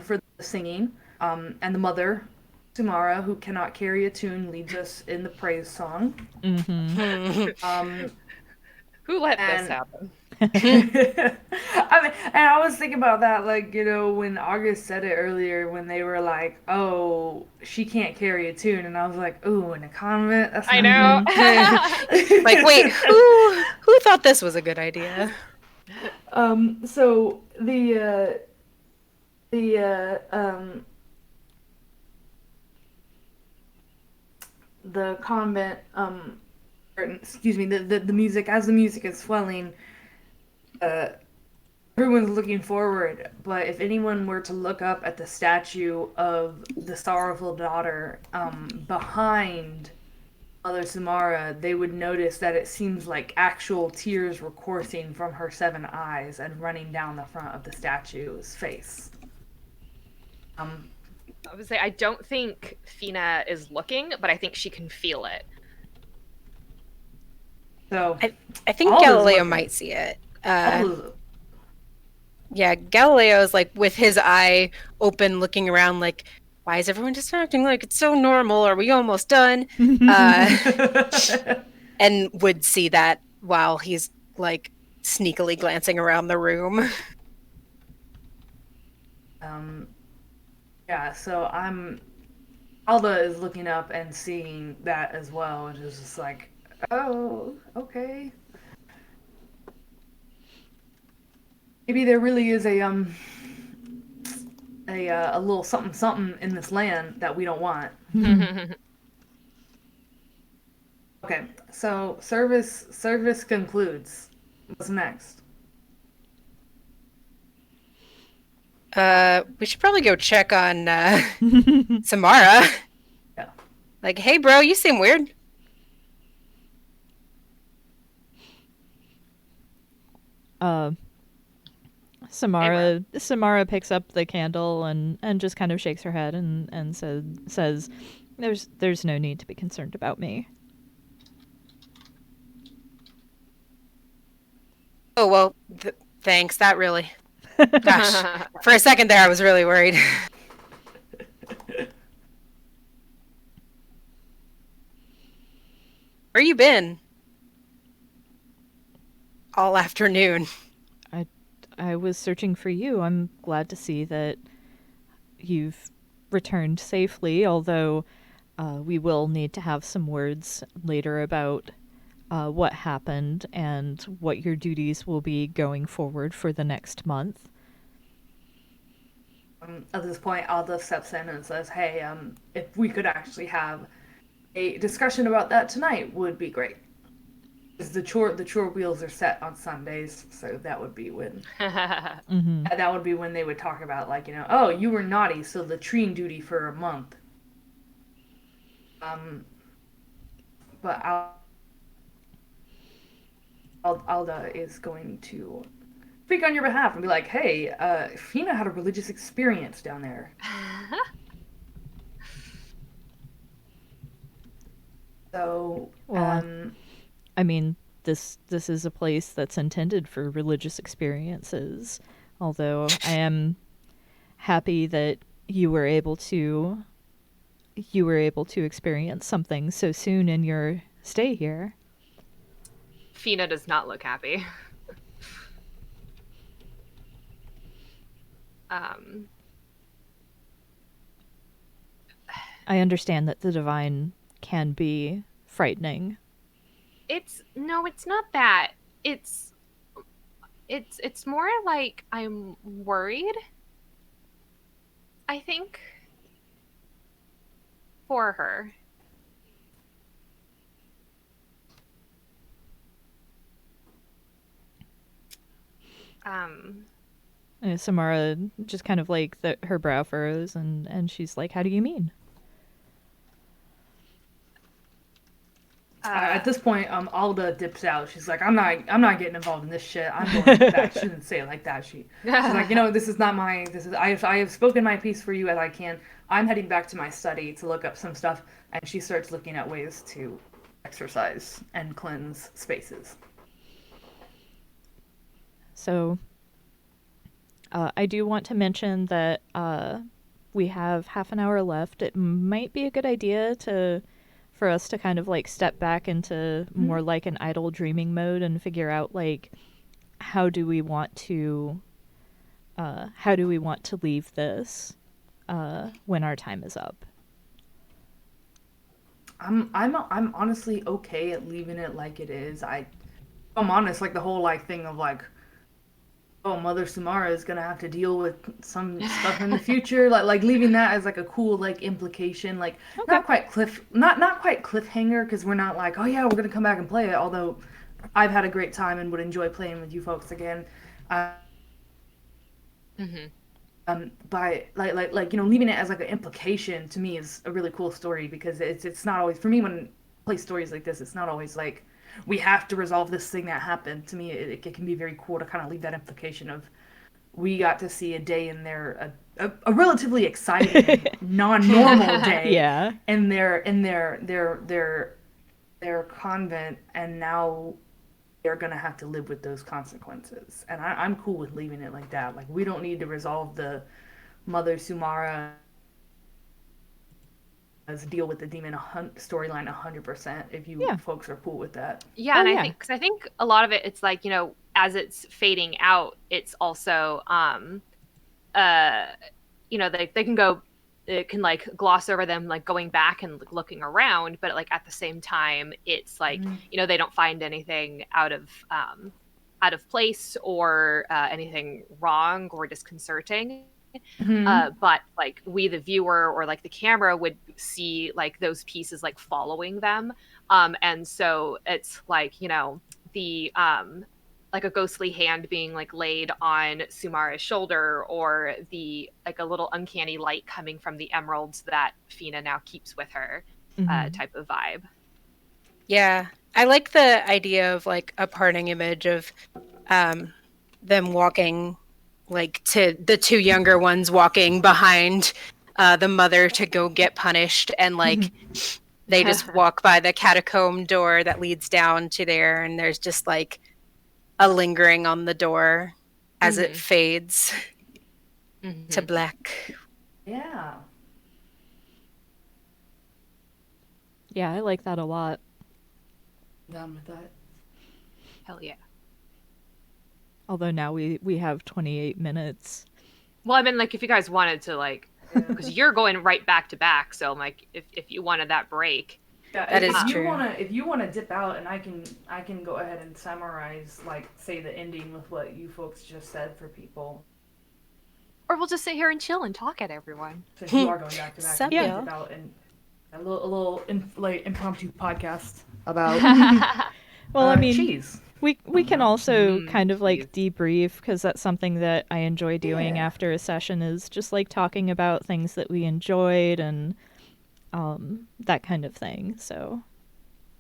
for the singing. And the mother, Sumara, who cannot carry a tune, leads us in the praise song. Mm-hmm. Who let this and- happen? and I was thinking about that, like, when August said it earlier, when they were like, "Oh, she can't carry a tune," and I was like, "Ooh, in a convent." That's I not know. good." Like, wait, who thought this was a good idea? So the convent, excuse me, the music, as the music is swelling, everyone's looking forward, but if anyone were to look up at the statue of the sorrowful daughter behind Mother Sumara, they would notice that it seems like actual tears were coursing from her 7 eyes and running down the front of the statue's face. I would say I don't think Fina is looking, but I think she can feel it. So I think All is Galileo looking. might see it. all Yeah, Galileo's like with his eye open, looking around, like, why is everyone just acting like it's so normal? Are we almost done? And would see that while he's like sneakily glancing around the room. Yeah, so Alda is looking up and seeing that as well, and is just like, oh, okay. Maybe there really is a little something something in this land that we don't want. Okay, so service concludes. What's next? We should probably go check on Samara. Yeah. Like, hey, bro, you seem weird. Samara picks up the candle and just kind of shakes her head and says there's no need to be concerned about me. Oh, well, thanks. That really... Gosh, for a second there, I was really worried. Where you been? All afternoon. I was searching for you. I'm glad to see that you've returned safely, although we will need to have some words later about what happened and what your duties will be going forward for the next month. At this point, Alda steps in and says, "Hey, if we could actually have a discussion about that tonight, would be great. Because the chore wheels are set on Sundays, so that would be when that would be when they would talk about like oh you were naughty, so the treeing duty for a month. Um, but Alda is going to speak on your behalf and be like, hey, Fina had a religious experience down there. So, Well, I mean, this is a place that's intended for religious experiences. Although I am happy that you were able to experience something so soon in your stay here. Fina does not look happy. I understand that the divine can be frightening. It's not that. It's more like I'm worried. I think for her. Samara just kind of like her brow furrows and she's like, "How do you mean?" At this point, Alda dips out. She's like, I'm not getting involved in this shit. I'm going back. She didn't say it like that. She's like, this is not my, I have spoken my piece for you as I can. I'm heading back to my study to look up some stuff. And she starts looking at ways to exercise and cleanse spaces. So, I do want to mention that we have half an hour left. It might be a good idea for us to kind of like step back into more like an idle dreaming mode and figure out like how do we want to leave this when our time is up. I'm honestly okay at leaving it like it is. I'm honest, like the whole like thing of like, oh, Mother Samara is gonna have to deal with some stuff in the future. Like leaving that as like a cool like implication, like Okay. not quite not quite cliffhanger, because we're not like, oh yeah, we're gonna come back and play it. Although I've had a great time and would enjoy playing with you folks again. But like leaving it as like an implication to me is a really cool story, because it's not always, for me when I play stories like this, it's not always like we have to resolve this thing that happened. To me, it can be very cool to kind of leave that implication of we got to see a day in a relatively exciting non-normal day Yeah. in their convent, and now they're gonna have to live with those consequences. And I'm cool with leaving it like that. Like we don't need to resolve the Mother Sumara as deal with the demon storyline 100% if you folks are cool with that. Yeah, and I think a lot of it, it's like, as it's fading out, it's also they can go it can like gloss over them like going back and looking around, but like at the same time it's like they don't find anything out of place or anything wrong or disconcerting. But like we the viewer or like the camera would see like those pieces like following them, and so it's like the like a ghostly hand being like laid on Sumara's shoulder, or the like a little uncanny light coming from the emeralds that Fina now keeps with her, type of vibe. Yeah, I like the idea of like a parting image of them walking, like to the two younger ones walking behind the mother to go get punished, and like they just walk by the catacomb door that leads down to there, and there's just like a lingering on the door as it fades to black. Yeah. Yeah, I like that a lot. Done with that. Hell yeah. Although now we have 28 minutes. Well, I mean, like, if you guys wanted to, like, because you're going right back to back, so, like, if you wanted that break. Yeah, that is if true. If you wanna dip out, and I can go ahead and summarize, like, say the ending with what you folks just said for people. Or we'll just sit here and chill and talk at everyone. Since you are going back to back, Sup, you can y'all? dip out and a little impromptu podcast about Well, I mean, cheese. we can also kind of like debrief, because that's something that I enjoy doing after a session, is just like talking about things that we enjoyed and that kind of thing. So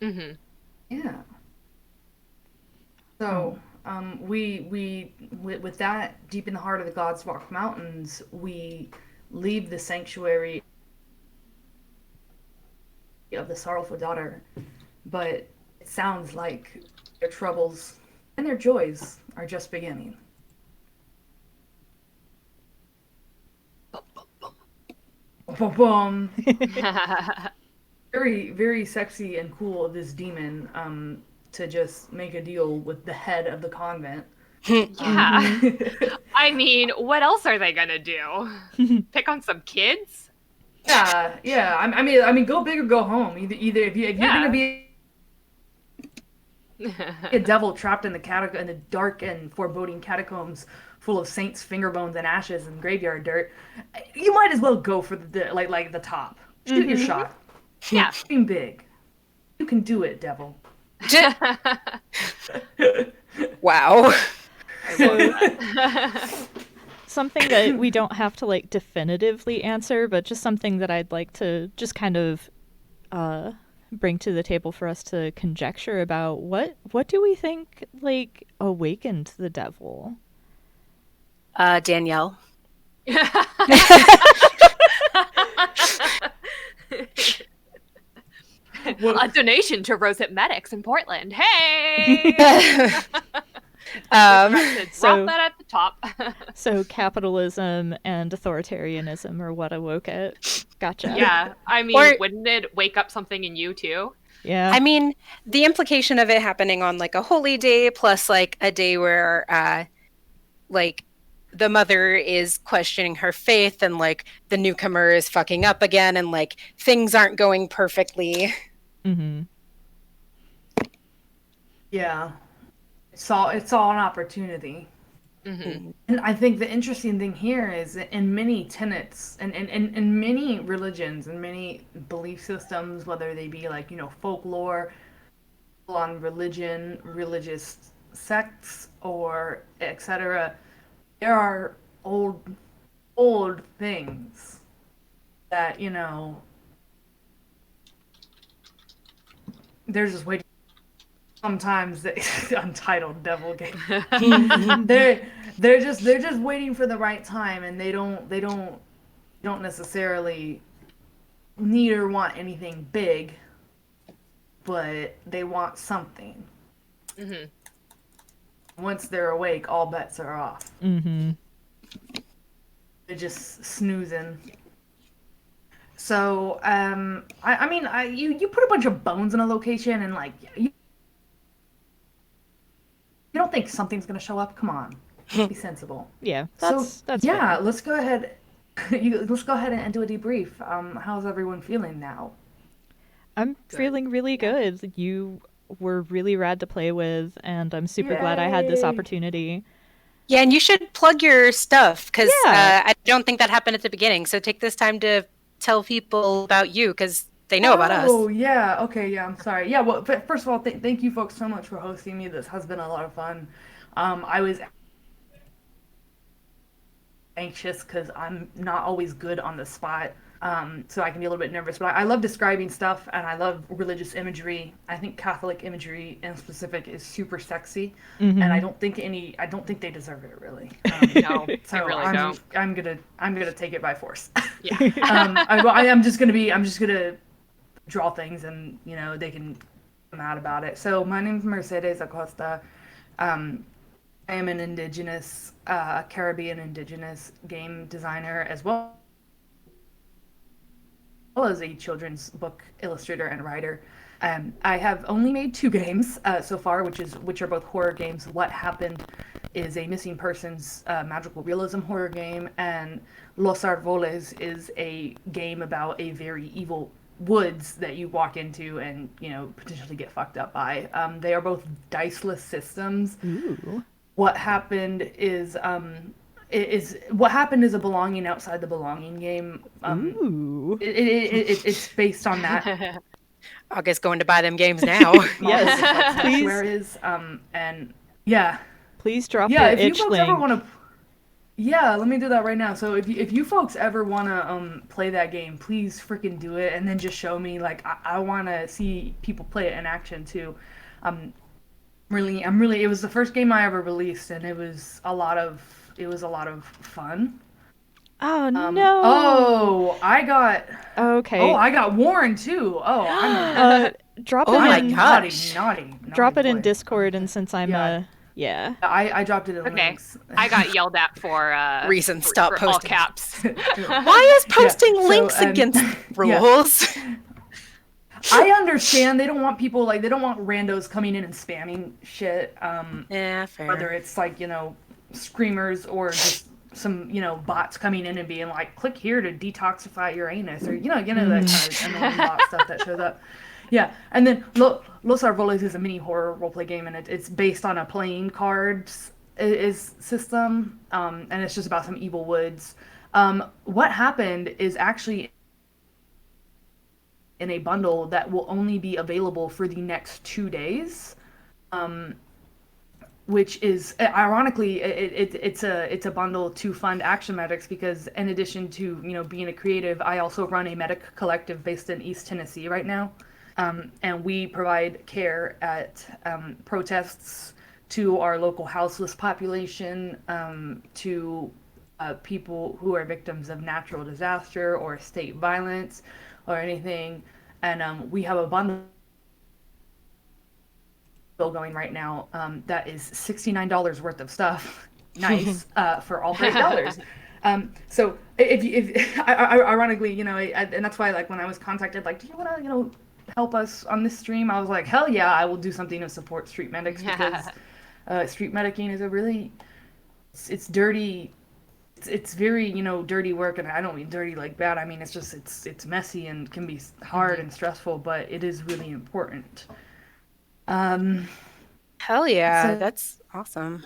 Yeah. So we with that, deep in the heart of the God's Rock Mountains, we leave the sanctuary of the sorrowful daughter, but it sounds like their troubles and their joys are just beginning. Boom, boom. Very, very sexy and cool of this demon to just make a deal with the head of the convent. Yeah. I mean, what else are they gonna do? Pick on some kids? Yeah. I mean, go big or go home. Either if you're gonna be a devil trapped in the dark and foreboding catacombs full of saints' finger bones and ashes and graveyard dirt, you might as well go for the top. Shoot your shot. Yeah. Dream big. You can do it, devil. Wow. something that we don't have to like definitively answer, but just something that I'd like to just kind of bring to the table for us to conjecture about. What do we think like awakened the devil? Danielle. A donation to Rosette Medics in Portland. Hey! Drop that at the top. So capitalism and authoritarianism are what awoke it. Gotcha. Yeah, I mean, wouldn't it wake up something in you too? Yeah. I mean, the implication of it happening on like a holy day, plus like a day where like the mother is questioning her faith, and like the newcomer is fucking up again, and like things aren't going perfectly. Mm-hmm. Yeah. It's all an opportunity. Mm-hmm. And I think the interesting thing here is that in many tenets and in many religions and many belief systems, whether they be like, folklore on religion, religious sects, or etc., there are old things that, they're just waiting. Sometimes the untitled devil game. they're just waiting for the right time, and they don't necessarily need or want anything big, but they want something. Mm-hmm. Once they're awake, all bets are off. Mm-hmm. They're just snoozing. So, I mean, you put a bunch of bones in a location, and like you don't think something's gonna show up? Come on, be sensible. Yeah, that's yeah. fair. Let's go ahead let's go ahead and do a debrief. How's everyone feeling now? I'm Good. feeling really Yeah. good. You were really rad to play with, and I'm super glad I had this Yay! opportunity. Yeah, and you should plug your stuff because Yeah. I don't think that happened at the beginning. So take this time to tell people about you because they know about Oh, us. yeah. Okay, yeah, I'm sorry. Yeah, well, first of all, thank you folks so much for hosting me. This has been a lot of fun. I was anxious because I'm not always good on the spot. So I can be a little bit nervous, but I love describing stuff and I love religious imagery. I think Catholic imagery in specific is super sexy, and Mm-hmm. I don't think they deserve it really. No, they So really don't. I'm gonna take it by force. Yeah. I'm just gonna draw things and they can come out about it. So my name is Mercedes Acosta. Um, I am an indigenous, Caribbean indigenous game designer as well as a children's book illustrator and writer. I have only made two games so far, which are both horror games. What Happened is a missing persons magical realism horror game, and Los Arvoles is a game about a very evil woods that you walk into and potentially get fucked up by. They are both diceless systems. Ooh. What happened is what happened is a belonging outside the belonging game. Ooh. It's based on that August going to buy them games now. model, Yes. just like Please, Sanctuaire is. And yeah, please drop yeah. the If you itch folks ever link. want to, yeah, let me do that right now. So if you folks ever want to play that game, please freaking do it, and then just show me. Like I want to see people play it in action too. Um, I'm really. It was the first game I ever released, and it was a lot of fun. Oh no. Oh, I got. Oh, Okay. I got warned too. Oh, Uh, drop Oh it my I'm a in. God. naughty, gosh. naughty, Drop it naughty in boy. Discord, and since I'm Yeah, yeah. I dropped it in Okay. links. I got yelled at for Reason, stop all posting. caps. Why is posting Yeah, so, links against yeah, rules? I understand they don't want people like they don't want randos coming in and spamming shit. Yeah, Whether fair. it's like screamers or just some bots coming in and being like, click here to detoxify your anus, or that kind of annoying bot stuff that shows up. Yeah, and then Los Arboles is a mini horror roleplay game, and it's based on a playing cards is system, and it's just about some evil woods. What happened is actually in a bundle that will only be available for the next 2 days, which is ironically it's a bundle to fund Action Medics because in addition to being a creative, I also run a medic collective based in East Tennessee right now, and we provide care at protests to our local houseless population, to people who are victims of natural disaster or state violence or anything. And we have a bundle going right now that is $69 worth of stuff. Nice for all for $8. So if ironically, and that's why like when I was contacted, like, do you want to help us on this stream? I was like, hell yeah, I will do something to support street medics because street medicing is a really it's dirty. It's very dirty work, and I don't mean dirty like bad. I mean it's messy and can be hard and stressful, but it is really important. Um, Hell yeah, so that's awesome.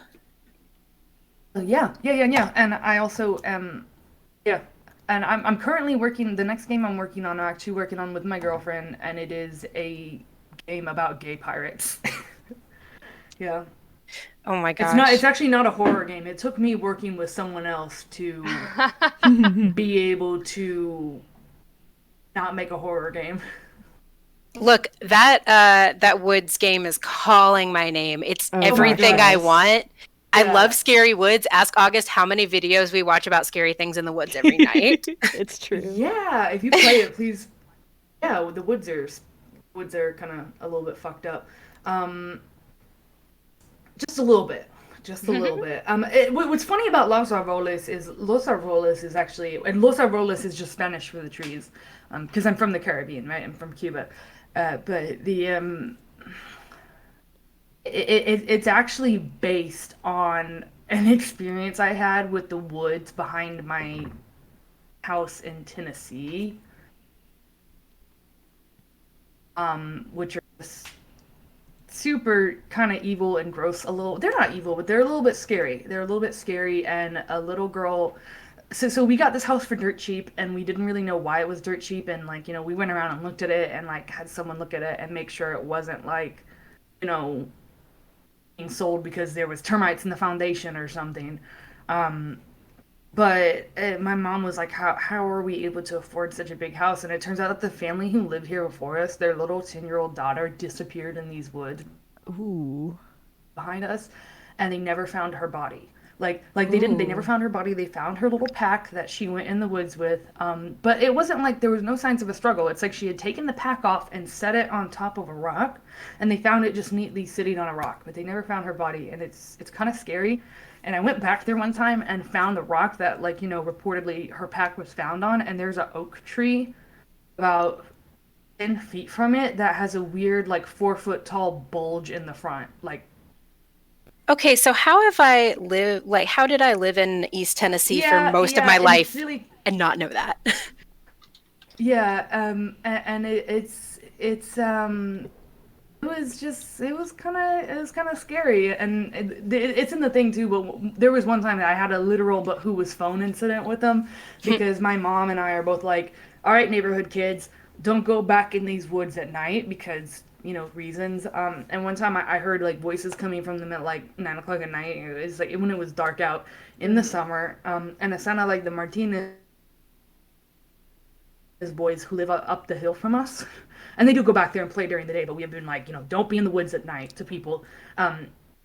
yeah. And I also yeah, and I'm currently working. The next game I'm working on, I'm actually working on with my girlfriend, and it is a game about gay pirates. Yeah, Oh my it's not. gosh. It's actually not a horror game. It took me working with someone else to be able to not make a horror game. Look, that Woods game is calling my name. It's Oh my everything I goodness. want. I Yeah. love Scary Woods. Ask August how many videos we watch about scary things in the woods every night. It's true. Yeah, if you play it, please. Yeah, the woods are kind of a little bit fucked up. Um, just a little bit. Just a little bit. What's funny about Los Arboles is actually, and Los Arboles is just Spanish for the trees, because I'm from the Caribbean, right? I'm from Cuba, but it's actually based on an experience I had with the woods behind my house in Tennessee, which are just super kind of evil and gross. A little, they're not evil, but they're a little bit scary. They're a little bit scary, and a little girl. So we got this house for dirt cheap, and we didn't really know why it was dirt cheap, and like we went around and looked at it, and like had someone look at it and make sure it wasn't like you know being sold because there was termites in the foundation or something. Um, but my mom was like, how are we able to afford such a big house? And it turns out that the family who lived here before us, their little 10-year-old daughter disappeared in these woods Ooh. behind us, and they never found her body. Like they never Ooh. found her body. They found her little pack that she went in the woods with. But it wasn't like there was no signs of a struggle. It's like she had taken the pack off and set it on top of a rock, and they found it just neatly sitting on a rock. But they never found her body, and it's kind of scary. And I went back there one time and found the rock that reportedly her pack was found on, and there's an oak tree about 10 feet from it that has a weird like 4 foot tall bulge in the front. Like Okay, so how have I lived, like, how did I live in East Tennessee for yeah, most of yeah, my and it's life really and not know that? yeah, and it was kind of scary, and it's in the thing too. But there was one time that I had a literal but who was phone incident with them because my mom and I are both like, all right, neighborhood kids, don't go back in these woods at night because reasons. And one time I heard like voices coming from them at like 9 o'clock at night. It was like when it was dark out in the summer, and it sounded like the Martinez boys who live up the hill from us. And they do go back there and play during the day, but we have been like, don't be in the woods at night to people.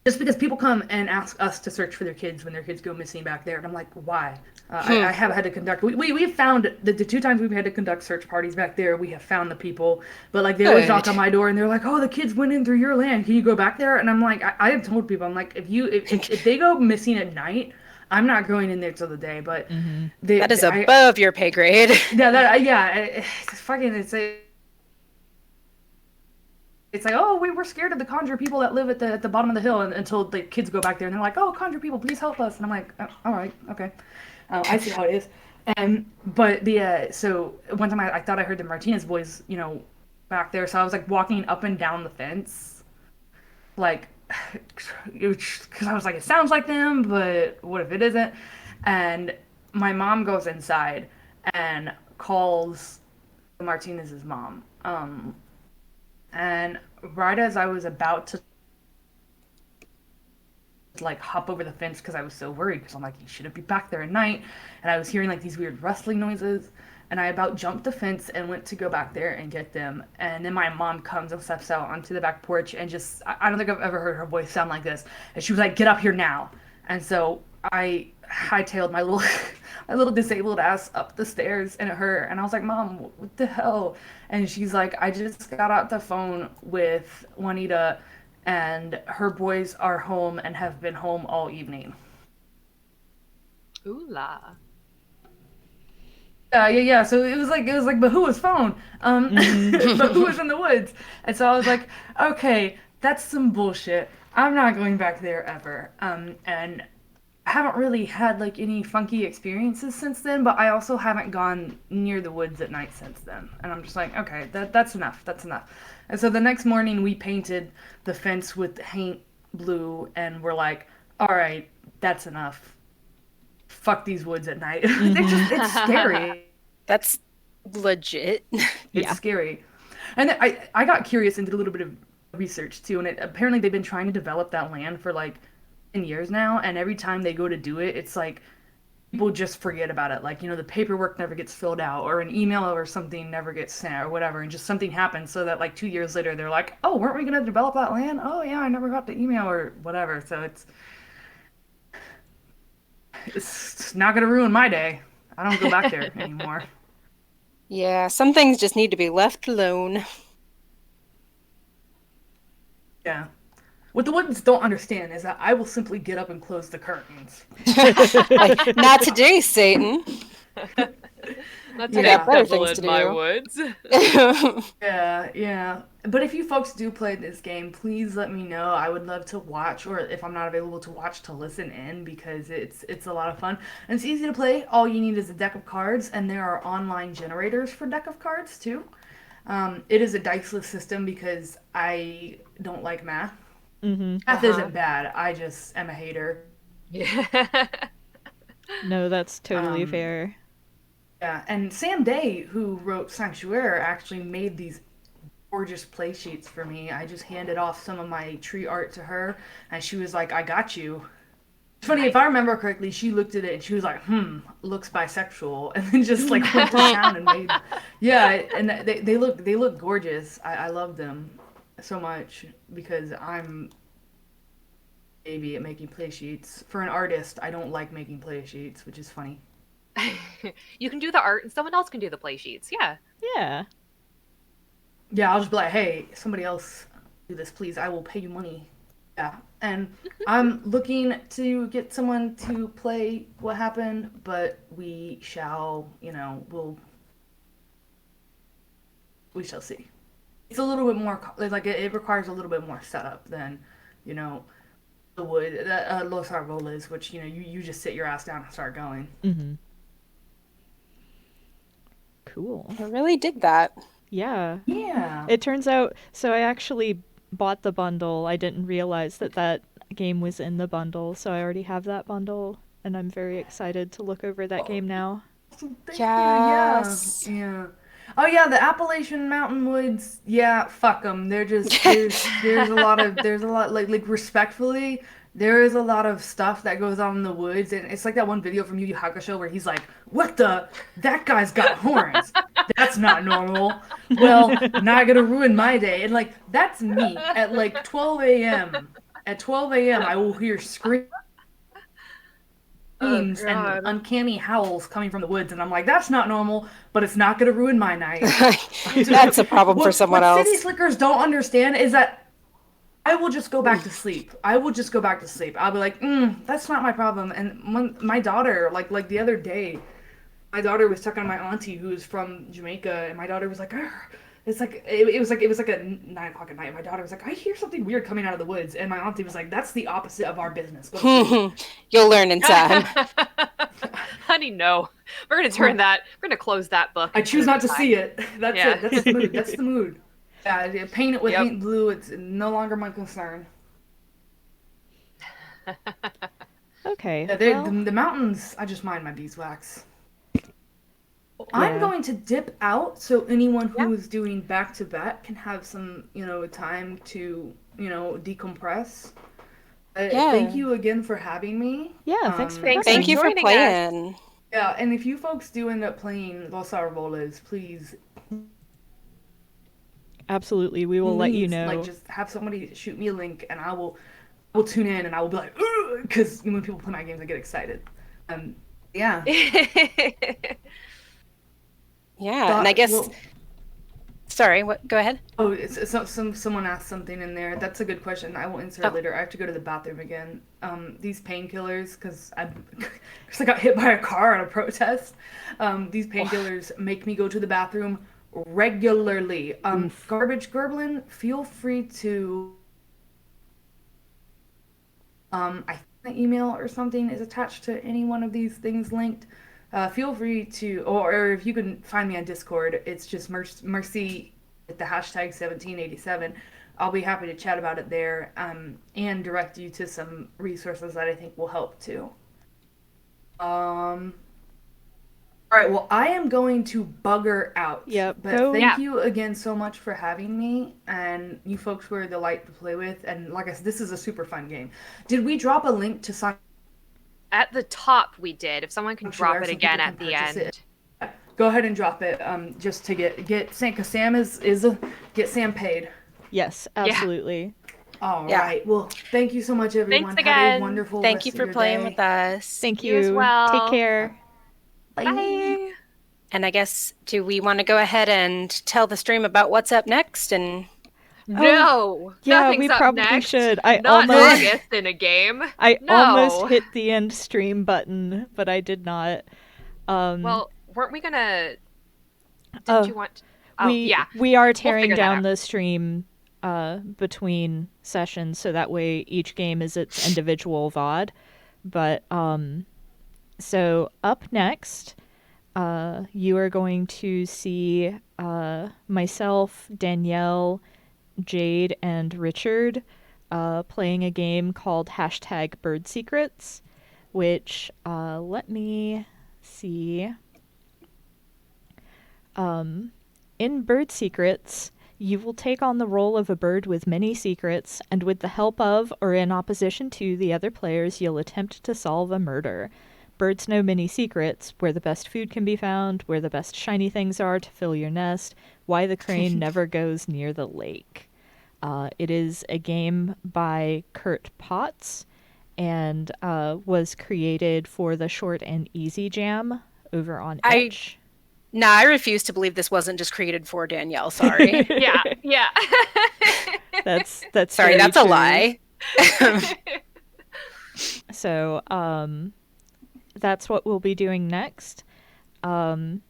Just because people come and ask us to search for their kids when their kids go missing back there. And I'm like, why? I have had to conduct, we have found, the 2 times we've had to conduct search parties back there, we have found the people. But like, they always knock on my door and they're like, oh, the kids went in through your land. Can you go back there? And I'm like, I have told people, I'm like, if they go missing at night, I'm not going in there till the day, but That is above your pay grade. It's like, oh, we're scared of the conjure people that live at the bottom of the hill, until the kids go back there and they're like, oh, conjure people, please help us. And I'm like, oh, all right, okay, I see how it is. But so one time I thought I heard the Martinez boys, back there, so I was like walking up and down the fence, like, because I was like, it sounds like them, but what if it isn't? And my mom goes inside and calls Martinez's mom. And right as I was about to like hop over the fence because I was so worried because I'm like, you shouldn't be back there at night. And I was hearing like these weird rustling noises. And I about jumped the fence and went to go back there and get them. And then my mom comes and steps out onto the back porch and just, I don't think I've ever heard her voice sound like this. And she was like, get up here now. And so I hightailed my little, my little disabled ass up the stairs and at her. And I was like, Mom, what the hell? And she's like, I just got out the phone with Juanita and her boys are home and have been home all evening. Ooh la. Yeah. So it was like, but who was phone? But who was in the woods? And so I was like, okay, that's some bullshit. I'm not going back there ever. And I haven't really had like any funky experiences since then, but I also haven't gone near the woods at night since then. And I'm just like, okay, that's enough. That's enough. And so the next morning we painted the fence with paint blue, and we're like, all right, that's enough. Fuck these woods at night. It's scary. That's legit. It's scary. And then I got curious and did a little bit of research too, and apparently they've been trying to develop that land for like 10 years now, and every time they go to do it, it's like people just forget about it. Like, the paperwork never gets filled out, or an email or something never gets sent, or whatever, and just something happens so that like 2 years later they're like, oh, weren't we going to develop that land? Oh yeah, I never got the email or whatever. So it's not going to ruin my day. I don't go back there anymore. Yeah, some things just need to be left alone. Yeah. What the ones don't understand is that I will simply get up and close the curtains. Like, not today, Satan. Let's Yeah. get Better Devil things in to my do. woods. Yeah. But if you folks do play this game, please let me know. I would love to watch, or if I'm not available to watch, to listen in, because it's a lot of fun. And it's easy to play. All you need is a deck of cards, and there are online generators for deck of cards too. It is a diceless system because I don't like math. Mm-hmm. Math isn't bad. I just am a hater. Yeah. No, that's totally Um, fair. Yeah, and Sam Day, who wrote Sanctuaire, actually made these gorgeous play sheets for me. I just handed off some of my tree art to her, and she was like, "I got you." It's funny, if I remember correctly, she looked at it and she was like, looks bisexual," and then just like went to town and made. Yeah, and they look gorgeous. I love them so much because I'm baby at making play sheets. For an artist, I don't like making play sheets, which is funny. You can do the art and someone else can do the play sheets. Yeah. Yeah. Yeah, I'll just be like, "Hey, somebody else do this, please. I will pay you money." Yeah, and I'm looking to get someone to play What Happened, but we shall, we shall see. It's a little bit more like it requires a little bit more setup than, you know, the wood Los Arboles, which you just sit your ass down and start going. Mm-hmm. Cool. I really dig that. Yeah. Yeah. It turns out, so I actually bought the bundle. I didn't realize that game was in the bundle, so I already have that bundle, and I'm very excited to look over that game now. Thank Yes. you. Yeah. Oh yeah, the Appalachian Mountain Woods. Yeah, fuck them. They're just there's a lot like respectfully. There is a lot of stuff that goes on in the woods, and it's like that one video from Yu Yu Hakusho where he's like, "What the? That guy's got horns. That's not normal. Well, not gonna ruin my day." And like that's me at like 12 a.m. At 12 a.m., I will hear screams and God. uncanny howls coming from the woods, and I'm like, "That's not normal, but it's not gonna ruin my night." That's a problem for someone what else. City Slickers don't understand is that I will just go back to sleep. I'll be like, that's not my problem. And when my daughter, like the other day, my daughter was talking to my auntie who's from Jamaica, and my daughter was like, "Argh." It was like at 9 o'clock at night. My daughter was like, "I hear something weird coming out of the woods," and my auntie was like, "That's the opposite of our business. Go to sleep." You'll learn in time. Honey, no. We're gonna close that book. I choose not to see it. That's Yeah. it. That's the mood. That's the mood. Yeah, paint it with Yep. paint blue. It's no longer my concern. Okay. Yeah, Well, the mountains, I just mind my beeswax. I'm going to dip out so anyone who is doing back to back can have some, time to, decompress. Thank you again for having me. yeah, thanks for thanks Thank you for joining us. playing. Yeah, and if you folks do end up playing Los Arboles, please, Absolutely, we will let you know. like, just have somebody shoot me a link, and I will tune in, and I will be like, because when people play my games, I get excited. Yeah. Yeah, and I guess. Sorry, what? Go ahead. Oh, someone asked something in there. That's a good question. I will answer it later. I have to go to the bathroom again. These painkillers, because I got hit by a car on a protest. These painkillers make me go to the bathroom regularly. Garbage Gerblin, feel free to. I think the email or something is attached to any one of these things linked. Feel free to, or if you can find me on Discord, it's just Mercy with the hashtag 1787. I'll be happy to chat about it there, and direct you to some resources that I think will help too. All right, well, I am going to bugger out. Yep. But thank you again so much for having me, and you folks were a delight to play with. And like I said, this is a super fun game. Did we drop a link to sign? At the top, we did. If someone can drop it again at the end. Go ahead and drop it. Just to get Sam, because Sam get Sam paid. Yes, absolutely. All right. Well, thank you so much, everyone. Thanks Have again. a wonderful Thank rest you of for your playing day. with us. Thank You as you. well. Take care. Bye. And I guess, do we want to go ahead and tell the stream about what's up next? And No. Yeah, nothing's we up probably next. should. I Not almost August in a game. I No. almost hit the end stream button, but I did not. Well, weren't we gonna? Oh, Didn't you want? Oh, yeah. we are tearing figure that down out. the stream between sessions, so that way each game is its individual VOD. But so up next, you are going to see myself, Danielle, Jade, and Richard playing a game called #Bird Secrets, which let me see. In Bird Secrets, you will take on the role of a bird with many secrets, and with the help of or in opposition to the other players, you'll attempt to solve a murder. Birds know many secrets: where the best food can be found, where the best shiny things are to fill your nest, why the crane never goes near the lake. It is a game by Kurt Potts and was created for the Short and Easy Jam over on Itch. Nah, I refuse to believe this wasn't just created for Danielle. Sorry. Yeah. That's Sorry, very that's true. a lie. So, that's what we'll be doing next. And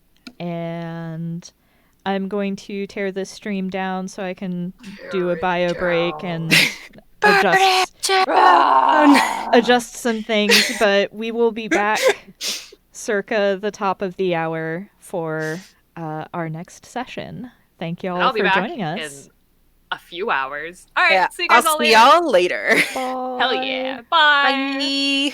I'm going to tear this stream down so I can do a bio break and adjust some things, but we will be back circa the top of the hour for our next session. Thank you all I'll be for back joining us. in a few hours. All right, Yeah, see you guys I'll all see later. y'all later. Bye. Hell yeah. Bye. Bye.